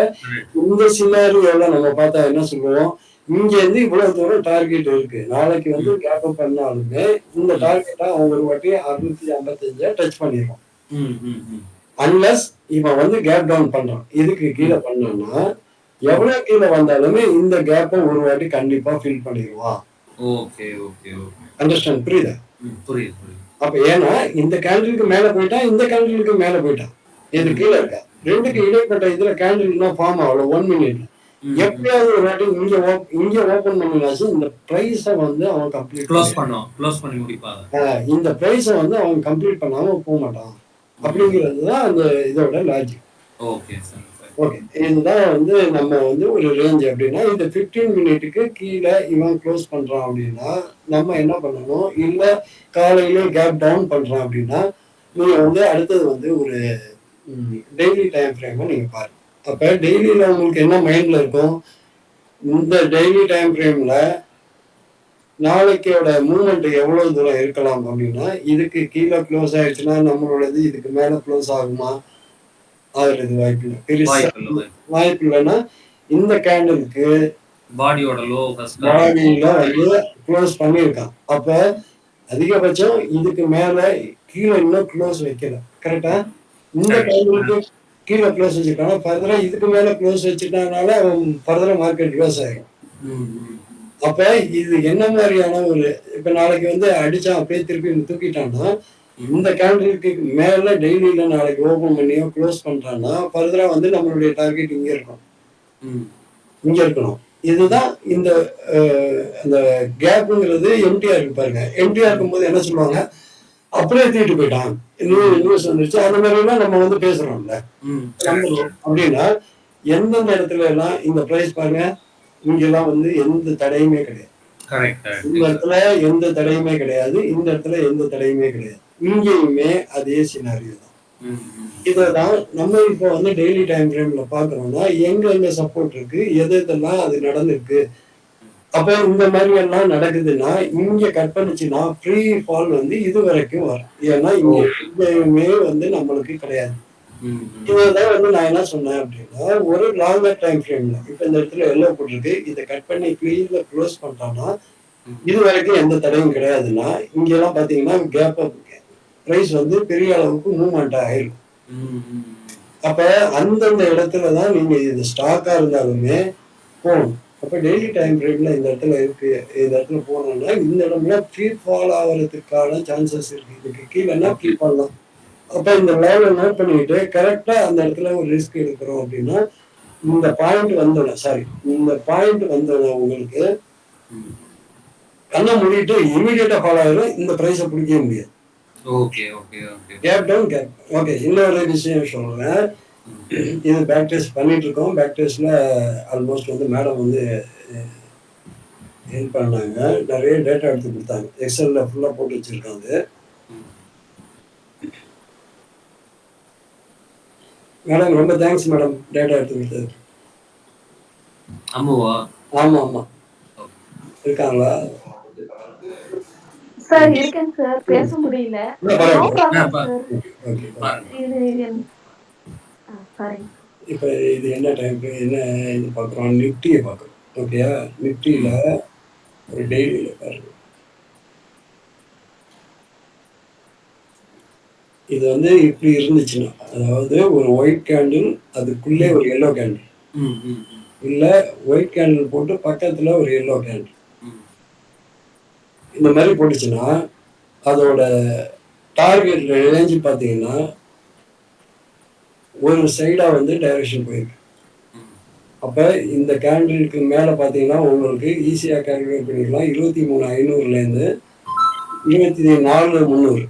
இந்த சினாரியோல நம்ம பார்த்தா என்ன சொல்லுவோம், இங்க இருந்து இவ்வளவு தூரம் டார்கெட் இருக்கு, நாளைக்கு வந்து கேப் அப் பண்ணாலுமே இந்த டார்கெட்டா அவன் ஒரு வாட்டி 655 டச் பண்ணிடுவான். அன்லஸ் இவன் வந்து கேப் டவுன் பண்றான், இதுக்கு கீழே பண்ணான்னா எவ்வளவு கீழே வந்தாலுமே இந்த கேப்பை ஒரு வாட்டி கண்டிப்பா ஃபில் பண்ணிடுவான். Okay okay okay. அண்டர்ஸ்டாண்ட்? புரியுதா? புரியுது. அப்ப ஏன்னா இந்த கேண்டிலுக்கு மேல போயிட்டான், இந்த கேண்டிலுக்கு மேல போயிட்டான், இது கீழே இருக்கா, ரெண்டுக்கு இடைப்பட்ட இதுல கேண்டில் ஃபார்ம் ஆகல 1 மினிட்ல. எப்பயாவது ஒரு வாட்டி இங்க ஓபன் பண்ணினாச்சு இந்த பிரைஸ வந்து அவன் கம்ப்ளீட் க்ளோஸ் பண்ணி முடிப்பாங்க. இந்த பிரைஸ வந்து அவன் கம்ப்ளீட் பண்ணாம போக மாட்டான் அப்படிங்கிறதுதான் அந்த இதோட லாஜிக். Okay sir. ஓகே. இதுதான் வந்து நம்ம வந்து ஒரு ரேஞ்ச் அப்படின்னா இந்த 15 மினிட்டுக்கு கீழே இவன் க்ளோஸ் பண்றான் அப்படின்னா நம்ம என்ன பண்ணணும், இல்ல காலையில கேப் டவுன் பண்றான் அப்படின்னா நீங்க வந்து அடுத்தது வந்து ஒரு டெய்லி டைம் ஃப்ரேமை நீங்க பாருங்க. அப்ப டெய்லியில உங்களுக்கு என்ன மைண்ட்ல இருக்கும், இந்த டெய்லி டைம் ஃப்ரேம்ல நாளைக்கோட மூவ்மெண்ட் எவ்வளவு தூரம் இருக்கலாம் அப்படின்னா இதுக்கு கீழே க்ளோஸ் ஆயிடுச்சுன்னா நம்மளோடது இதுக்கு மேல க்ளோஸ் ஆகுமா, ஆகுறது வாய்ப்பு இல்லை, பெருசா வாய்ப்பு இல்லைன்னா இந்த கேண்டிலுக்கு பாடியோட லோ பாடியில வந்து க்ளோஸ் பண்ணியிருக்கான். அப்ப அதிகபட்சம் இதுக்கு மேல கீழே இன்னும் க்ளோஸ் வைக்கல, கரெக்டா? இந்த கேண்டிலுக்கு கீழே க்ளோஸ் வச்சுட்டானா ஃபர்தரா இதுக்கு மேல க்ளோஸ் வச்சுட்டானால அவன் ஃபர்தரா மார்க்கெட் க்ளோஸ் ஆகிடும். அப்ப இது என்ன மாதிரியான ஒரு இப்ப நாளைக்கு வந்து அடிச்சான் அப்படியே திருப்பி தூக்கிட்டான்னா இந்த கேண்டிலுக்கு மேல டெய்லியில நாளைக்கு ஓபன் பண்ணியோ க்ளோஸ் பண்றான்னா ஃபர்தரா வந்து நம்மளுடைய டார்கெட் இங்க இருக்கும், இங்க இருக்கணும். இதுதான் இந்த அந்த கேப்புங்கிறது எம்டிஆர் இருக்கு பாருங்க. எம்டிஆர் இருக்கும்போது என்ன சொல்லுவாங்க, அப்படியே தூக்கிட்டு போயிட்டான், நியூஸ் வந்துருச்சு, அந்த மாதிரி எல்லாம் நம்ம வந்து பேசுறோம்ல. அப்படின்னா எந்தெந்த இடத்துல எல்லாம் இந்த பிரைஸ் பாருங்க, இங்கெல்லாம் வந்து எந்த தடையுமே கிடையாது. இந்த இடத்துல எந்த தடையுமே கிடையாது, இந்த இடத்துல எந்த தடையுமே கிடையாது. இங்கேயுமே அதே சினாரியோ தான். இததான் நம்ம இப்போ வந்து டெய்லி டைம் ஃப்ரேம்ல பாக்குறோம்னா எங்க சப்போர்ட் இருக்கு, எதெல்லாம் அது நடந்திருக்கு. அப்ப இந்த மாதிரி எல்லாம் நடக்குதுன்னா இங்க கட் பண்ணுச்சுன்னா ஃப்ரீ ஃபால் வந்து இது வரைக்கும் வரும். ஏன்னா இங்க எங்கேயுமே வந்து நம்மளுக்கு கிடையாது. இதுதான் வந்து நான் என்ன சொன்னேன் அப்படின்னா, ஒரு லாங்கர் டைம் ஃப்ரேம்ல இப்ப இந்த இடத்துல எல்லோ போட்டிருக்கு, இதை கட் பண்ணி கிளீன்ல க்ளோஸ் பண்ணிட்டோம்னா இது வரைக்கும் எந்த தடையும் கிடையாதுன்னா, இங்க எல்லாம் பாத்தீங்கன்னா கேப் அப் பிரைஸ் வந்து பெரிய அளவுக்கு மூவ்மெண்ட் ஆயிருக்கும். அப்ப அந்தந்த இடத்துலதான் நீங்க இது ஸ்டாக்கா இருந்தாலுமே போகணும். அப்ப டெய்லி டைம் ஃப்ரேம்ல இந்த இடத்துல இருக்கு, இந்த இடத்துல போனோம்னா இந்த இடம்ல ஃப்ரீ ஃபால் ஆகிறதுக்கான சான்சஸ் இருக்கு. இதுக்கு கீழேன்னா ஃப்ரீ ஃபால் தான். அப்ப இந்த லெவலை நோட் பண்ணிட்டு கரெக்டா அந்த இடத்துல ஒரு ரிஸ்க் எடுக்கிறோம் அப்படின்னா இந்த பாயிண்ட் வந்தோடனே உங்களுக்கு கண்ணை மூடிட்டு இமீடியட்டா ஃபாலோ ஆயிரும். இந்த பிரைஸை பிடிக்கவே முடியாது. Gap down gap. ஓகே, இன்னொரு விஷயம் சொல்றேன். இது பேக் டெஸ்ட் பண்ணிட்டு இருக்கோம். பேக் டெஸ்ட்ல ஆல்மோஸ்ட் வந்து மேடம் வந்து ஹெல்ப் பண்ணாங்க, நிறைய டேட்டா எடுத்து கொடுத்தாங்க. எக்ஸல்ல ஃபுல்லா போட்டு வச்சிருக்காங்க. மேடம் ரொம்ப தேங்க்ஸ் மேடம், டேட்டா எடுத்து கொடுத்தது. ஆமா ஆமா, இருக்காங்களா சார்? இருக்கேன் சார், பேச முடியல. இப்ப இது என்ன டைம் என்ன இது பார்க்குறோம், நிஃப்டியை பார்க்குறோம். ஓகேயா, நிஃப்டியில ஒரு டெய்லியில பாருங்க. இது வந்து இப்படி இருந்துச்சுன்னா, அதாவது ஒரு ஒயிட் கேண்டில் அதுக்குள்ளே ஒரு எல்லோ கேண்டில், இல்ல ஒயிட் கேண்டில் போட்டு பக்கத்துல ஒரு எல்லோ கேண்டில், இந்த மாதிரி போட்டுச்சுன்னா அதோட டார்கெட் ரேஞ்சு பார்த்தீங்கன்னா ஒரு சைடா வந்து டைரக்ஷன் போயிருக்கு. அப்ப இந்த கேண்டிலுக்கு மேல பாத்தீங்கன்னா உங்களுக்கு ஈஸியா கால்குலேட் பண்ணிக்கலாம். 23,500லேருந்து 24,300,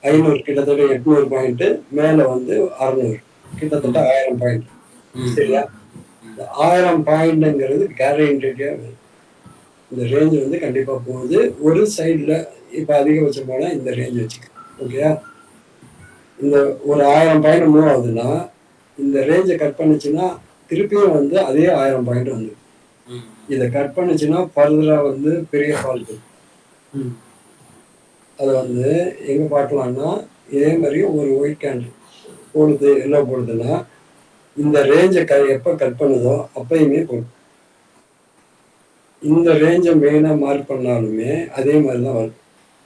500 கிட்டத்தட்ட 800 பாயிண்ட், மேல வந்து 600, கிட்டத்தட்ட 1000 பாயிண்ட். சரியா, 1000 பாயிண்ட்ங்கிறது கேரண்டியா இந்த ரேஞ்ச் வந்து கண்டிப்பா போகுது. ஒரு சைட்ல இப்ப அதிகபட்சம் போனா இந்த ரேஞ்ச் வச்சுக்க. ஓகேயா, இந்த ஒரு 1000 பாயிண்ட் மூவ் ஆகுதுன்னா இந்த ரேஞ்சை கட் பண்ணுச்சுன்னா திருப்பியும் வந்து அதே 1000 பாயிண்ட் வந்து இதை கட் பண்ணுச்சுன்னா ஃபர்தரா வந்து பெரிய ஃபால் இருக்கும். அதை வந்து எங்க பார்க்கலாம்னா, இதே மாதிரி ஒரு ஒயிட் கேண்டில் போடுது, எல்லாம் போடுதுன்னா இந்த ரேஞ்சை எப்ப கட் பண்ணுதோ அப்பயுமே போடும். இந்த ரேஞ்சை மெயினா மார்க் பண்ணாலுமே அதே மாதிரிதான் வரும்.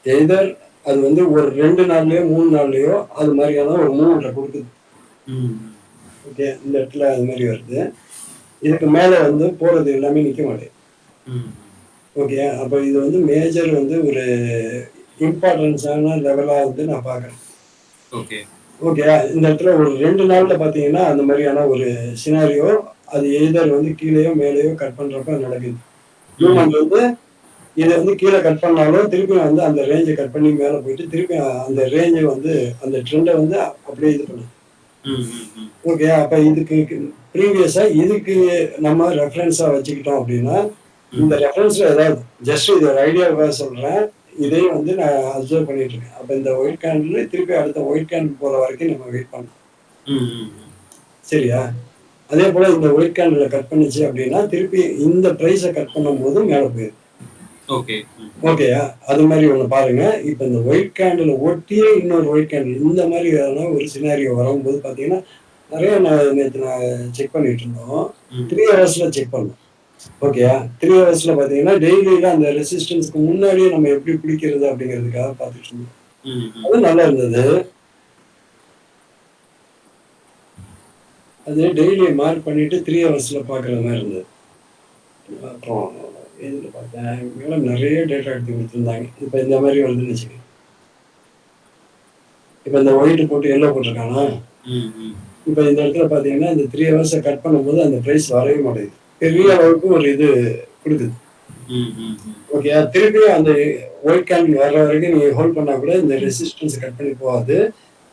எதர் அது வந்து ஒரு 2 நாள்லயோ 3 நாள்லயோ அது மாதிரியான ஒரு மூவ்மெண்ட்டை கொடுக்குது. ஓகே, இந்த இடத்துல அது மாதிரி வருது. இதுக்கு மேல வந்து போறது எல்லாமே நிக்க மாட்டேங்குது. ஓகே, அப்ப இது வந்து மேஜர் வந்து ஒரு இம்பார்ட்டன்ஸான லெவலா வந்து நான் பாக்குறேன். ஓகே, இந்த இடத்துல ஒரு 2 நாள்ல பாத்தீங்கன்னா அந்த மாதிரியான ஒரு சினாரியோ அது எதர் வந்து கீழேயோ மேலேயோ கட் பண்றப்ப நடக்குது. மூவ்மெண்ட் வந்து இதை வந்து கீழே கட் பண்ணாலும் திருப்பி வந்து அந்த ரேஞ்சை கட் பண்ணி மேல போயிட்டு திருப்பி அந்த ரேஞ்சை வந்து அந்த ட்ரெண்டை வந்து அப்படியே இது பண்ணுது. ஓகே, அப்ப இதுக்கு ப்ரீவியஸா இதுக்கு நம்ம ரெஃபரன்ஸா வச்சுக்கிட்டோம் அப்படின்னா இந்த ரெஃபரன்ஸ்ல ஏதாவது ஜஸ்ட் இது ஒரு ஐடியாவாக சொல்றேன், இதையும் வந்து நான் அப்சர்வ் பண்ணிட்டு இருக்கேன். அப்ப இந்த ஒயிட் கேண்டில் திருப்பி அடுத்த ஒயிட் கேண்டில் போற வரைக்கும் நம்ம வெயிட் பண்ணலாம். சரியா, அதே போல இந்த ஒயிட் கேண்டில் கட் பண்ணிச்சு அப்படின்னா திருப்பி இந்த பிரைஸை கட் பண்ணும் போது மேல போயிடும். ஓகேயா, அது மாதிரி ஒண்ணு பாருங்க. இப்ப இந்த ஒயிட் கேண்டில் ஒட்டியே இன்னொரு ஒயிட் கேண்டில் இந்த மாதிரி ஒரு சினாரியோ வரும்போது பாத்தீங்கன்னா நிறைய நேற்று நான் செக் பண்ணிட்டு இருந்தோம். 3 ஹவர்ஸ்ல செக் பண்ணோம். ஓகேயா, 3 ஹவர்ஸ்ல பாத்தீங்கன்னா டெய்லியில அந்த ரெசிஸ்டன்ஸ்க்கு முன்னாடியே நம்ம எப்படி பிடிக்கிறது அப்படிங்கிறதுக்காக பார்த்துட்டு இருந்தோம். அது நல்லா இருந்தது. அது டெய்லி மார்க் பண்ணிட்டு 3 ஹவர்ஸ்ல பாக்குற மாதிரி இருந்தது. அப்புறம் இதுல பார்த்தேன், மேடம் நிறைய டேட்டா எடுத்து கொடுத்துருந்தாங்க. இப்ப இந்த மாதிரி வருதுன்னு வச்சுக்கோங்க. இப்ப இந்த ஒயிட் போட்டு எல்லோ போட்டிருக்கானா, இப்ப இந்த இடத்துல பாத்தீங்கன்னா இந்த 3 ஹவர்ஸை கட் பண்ணும்போது அந்த பிரைஸ் வரவே மாட்டேங்குது. பெரிய அளவுக்கு ஒரு இது கொடுக்குது. ஓகே, திருப்பியும் அந்த ஒயிட் கேண்டில் வர்ற வரைக்கும் நீங்க ஹோல்ட் பண்ணா கூட இந்த ரெசிஸ்டன்ஸ் கட் பண்ணி போகாது.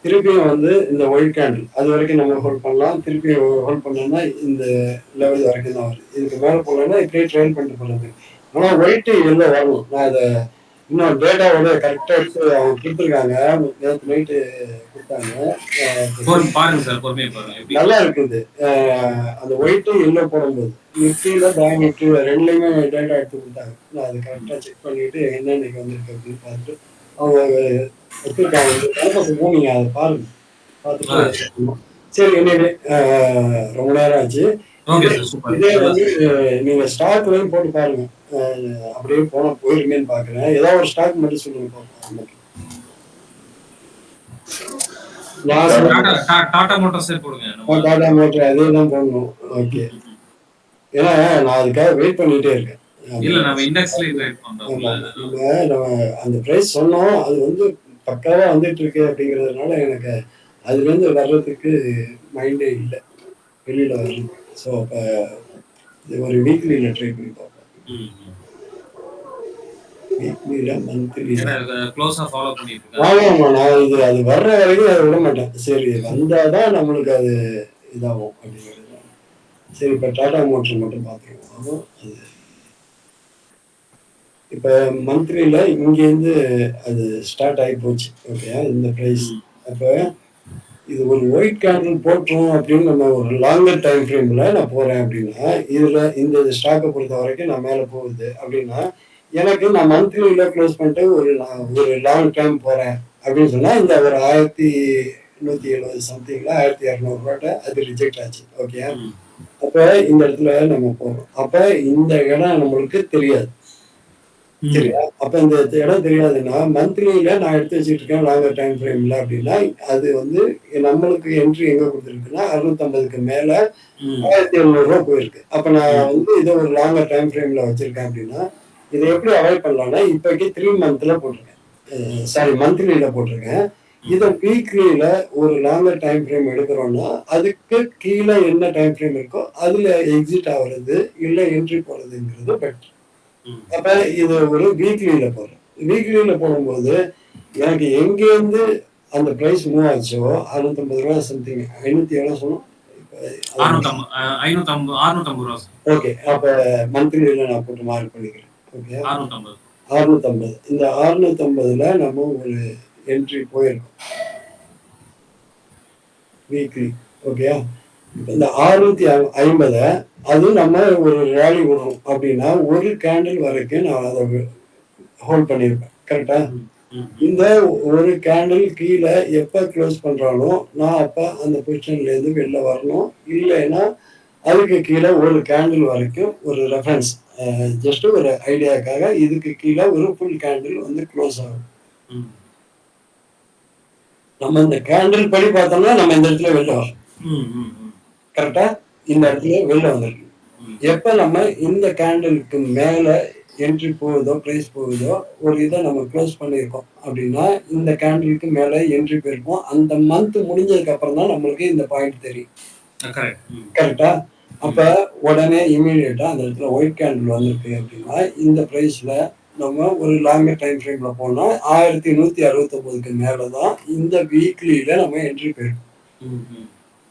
திருப்பியும் வந்து இந்த ஒயிட் கேண்டில் அது வரைக்கும் நம்ம ஹோல்ட் பண்ணலாம். திருப்பியும் ஹோல்ட் பண்ணோம்னா இந்த லெவல் வரைக்கும் தான் வருது. இதுக்கு மேல போகலன்னா இப்படியே ட்ரைல் பண்ணிட்டு போறது. ஆனா ஒயிட் எல்லோ வரணும். நான் அதை இன்னும் டேட்டாவோட கரெக்டா எடுத்து அவங்க கொடுத்துருக்காங்க. நேற்று நைட்டு கொடுத்தாங்க. பாருங்க சார், பொறுமையா பாருங்க. நல்லா இருக்குது. அந்த ஒயிட்டு எல்லோ போடும்போது நிஃப்டியில பேங்க் நிஃப்டியில ரெண்டுலையுமே டேட்டா எடுத்து கொடுத்தாங்க. நான் அதை கரெக்டா செக் பண்ணிட்டு என்ன இன்னைக்கு வந்திருக்கு அப்படின்னு பார்த்துட்டு அவங்க வச்சிருக்காங்க. நீங்க அதை பாருங்க, பார்த்துட்டு சரி. என்னது ரொம்ப நேரம் ஆச்சு. இதே வந்து நீங்க ஸ்டாக்லையும் போட்டு பாருங்க. அப்படியே போயிருங்கன்னு பாக்குறேன். ஏதாவது ஒரு ஸ்டாக் மட்டும் சொல்லுங்க. டாடா மோட்டார்ஸ் போடுங்க. டாடா மோட்டார் அதே தான் போடணும். ஓகே. ஏன்னா நான் அதுக்காக வெயிட் பண்ணிட்டே இருக்கேன். நம்ம அந்த பிரைஸ் சொன்னோம், அது வந்து பக்காவா வந்துட்டு இருக்கு அப்படிங்கிறதுனால எனக்கு அதுல இருந்து வர்றதுக்கு மைண்டே இல்லை, வெளியில வர்றது. ஸோ அப்போ ஒரு வீக்லியில ட்ரை பண்ணி பார்ப்போம். வீக்லியில மந்த்லியில ஆமாம். நான் இது அது வர்ற வரைக்கும் அதை விட மாட்டேன். சரி வந்தாதான் நம்மளுக்கு அது இதாகும் அப்படிங்கிறது. சரி இப்போ டாடா மோட்டர் மட்டும் பார்த்துருவோம். அது இப்போ மந்த்லியில இங்கேருந்து அது ஸ்டார்ட் ஆகி போச்சு. ஓகே, இந்த ப்ரைஸ். அப்போ இது ஒரு ஒயிட் கேண்டில் போட்டுரும் அப்படின்னு நம்ம ஒரு லாங்கர் டைம் ஃப்ரேம்ல நான் போறேன் அப்படின்னா, இதுல இந்த ஸ்டாக்கை பொறுத்த வரைக்கும் நான் மேலே போகுது அப்படின்னா, எனக்கு நான் மந்த்லியில க்ளோஸ் பண்ணிட்டு ஒரு லாங் டைம் போறேன் அப்படின்னு சொன்னா, இந்த ஒரு 1170 சம்திங்ல 1200 அது ரிஜெக்ட் ஆச்சு. ஓகே, அப்ப இந்த இடத்துல நம்ம போறோம். அப்ப இந்த இடம் நம்மளுக்கு தெரியாது. சரியா? அப்ப இந்த இடம் தெரியாதுன்னா மந்த்லியில நான் எடுத்து வச்சுட்டு இருக்கேன் லாங்கர் டைம் ஃப்ரேம்ல அப்படின்னா, அது வந்து நம்மளுக்கு என்ட்ரி எங்க கொடுத்துருக்குன்னா 650க்கு மேல 1700 போயிருக்கு. அப்ப நான் வந்து இதை ஒரு லாங்கர் டைம் ஃப்ரேம்ல வச்சிருக்கேன் அப்படின்னா, இதை எப்படி அவாய்ட் பண்ணலாம்னா, இப்போக்கி 3 மந்த்ல போட்டிருக்கேன். சாரி, மந்த்லியில போட்டிருக்கேன். இதை வீக்லியில ஒரு லாங்கர் டைம் ஃப்ரேம் எடுக்கிறோம்னா, அதுக்கு கீழே என்ன டைம் ஃப்ரேம் இருக்கோ அதுல எக்ஸிட் ஆகுறது இல்லை என்ட்ரி போறதுங்கிறது பெட்டர். அப்ப இது ஒரு வீக்லியில போடுறேன். வீக்லியில போடும்போது எனக்கு எங்கேருந்து அந்த பிரைஸ் மூவ் ஆச்சோ 650 ரூபா சம்திங், 500 எவ்வளோ சொன்னோம், 650 ரூபா. ஓகே, அப்ப மந்த்லியில நான் போட்டு மார்க் பண்ணிக்கிறேன். ஓகே, 650. இந்த 650ல நம்ம ஒரு என்ட்ரி போயிருக்கோம் வீக்லி. ஓகே, இந்த 650 அது நம்ம ஒரு ரேலி விடுறோம் அப்படின்னா ஒரு கேண்டில் வரைக்கும் நான் அதை ஹோல்ட் பண்ணியிருப்பேன். கரெக்டா? இந்த ஒரு கேண்டில் கீழே எப்போ க்ளோஸ் பண்றானோ நான் அப்போ அந்த பொசிஷன்ல இருந்து வெளில வரணும். இல்லைன்னா அதுக்கு கீழே ஒரு கேண்டில் வரைக்கும் ஒரு ரெஃபரன்ஸ், ஜஸ்ட் ஒரு ஐடியாக்காக இதுக்கு கீழே ஒரு ஃபுல் கேண்டில் வந்து க்ளோஸ் ஆகும். நம்ம இந்த கேண்டில் படி பார்த்தோம்னா நம்ம இந்த இடத்துல வெளில வரோம். கரெக்டா? இந்த இடத்துல வெளில வந்துருக்கு. எப்ப நம்ம இந்த கேண்டிலுக்கு மேல என்ட்ரி போகுதோ பிரைஸ் போகுதோ ஒரு இதை நம்ம க்ளோஸ் பண்ணியிருக்கோம் அப்படின்னா இந்த கேண்டிலுக்கு மேல என்ட்ரி போயிருப்போம். அந்த மந்த் முடிஞ்சதுக்கு அப்புறம் தான் நம்மளுக்கு இந்த பாயிண்ட் தெரியும். கரெக்டா? அப்ப உடனே இமீடியட்டா அந்த இடத்துல ஒயிட் கேண்டில் வந்திருக்கு அப்படின்னா இந்த பிரைஸ்ல நம்ம ஒரு லாங்கர் டைம் ஃப்ரேம்ல போனா 1169க்கு மேலதான் இந்த வீக்லியில நம்ம என்ட்ரி போயிருக்கோம்.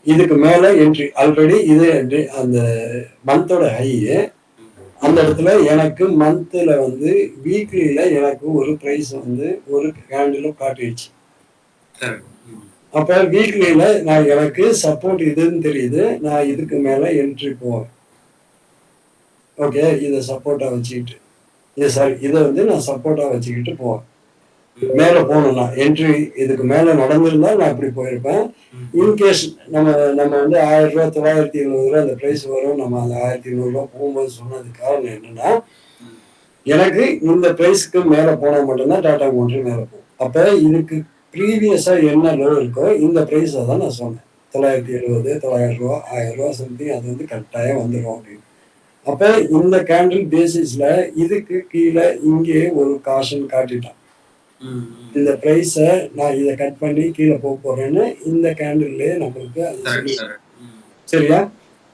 இதுக்கு மேல என்ட்ரி ஆல்ரெடி இது அந்த மந்தோட ஹை. அந்த இடத்துல எனக்கு மந்த்ல வந்து வீக்லியில எனக்கு ஒரு பிரைஸ் வந்து ஒரு கேண்டில் காட்டிடுச்சு. அப்ப வீக்லியில நான் எனக்கு சப்போர்ட் இதுன்னு தெரியுது, நான் இதுக்கு மேல என்ட்ரி போவேன். ஓகே, இதை சப்போர்ட்டா வச்சுக்கிட்டு இதை வந்து நான் சப்போர்ட்டா வச்சுக்கிட்டு போவேன். மேல போகணும்னா என்ட்ரி இதுக்கு மேல நடந்திருந்தா நான் இப்படி போயிருப்பேன். இன்கேஸ் நம்ம வந்து 1000 ரூபா 970 அந்த பிரைஸ் வரும், நம்ம அந்த 1200 போகும்போது சொன்னது காரணம் என்னன்னா, எனக்கு இந்த பிரைஸ்க்கு மேல போனா மட்டும்தான் டாடா மோட்டர் மேல போகும். அப்ப இதுக்கு ப்ரீவியஸா என்ன லோ இருக்கோ இந்த பிரைஸை தான் நான் சொன்னேன். 970 900 ரூபா 1000 ரூபா சம்திங் அது வந்து கட்டாயம் வந்துடும் அப்படின்னு. அப்ப இந்த கேண்டில் பேசிஸ்ல இதுக்கு கீழே இங்கே ஒரு காஷன் காட்டிட்டான். இந்த பிரைஸ நான் இதை கட் பண்ணி கீழே போக போறேன்னு இந்த கேண்டில்லே நம்மளுக்கு சரியா?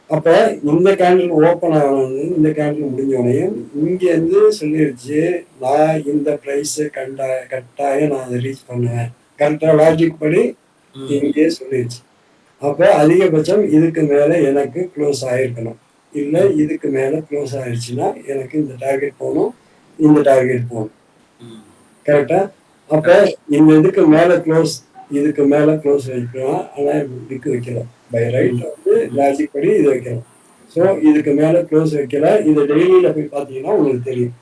அப்ப இந்த கேண்டில் ஓப்பன் ஆனது, இந்த கேண்டில் முடிஞ்சோடனே இங்க இருந்து சொல்லிடுச்சு நான் இந்த பிரைஸ் கட்டாயம் நான் அதை ரீச் பண்ணுவேன். கரெக்டா லாஜிக் படி இங்கே சொல்லிடுச்சு. அப்ப அதிகபட்சம் இதுக்கு மேல எனக்கு க்ளோஸ் ஆயிருக்கணும். இல்ல இதுக்கு மேல க்ளோஸ் ஆயிடுச்சுன்னா எனக்கு இந்த டார்கெட் போகணும், இந்த டார்கெட் போகணும். கரெக்டா? அப்ப இந்த இதுக்கு மேல க்ளோஸ் வைக்கலாம். ஆனா இதுக்கு வைக்கலாம். பை ரைட் வந்து லாஜிக் படி இது வைக்கலாம். ஸோ இதுக்கு மேல க்ளோஸ் வைக்கலாம். இது டெய்லியில போய் பார்த்தீங்கன்னா உங்களுக்கு தெரியும்.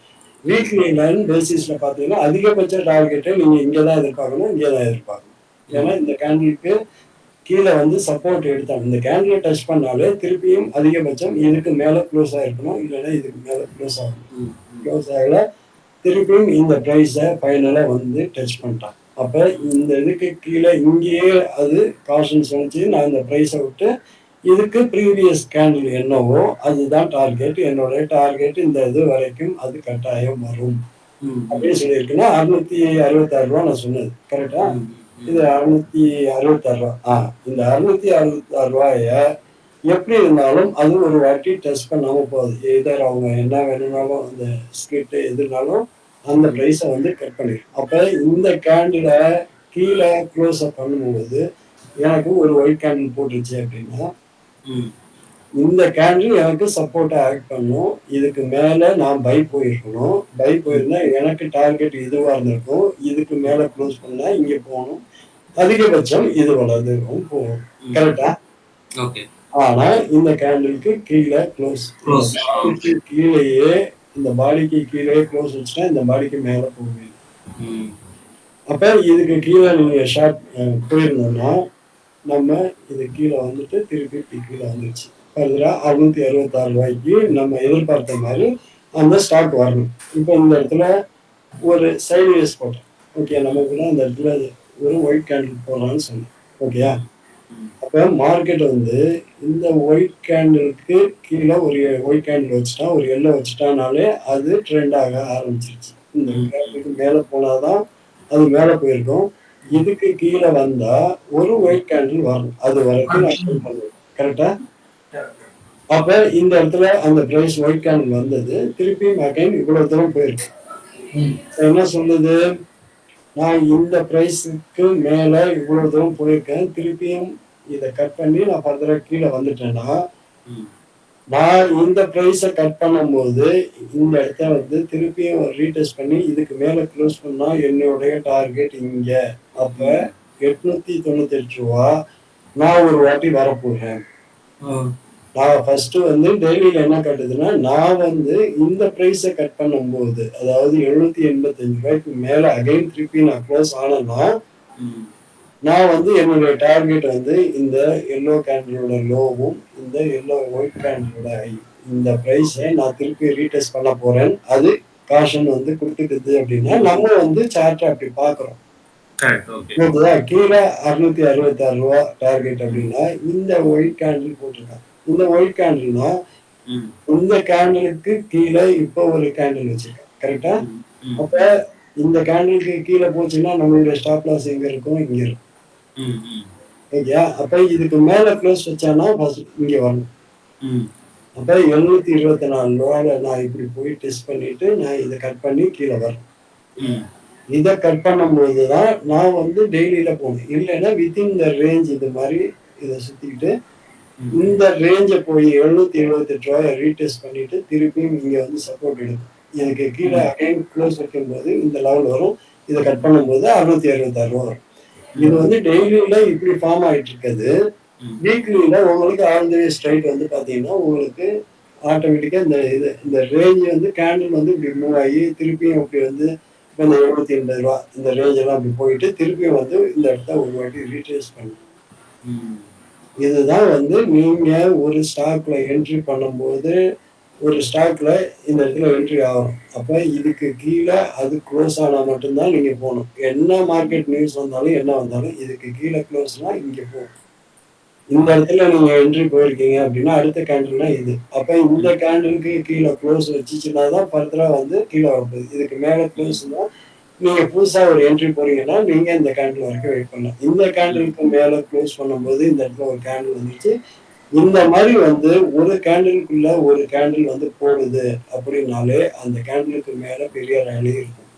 வீக்லி லைன் பேசிஸ்ல பார்த்தீங்கன்னா அதிகபட்ச டார்கெட்டை நீங்க இங்கதான் எதிர்பார்க்கணும், இங்கதான் எதிர்பார்க்கணும். ஏன்னா இந்த கேண்டிலுக்கு கீழே வந்து சப்போர்ட் எடுத்தாங்க. இந்த கேண்டிலை டச் பண்ணாலே திருப்பியும் அதிகபட்சம் இதுக்கு மேல க்ளோஸ் ஆயிருக்கணும், இல்லைன்னா இதுக்கு மேல க்ளோஸ் ஆகணும். க்ளோஸ் ஆகல திருப்பியும் இந்த ப்ரைஸை ஃபைனலாக வந்து டச் பண்ணிட்டான். அப்போ இந்த இதுக்கு கீழே இங்கேயே அது காஷன் சொல்லிச்சு, நான் இந்த ப்ரைஸை விட்டு இதுக்கு ப்ரீவியஸ் கேண்டில் என்னவோ அதுதான் டார்கெட், என்னோட டார்கெட் இந்த இது வரைக்கும் அது கட்டாயம் வரும் அப்படின்னு சொல்லியிருக்குன்னா 666 ரூபா நான் சொன்னது கரெக்டா? இது 666 ரூபா. இந்த 666 ரூபாய எப்படி இருந்தாலும் அது ஒரு வாட்டி டெஸ்ட் பண்ணாம போகுது. எதர் அவங்க என்ன வேணும்னாலும் அந்த ஸ்கிரிப்ட் எதுனாலும் அந்த ப்ரைஸை வந்து கட் பண்ணிடும். அப்போ இந்த கேண்டில கீழே க்ளோஸ் அப் பண்ணும்போது எனக்கு ஒரு ஒயிட் கேண்டில் போட்டுருச்சு அப்படின்னா இந்த கேண்டில் எனக்கு சப்போர்ட்டா ஆக்ட் பண்ணும். இதுக்கு மேல நான் பை போயிருக்கணும். பை போயிருந்தா எனக்கு டார்கெட் இதுவா இருந்திருக்கும். இதுக்கு மேல க்ளோஸ் பண்ணா இங்க போகணும். அதிகபட்சம் இது வளர்ந்துருக்கும் போகும். கரெக்டா? ஆனா இந்த கேண்டிலுக்கு கீழே க்ளோஸ் கீழேயே இந்த பாடிக்கு கீழே க்ளோஸ் வச்சுட்டா இந்த பாடிக்கு மேல போகுது. அப்ப இதுக்கு கீழே நீங்க ஷார்ட் போயிருந்தோம்னா நம்ம இது கீழே வந்துட்டு திருப்பி கீழே வந்துருச்சு. ஃபர்தரா 666 ரூபாய்க்கு நம்ம எதிர்பார்த்த மாதிரி அந்த ஸ்டாக் வரணும். இப்போ இந்த இடத்துல ஒரு சைட்வேஸ் போட்டோம். ஓகே, நம்ம கூட இந்த இடத்துல ஒரு ஒயிட் கேண்டில் போடலாம்னு சொன்னோம். ஓகேயா? அப்போ மார்க்கெட் வந்து இந்த ஒயிட் கேண்டிலுக்கு கீழே ஒரு ஒயிட் கேண்டில் வச்சுட்டா, ஒரு எல்லோ வச்சுட்டானாலே அது ட்ரெண்ட் ஆக ஆரம்பிச்சிருச்சு. இந்த கேண்டிலுக்கு மேலே போனாதான் அது மேலே போயிருக்கும். இதுக்கு கீழே வந்தா ஒரு ஒயிட் கேண்டில் வரணும். அது வரைக்கும் நான் பண்ணுவேன். கரெக்டா? அப்ப இந்த இடத்துல அந்த பிரைஸ் ஒயிட் கேண்டில் வந்தது, திருப்பியும் அகைன் இவ்வளவு தூரம் போயிருக்கு. என்ன சொல்லுது? நான் இந்த பிரைஸுக்கு மேல இவ்வளவு தூரம் போயிருக்கேன், திருப்பியும் இதை கட் பண்ணி நான் ஃபர்தரா கீழே வந்துட்டேன்னா நான் இந்த ப்ரைஸை கட் பண்ணும்போது இந்த இடத்த வந்து திருப்பியும் ரீடெஸ்ட் பண்ணி இதுக்கு மேல க்ளோஸ் பண்ணா என்னுடைய டார்கெட் இங்க. அப்ப 898 ரூபா நான் ஒரு வாட்டி வரப்போறேன். நான் ஃபர்ஸ்ட் வந்து டெய்லியில என்ன காட்டுதுன்னா, நான் வந்து இந்த ப்ரைஸை கட் பண்ணும்போது அதாவது 785 ரூபாய்க்கு மேல அகைன் திருப்பி நான் க்ளோஸ் ஆனேன்னா நான் வந்து என்னுடைய டார்கெட் வந்து இந்த எல்லோ கேண்டிலோட லோவும் இந்த எல்லோ ஒயிட் கேண்டிலோட ஹை, இந்த ப்ரைஸை நான் திருப்பி ரீடெஸ்ட் பண்ண போறேன். அது காஷன் வந்து கொடுத்துக்குது அப்படின்னா நம்ம வந்து சார்ட்டை அப்படி பாக்குறோம். கீழே 666 ரூபா டார்கெட் அப்படின்னா இந்த ஒயிட் கேண்டில் போட்டிருக்காங்க. இந்த ஒயிட் கேண்டில்னா இந்த கேண்டிலுக்கு கீழே இப்போ ஒரு கேண்டில் வச்சிருக்கேன். கரெக்டா? அப்ப இந்த கேண்டிலுக்கு கீழே போச்சுன்னா நம்மளுடைய ஸ்டாப் லாஸ் எங்க இருக்கும்? இங்க இருக்கும். ஓகேயா? அப்ப இதுக்கு மேல க்ளோஸ் வச்சானா இங்க வரணும். அப்ப 724 ரூபாயில நான் இப்படி போய் டெஸ்ட் பண்ணிட்டு நான் இதை கட் பண்ணி கீழே வரணும். இதை கட் பண்ணும்போதுதான் நான் வந்து டெய்லியில போகணும். இல்லைன்னா வித்தின் த ரேஞ்ச் இது மாதிரி இதை சுத்திக்கிட்டு இந்த ரேஞ்சை போய் 778 ரூபாயை ரீடெஸ்ட் பண்ணிட்டு திருப்பியும் இங்க வந்து சப்போர்ட் எடுக்கும். எனக்கு கீழே அகைன் க்ளோஸ் வைக்கும்போது இந்த லெவல் வரும். இதை கட் பண்ணும்போது 666 ரூபா வரும். இது வந்து டெய்லியில இப்படி ஃபார்ம் ஆயிட்டு இருக்குது. வீக்லியில உங்களுக்கு ஆல் தி வே ஸ்ட்ரைட் வந்து பாத்தீங்கன்னா உங்களுக்கு ஆட்டோமேட்டிக்கா இந்த ரேஞ்ச் வந்து கேண்டில் வந்து இப்படி மூவ் ஆகி திருப்பியும் அப்படி வந்து இப்போ இந்த 780 ரூபா இந்த ரேஞ்ச் எல்லாம் அப்படி போயிட்டு திருப்பியும் வந்து இந்த இடத்த ஒரு வாட்டி ரீட்ரேஸ் பண்ணும். இதுதான் வந்து நீங்க ஒரு ஸ்டாக்ல என்ட்ரி பண்ணும்போது ஒரு ஸ்டாக்ல இந்த இடத்துல என்ட்ரி ஆகும். அப்ப இதுக்கு கீழே அது க்ளோஸ் ஆனா மட்டும்தான் நீங்க போகணும். என்ன மார்க்கெட் நியூஸ் வந்தாலும் என்ன வந்தாலும் இதுக்கு கீழே க்ளோஸ்னா இங்க போகும். இந்த இடத்துல நீங்க என்ட்ரி போயிருக்கீங்க அப்படின்னா அடுத்த கேண்டில்னா இது. அப்ப இந்த கேண்டிலுக்கு கீழே க்ளோஸ் வச்சுச்சுன்னா தான் ஃபர்தரா வந்து கீழே வரப்போகுது. இதுக்கு மேல க்ளோஸ்னா நீங்க புதுசா ஒரு என்ட்ரி போறீங்கன்னா நீங்க இந்த கேண்டில் வரைக்கும் வெயிட் பண்ணலாம். இந்த கேண்டிலுக்கு மேல க்ளோஸ் பண்ணும்போது இந்த இடத்துல ஒரு கேண்டில் வந்துச்சு. இந்த மாதிரி வந்து ஒரு கேண்டிலுக்குள்ள ஒரு கேண்டில் வந்து போடுது அப்படின்னாலே அந்த கேண்டிலுக்கு மேல பெரிய ரேலி இருக்கும்.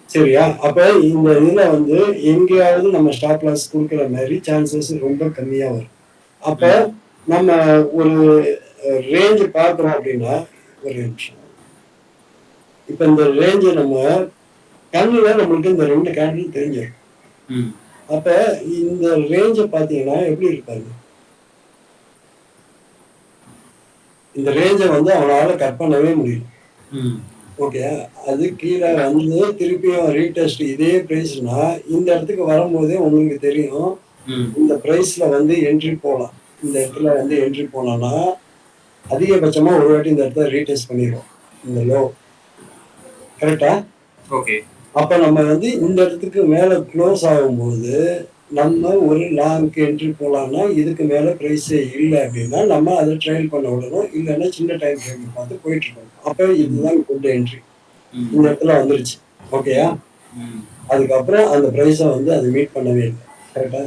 சரியா? அப்ப இந்த இதுல வந்து எங்கேயாவது நம்ம ஸ்டாப் லாஸ் கொடுக்குற மாதிரி சான்சஸ் ரொம்ப கம்மியா வரும். அப்ப நம்ம ஒரு ரேஞ்ச் பார்க்குறோம் அப்படின்னா ஒரு நிமிஷம். இப்போ இந்த ரேஞ்சை நம்ம கண்ணில் நம்மளுக்கு இந்த 2 கேண்டில் தெரிஞ்சிடும். அப்ப இந்த ரேஞ்சை பார்த்தீங்கன்னா எப்படி இருப்பாங்க, இந்த ரேஞ்சை வந்து அவனால கட் பண்ணவே முடியும். ஓகே, அது கீழே வந்து திருப்பியும் ரீடெஸ்ட் இதே பிரைஸ்னா இந்த இடத்துக்கு வரும்போதே உங்களுக்கு தெரியும் இந்த பிரைஸ்ல வந்து என்ட்ரி போகலாம். இந்த இடத்துல வந்து என்ட்ரி போனோம்னா அதிகபட்சமா ஒரு வாட்டி இந்த இடத்துல ரீடெஸ்ட் பண்ணிடுவோம் இந்த லோ. கரெக்டா? ஓகே. அப்ப நம்ம வந்து இந்த இடத்துக்கு மேல க்ளோஸ் ஆகும்போது நம்ம ஒரு லாங்க்கு என்ட்ரி போகலாம்னா இதுக்கு மேல பிரைஸே இல்லை அப்படின்னா நம்ம அதை ட்ரையல் பண்ண விடணும். இல்லைன்னா சின்ன டைம் ஃப்ரேம் பார்த்து போயிட்டு இருக்கணும். அப்ப இதுதான் குட் என்ட்ரி. இந்த இடத்துல வந்துருச்சு. ஓகேயா? அதுக்கப்புறம் அந்த பிரைஸை வந்து அது மீட் பண்ணவே இல்லை. கரெக்டா?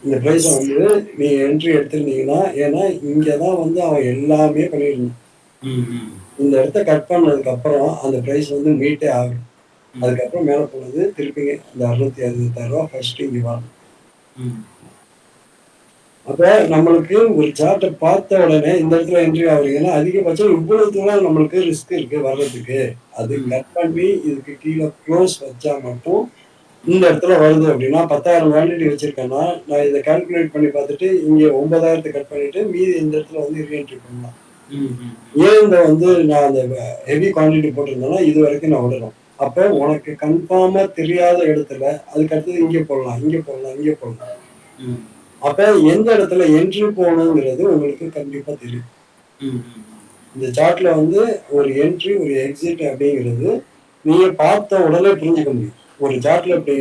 இந்த பிரைஸை வந்து நீங்க என்ட்ரி எடுத்திருந்தீங்கன்னா, ஏன்னா இங்கதான் வந்து அவன் எல்லாமே பண்ணிடணும். இந்த இடத்த கட் பண்ணதுக்கு அப்புறம் அந்த பிரைஸ் வந்து மீட்டே ஆகும். அதுக்கப்புறம் மேல போனது திருப்பிங்க அந்த 666 ரூபா ஃபர்ஸ்ட் இங்க வரணும். அப்ப நம்மளுக்கு ஒரு சார்ட்டை பார்த்த உடனே இந்த இடத்துல என்ட்ரி ஆகுறீங்கன்னா அதிகபட்சம் இவ்வளவு தூரம் நம்மளுக்கு ரிஸ்க் இருக்கு வர்றதுக்கு. அது கட் பண்ணி இதுக்கு கீழே க்ளோஸ் வச்சா மட்டும் இந்த இடத்துல வருது அப்படின்னா 10,000 குவான்டிட்டி வச்சிருக்கேன்னா நான் இதை கால்குலேட் பண்ணி பார்த்துட்டு இங்க 9,000 கட் பண்ணிட்டு மீதி இந்த இடத்துல வந்து ரீஎன்ட்ரி பண்ணலாம். ஏன் இந்த வந்து நான் அந்த ஹெவி குவான்டிட்டி போட்டிருந்தேன்னா இது வரைக்கும் நான் விடணும். அப்ப உனக்கு கன்ஃபார்மா தெரியாத இடத்துல அதுக்கு அடுத்தது இங்கே போடலாம், இங்கே போடலாம், இங்கே போடலாம். அப்ப எந்த இடத்துல என்ட்ரி போகணுங்கிறது உங்களுக்கு கண்டிப்பா தெரியும். இந்த சார்ட்ல வந்து ஒரு என்ட்ரி ஒரு எக்ஸிட் அப்படிங்கிறது நீங்க பார்த்த உடனே புரிஞ்சுக்க முடியும். ஒரு சார்ட்ல இப்படி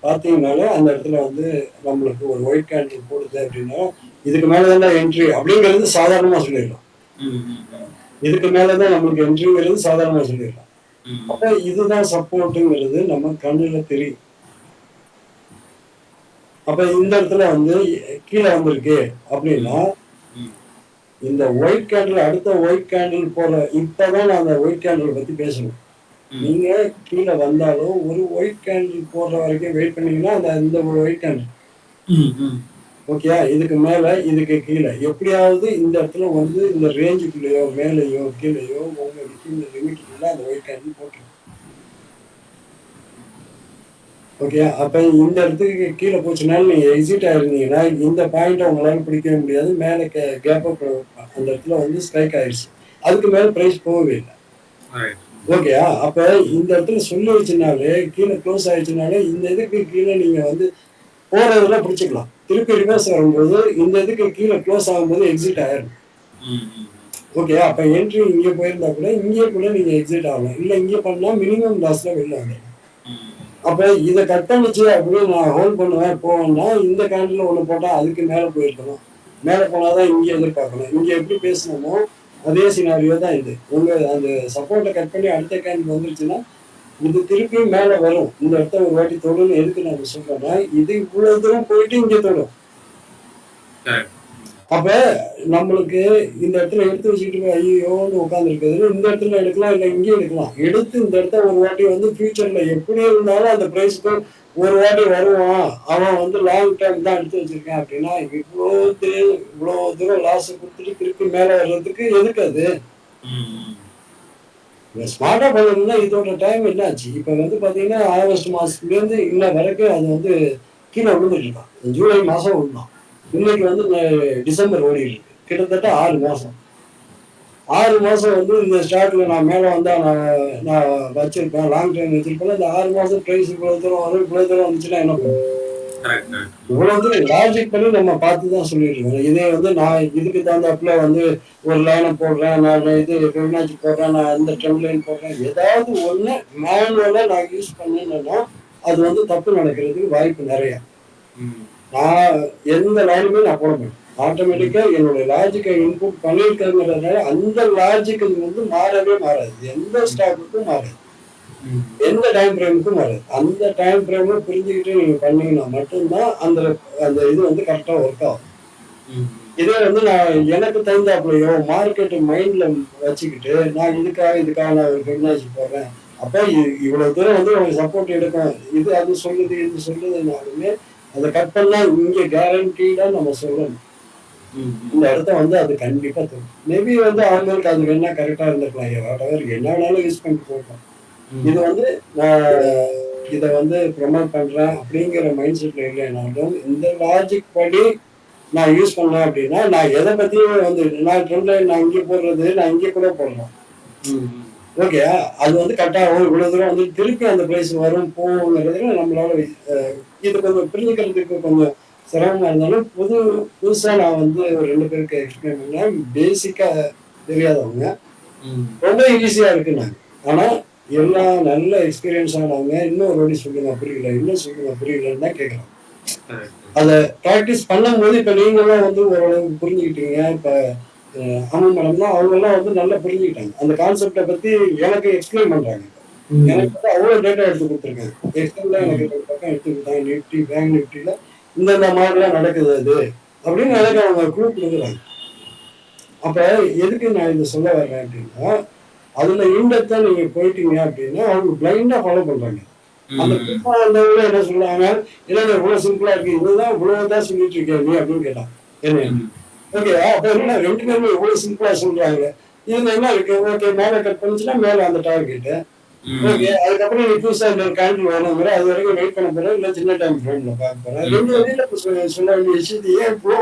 பார்த்தீங்கன்னாலே அந்த இடத்துல வந்து நம்மளுக்கு ஒரு ஒயிட் கேண்டில் போடுது அப்படின்னா இதுக்கு மேலதான் என்ட்ரி அப்படிங்கிறது சாதாரணமா சொல்லிடலாம். இதுக்கு மேலதான் நம்மளுக்கு என்ட்ரிங்கிறது சாதாரணமா சொல்லிடலாம். அப்ப இதுதான் சப்போர்ட்டுங்கிறது நம்ம கண்ணுல தெரியும். அப்ப இந்த இடத்துல வந்து கீழே வந்திருக்கு அப்படின்னா இந்த ஒயிட் கேண்டில் அடுத்த ஒயிட் கேண்டில் போற இப்பதான் நான் அந்த ஒயிட் கேண்டில் பத்தி பேசணும். நீங்க கீழே வந்தாலும் ஒரு ஒயிட் கேண்டில் போடுற வரைக்கும் வெயிட் பண்ணீங்கன்னா இந்த ஒயிட் கேண்டில் ஓகேயா, இதுக்கு மேல இதுக்கு கீழே எப்படியாவது இந்த இடத்துல வந்து இந்த ரேஞ்சுக்குள்ளேயோ மேலேயோ கீழேயோ உங்களுக்கு இந்த லிமிட்டுக்குள்ள அந்த ஒயிட் கேண்டில் போட்டுரும். ஓகே, அப்ப இந்த இடத்துக்கு கீழே போச்சுனாலும் நீங்க எக்ஸிட் ஆயிருந்தீங்கன்னா இந்த பாயிண்ட்டை உங்களால பிடிக்கவே முடியாது. மேல கேப் அப் அந்த இடத்துல வந்து ஸ்ட்ரைக் ஆயிடுச்சு. அதுக்கு மேல பிரைஸ் போகவே இல்லை. ஓகேயா, அப்ப இந்த இடத்துல சொல்லி வச்சுனாலே கீழே க்ளோஸ் ஆயிடுச்சுனாலே இந்த இதுக்கு கீழே நீங்க வந்து போறதுல பிடிச்சிக்கலாம். திருப்பி ரிவர்ஸ் வரும்போது இந்த இதுக்கு கீழே க்ளோஸ் ஆகும்போது எக்ஸிட் ஆயிடும். ஓகே, அப்ப என்ட்ரி இங்கே போயிருந்தா கூட இங்கே கூட நீங்க எக்ஸிட் ஆகலாம். இல்ல இங்கே பண்ணா மினிமம் லாஸ்ல வெளில வரலாம். அப்ப இதை கட் பண்ணிச்சு அப்படின்னு நான் ஹோல்ட் பண்ணுவேன் போவேன்னா இந்த கேண்டில் ஒண்ணு போட்டா அதுக்கு மேல போயிருக்கணும். மேல போனாதான் இங்க எதிர்பார்க்கணும். இங்க எப்படி பேசணுமோ அதே சினாரியோ தான் இது. உங்க அந்த சப்போர்ட்டை கட் பண்ணி அடுத்த கேண்டில் வந்துருச்சுன்னா இது திருப்பியும் மேல வரும். இந்த இடத்த ஒரு வாட்டி தொடுன்னு எதுக்கு நான் சொல்றேன்னா இது இவ்வளவு தூரம் போயிட்டு இங்க தொடும். அப்ப நம்மளுக்கு இந்த இடத்துல எடுத்து வச்சுக்கிட்டு ஐயோன்னு உட்கார்ந்து இருக்கிறது இந்த இடத்துல எடுக்கலாம், இல்ல இங்கே எடுக்கலாம். எடுத்து இந்த இடத்த ஒரு வாட்டி வந்து ஃபியூச்சர்ல எப்படி இருந்தாலும் அந்த பிரைஸ்க்கு ஒரு வாட்டி வருவான். அவன் வந்து லாங் டைம் தான் எடுத்து வச்சிருக்கேன் அப்படின்னா இவ்வளவு தூரம் லாஸ் கொடுத்துட்டு திருப்பி மேல வர்றதுக்கு எதுக்கு அது? ஸ்மார்ட்டா பண்ணணும்னா இதோட டைம் என்ன ஆச்சு? இப்ப வந்து பாத்தீங்கன்னா ஆகஸ்ட் மாசத்துல இருந்து இன்ன வரைக்கும் அது வந்து கீழே விழுந்துட்டு இருக்கான். ஜூலை மாசம் விழுந்தான். இன்னைக்கு வந்து டிசம்பர் ஓடிட்டு இருக்கு. கிட்டத்தட்ட 6 மாசம். 6 மாசம் வந்து இந்த ஸ்டார்ட்ல நான் மேல வந்தா நான் வச்சிருப்பேன், லாங் டைம் வச்சிருப்பேன். இந்த 6 மாசம் பிரைஸ் இவ்வளவு தூரம் வரும், இவ்வளவு தூரம் வந்துச்சுன்னா என்ன பண்ணும்? இவ்வளவு தூரம் லாஜிக் பண்ணி நம்ம பார்த்துதான் சொல்லிட்டு இருக்கோம். இதே வந்து நான் இதுக்கு தகுந்தாப்புல வந்து ஒரு லைனை போடுறேன், நான் இது ஃபிபனாச்சி போடுறேன், நான் இந்த ட்ரெண்ட் லைன் போடுறேன், ஏதாவது ஒண்ணு மேனுவலா நான் யூஸ் பண்ணேன்னா அது வந்து தப்பு நடக்கிறதுக்கு வாய்ப்பு நிறைய. நான் எந்த லைனுமே நான் போட மாட்டேன். ஆட்டோமேட்டிக்கா என்னுடைய லாஜிக்கை இன்புட் பண்ணிருக்கிறதுனால அந்த லாஜிக் வந்து மாறவே மாறாது. எந்த ஸ்டாக்குக்கும் மாறாது, எந்த டைம் ஃப்ரேமுக்கும் மாறாது. அந்த டைம் ஃப்ரேமை புரிஞ்சுக்கிட்டு நீங்க பண்ணீங்கன்னா மட்டும்தான் அந்த அந்த இது வந்து கரெக்டா ஒர்க் ஆகும். இதே வந்து நான் எனக்கு தகுந்தாப்புலையோ மார்க்கெட் மைண்ட்ல வச்சுக்கிட்டு நான் இதுக்காக நான் ஒரு ஃபிபனாச்சி போடுறேன். அப்ப இவ்வளவு தூரம் வந்து உங்களுக்கு சப்போர்ட் எடுக்கும், இது அது சொல்லுதுனாலுமே அதை கட் பண்ணா இங்க கேரண்டீடா நம்ம சொல்லணும். இந்த இடத்த வந்து அது கண்டிப்பா தரும். மேபி வந்து அவங்களுக்கு அது வேணா கரெக்டா இருந்திருக்கலாம். வாட்டவர் என்ன வேணாலும் யூஸ் பண்ணிட்டு போகலாம். இது வந்து நான் இதை வந்து ப்ரொமோட் பண்றேன் அப்படிங்கிற மைண்ட் செட்ல இல்லைனாலும் இந்த லாஜிக் படி நான் யூஸ் பண்ணேன் அப்படின்னா நான் எதை பத்தியும் வந்து நான் ட்ரெண்ட்ல நான் இங்கே போடுறது நான் இங்கே கூட போடலாம். ஓகே, அது வந்து கரெக்டாக இவ்வளவு தூரம் வந்து திருப்பி அந்த பிளேஸ் வரும் போங்கிறதுல நம்மளால இது கொஞ்சம் புரிஞ்சுக்கிறதுக்கு கொஞ்சம் சிரமமா இருந்தாலும் புதுசா நான் வந்து ஒரு 2 பேருக்கு எக்ஸ்பிளைன் பண்ணேன். பேசிக்கா தெரியாதவங்க ரொம்ப ஈஸியா இருக்குன்னாங்க. ஆனா எல்லாம் நல்ல எக்ஸ்பீரியன்ஸ் ஆனவங்க இன்னும் ஒரு வாட்டி சொல்லுங்க புரியல, இன்னும் சொல்லுங்க புரியலன்னு தான் கேட்கலாம். அதை ப்ராக்டிஸ் பண்ணும்போது இப்ப நீங்களும் வந்து ஓரளவுக்கு புரிஞ்சுக்கிட்டீங்க. இப்ப அம்மன் மேடம்னா அவங்க எல்லாம் வந்து நல்லா புரிஞ்சுக்கிட்டாங்க. அந்த கான்செப்டை பத்தி எனக்கு எக்ஸ்பிளைன் பண்றாங்க. எனக்கு வந்து அவ்வளவு டேட்டா எடுத்து கொடுத்துருக்காங்க. எக்ஸ்பிளைன்ல எனக்கு ஒரு பக்கம் எடுத்து கொடுத்தாங்க. நிஃப்டி பேங்க் நிஃப்டில இந்த மாதிரிலாம் நடக்குது அது அப்படின்னு எனக்கு அவங்க க்ளூ கொடுக்குறாங்க. அப்ப எதுக்கு நான் இதை சொல்ல வர்றேன் அப்படின்னா அதுல இன்டெப்தா நீங்க போயிட்டீங்க அப்படின்னா அவங்க பிளைண்டா ஃபாலோ பண்றாங்க. அந்த வந்தவங்க என்ன சொல்றாங்க, இல்லை இவ்வளவு சிம்பிளா இருக்கு, இதுதான் இவ்வளவுதான் சொல்லிட்டு இருக்கேன் நீ அப்படின்னு கேட்டான் என்ன. ஓகே, அப்ப என்ன 2 பேருமே இவ்வளவு சிம்பிளா சொல்றாங்க. இதுல என்ன இருக்கு, ஓகே மேல கட் பண்ணிச்சுன்னா மேல அந்த டார்கெட். ஓகே, அதுக்கப்புறம் நீ புதுசா இந்த கேண்டில் வேணுங்கிற அது வரைக்கும் வெயிட் பண்ண போறேன், இல்ல சின்ன டைம் ஃப்ரேம்ல பார்க்க போறேன். 2 வழியில சொல்ல வேண்டிய விஷயத்தை ஏன் இப்போ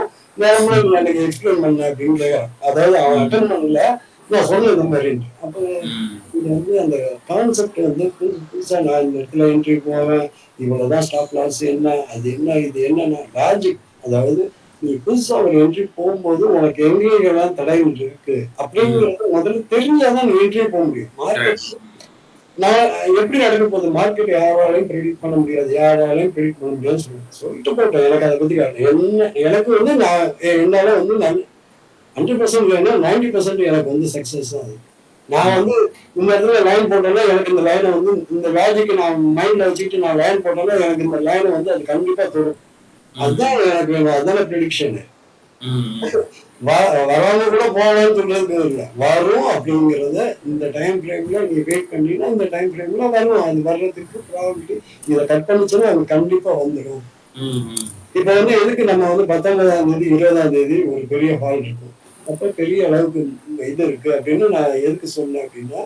நேரமும் எனக்கு எக்ஸ்பிளைன் பண்ண அப்படின்னு கேட்கறான். அதாவது அவன் அட்டன் பண்ணல, நான் சொன்னது இந்த மாதிரி. அப்போ இது வந்து அந்த கான்செப்ட் வந்து புதுசா நான் இந்த இடத்துல என்ட்ரி போவேன், இவ்வளவுதான் ஸ்டாப் லாஸ் என்ன, அது என்ன, இது என்னன்னா லாஜிக். அதாவது நீ புதுசா ஒரு என்ட்ரி போகும்போது உனக்கு எங்கெல்லாம் தடைகள் இருக்கு அப்படிங்கிறது முதல்ல தெரிஞ்சாதான் நீ என்ட்ரி போக முடியும். மார்க்கெட் நான் எப்படி நடக்க போகுது, மார்க்கெட் யாராலையும் ப்ரெடிக்ட் பண்ண முடியாது, யாராலையும் ப்ரெடிக்ட் பண்ண முடியாதுன்னு சொல்லிட்டு போட்டேன். எனக்கு அதை பத்தி என்ன எனக்கு வந்து நான் என்னால வந்து நான் 100% இல்லைன்னா 90% எனக்கு வந்து சக்சஸ் தான். நான் வந்து இந்த இடத்துல லைன் போட்டோம்னா எனக்கு இந்த லைனை வந்து இந்த லாஜிக்கு நான் மைண்ட்ல வச்சுக்கிட்டு நான் லைன் போட்டோம்னா எனக்கு இந்த லைனை வந்து அது கண்டிப்பா தரும். அதுதான் எனக்கு வேணும், அதுதானே ப்ரெடிக்ஷனு. வராம கூட போகலான்னு சொல்றதுக்கு இல்லை, வரும் அப்படிங்கிறத இந்த டைம் ஃப்ரேம்ல நீங்க வெயிட் பண்ணீங்கன்னா இந்த டைம் ஃப்ரேம்ல வரும். அது வர்றதுக்கு ப்ராபபிலிட்டி இதை கட் பண்ணிச்சுன்னா அது கண்டிப்பா வந்துடும். இப்ப வந்து எதுக்கு நம்ம வந்து 19ஆம் தேதி 20ஆம் தேதி ஒரு பெரிய ஃபால் இருக்கும், அப்ப பெரிய அளவுக்கு இது இருக்கு அப்படின்னு நான் எதுக்கு சொன்னேன் அப்படின்னா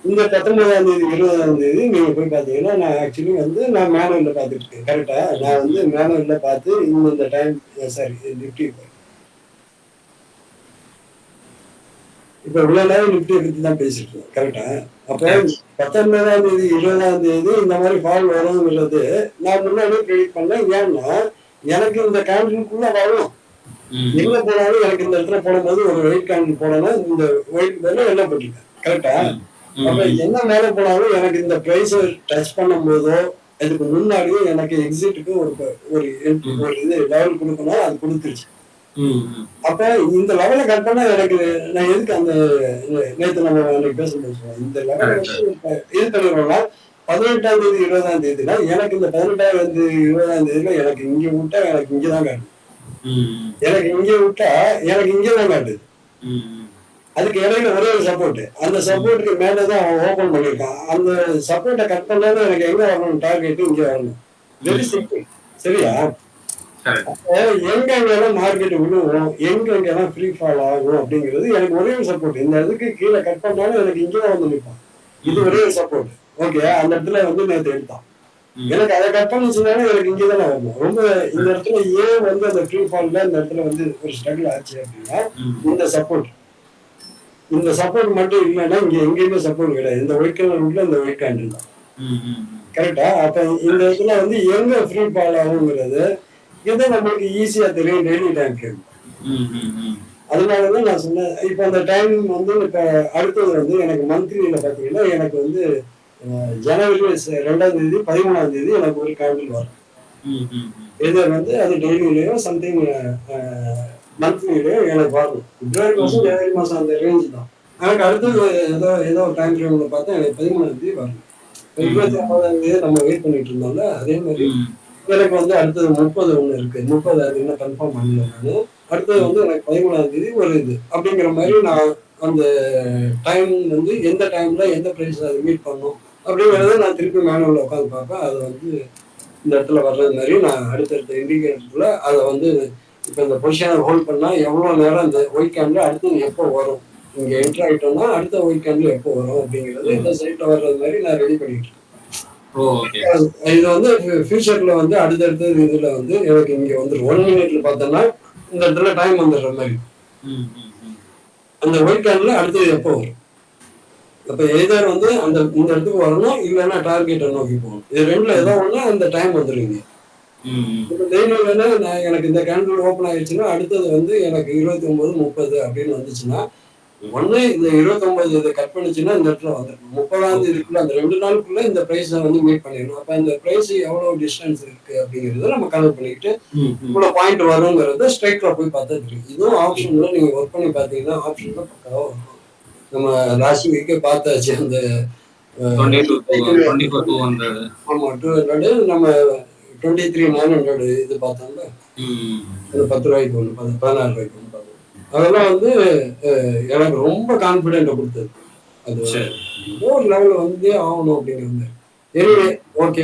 இந்த 19ஆம் தேதி 20ஆம் தேதி நீங்க போய் பாத்தீங்கன்னா நான் ஆக்சுவலி வந்து நான் மேனுவல்ல பாத்துட்டு இருக்கேன். கரெக்டா, நான் வந்து மேனுவல்ல பார்த்து இந்த டைம் சாரி நிஃப்டி இப்ப இவ்வளவு நேரம் நிஃப்டியை பத்தி தான் பேசிட்டு இருக்கோம். கரெக்டா, அப்ப 19ஆம் தேதி 20ஆம் தேதி இந்த மாதிரி ஃபால் வருங்கிறது நான் முன்னாடியே ப்ரெடிக்ட் பண்ணேன். ஏன்னா எனக்கு இந்த கேண்டிலுக்குள்ள வரும், எங்க போனாலும் எனக்கு இந்த இடத்துல போடும்போது ஒரு ஒயிட் கேண்டில் போடணும், இந்த ஒயிட் மேல என்ன போட்டிருக்கேன். கரெக்டா, அப்ப என்ன மேல போனாலும் எனக்கு இந்த பிரைஸ் டச் பண்ணும் போதோ இதுக்கு முன்னாடியே எனக்கு எக்ஸிட்டுக்கு ஒரு இது லெவல் கொடுக்கணும், அது கொடுத்துருச்சு. அப்ப இந்த லெவலை கட் பண்ணா எனக்கு நான் எதுக்கு அந்த நேற்று நம்ம அன்னைக்கு பேசும்போது இந்த லெவலை இது பண்ணிடுவோம்னா 18ஆம் தேதி 20ஆம் தேதினா எனக்கு இந்த 18ஆம் தேதி 20ஆம் தேதியில எனக்கு இங்க விட்டா எனக்கு இங்கதான் காட்டுது, எனக்கு இங்க விட்டா எனக்கு இங்கதான் காட்டுது. அதுக்கு இடையில ஒரே ஒரு சப்போர்ட், அந்த சப்போர்ட்டுக்கு மேலதான் அவன் ஓபன் பண்ணிருக்கான். அந்த சப்போர்ட்டை கட் பண்ணாலும் எனக்கு எங்க வரணும், டார்கெட் இங்க வரணும். Very simple. சரியா, எங்கெங்கெல்லாம் மார்க்கெட் விழுவும், எங்கெங்கெல்லாம் ஃப்ரீ ஃபால் ஆகும் அப்படிங்கிறது எனக்கு ஒரே ஒரு சப்போர்ட். இந்த இதுக்கு கீழே கட் பண்ணாலும் எனக்கு இங்கதான் வந்து நிற்பான். இது ஒரே ஒரு சப்போர்ட். ஓகே, அந்த இடத்துல வந்து நேற்று எடுத்தான், எனக்கு அதை கட் பண்ணிச்சுனாலும் எனக்கு இங்கதானே வரணும். ரொம்ப இந்த இடத்துல ஏன் வந்து அந்த ஃப்ரீ ஃபால்ல இந்த இடத்துல வந்து ஒரு ஸ்ட்ரகிள் ஆச்சு அப்படின்னா இந்த சப்போர்ட் மட்டும் இல்லைன்னா இங்க எங்கேயுமே சப்போர்ட் கிடையாது. இந்த ஒயிட் கேண்டில் உள்ள இந்த ஒயிட் கேண்டில் தான். கரெக்டா, அப்ப இந்த இடத்துல வந்து எங்க ஃப்ரீ ஃபால் ஆகுங்கிறது இதை நம்மளுக்கு ஈஸியா தெரியும் டெய்லி டைம் ஃப்ரேம். அதனாலதான் நான் சொன்னேன். இப்ப அந்த டைம் வந்து இப்ப அடுத்தது வந்து எனக்கு மந்த்லியில பாத்தீங்கன்னா எனக்கு வந்து ஜனவரி 2ஆம் தேதி 13ஆம் தேதி எனக்கு ஒரு கேண்டில் வரும். இது வந்து அது டெய்லியிலயோ சம்திங் மந்த்லியிலயோ எனக்கு வரும். பிப்ரவரி மாசம் ஜனவரி மாசம் அந்த ரேஞ்ச் தான். எனக்கு அடுத்தது ஏதோ டைம் ஃப்ரேம்ல பார்த்தா எனக்கு 13ஆம் தேதி வரணும். 29ஆம் தேதி நம்ம வெயிட் பண்ணிட்டு இருந்தோம்ல, அதே மாதிரி எனக்கு வந்து அடுத்தது 30 ஒண்ணு இருக்கு. 30 அது இன்னும் கன்ஃபார்ம் பண்ணல நானு. அடுத்தது வந்து எனக்கு 13ஆம் தேதி ஒரு இது அப்படிங்கிற மாதிரி நான் அந்த டைம் வந்து எந்த டைம்ல எந்த பிரைஸ் அதை மீட் பண்ணும் அப்படிங்கிறத நான் திருப்பி மேனுவல்ல உட்காந்து பார்ப்பேன். அதை வந்து இந்த இடத்துல வர்றது மாதிரி நான் அடுத்தடுத்த இண்டிகேட்டர்ல அதை வந்து இப்போ இந்த பொசிஷனை ஹோல்ட் பண்ணா எவ்வளவு நேரம் இந்த ஒயிட் கேண்டில் அடுத்து எப்போ வரும், இங்க என்ட்ரு ஆயிட்டோம்னா அடுத்த ஒயிட் கேண்டில் எப்போ வரும் அப்படிங்கிறது இந்த சைட்ல வர்றது மாதிரி நான் ரெடி பண்ணிட்டு இது வந்து ஃபியூச்சர்ல வந்து அடுத்தடுத்த இதுல வந்து எனக்கு இங்க வந்து 1 மினிட்ல பார்த்தோம்னா இந்த இடத்துல டைம் வந்துடுற மாதிரி அந்த ஒயிட் கேண்டில் அடுத்தது எப்போ வரும். அப்ப எதர் வந்து அந்த இந்த இடத்துக்கு வரணும், இல்லைன்னா டார்கெட்டை நோக்கி போகணும். இது ரெண்டுல ஏதோ ஒண்ணு அந்த டைம் வந்துருங்க. இப்போ டெய்லியில் நான் எனக்கு இந்த கேண்டில் ஓப்பன் ஆயிடுச்சுன்னா அடுத்தது வந்து எனக்கு 29:30 அப்படின்னு வந்துச்சுன்னா ஒண்ணு இந்த 29 இதை கட் பண்ணிச்சுன்னா இந்த இடத்துல வந்துடும். 30ஆம் தேதிக்குள்ள அந்த 2 நாளுக்குள்ள இந்த பிரைஸை வந்து மீட் பண்ணிடணும். அப்ப இந்த பிரைஸ் எவ்வளவு டிஸ்டன்ஸ் இருக்கு அப்படிங்கறத நம்ம கனெக்ட் பண்ணிட்டு இவ்வளவு பாயிண்ட் வருங்கிறத ஸ்ட்ரைக்ல போய் பார்த்தா தெரியும். இதுவும் ஆப்ஷன்ல நீங்க ஒர்க் பண்ணி பார்த்தீங்கன்னா ஆப்ஷன்ல பக்காவா இருக்கும். நம்ம லாஸ்ட் வீக்கே பார்த்தாச்சு அந்த 200 ஆமா 200 நம்ம 23,900 இது பார்த்தோம்ல, அது 10 ரூபாய்க்கு ஒன்று 16 ரூபாய்க்கு ஒன்று பார்த்தோம். அதெல்லாம் வந்து எனக்கு ரொம்ப கான்ஃபிடென்ட்டை கொடுத்தது. அது ஒரு லெவலில் வந்து ஆகணும் அப்படிங்கிறது. Anyway okay.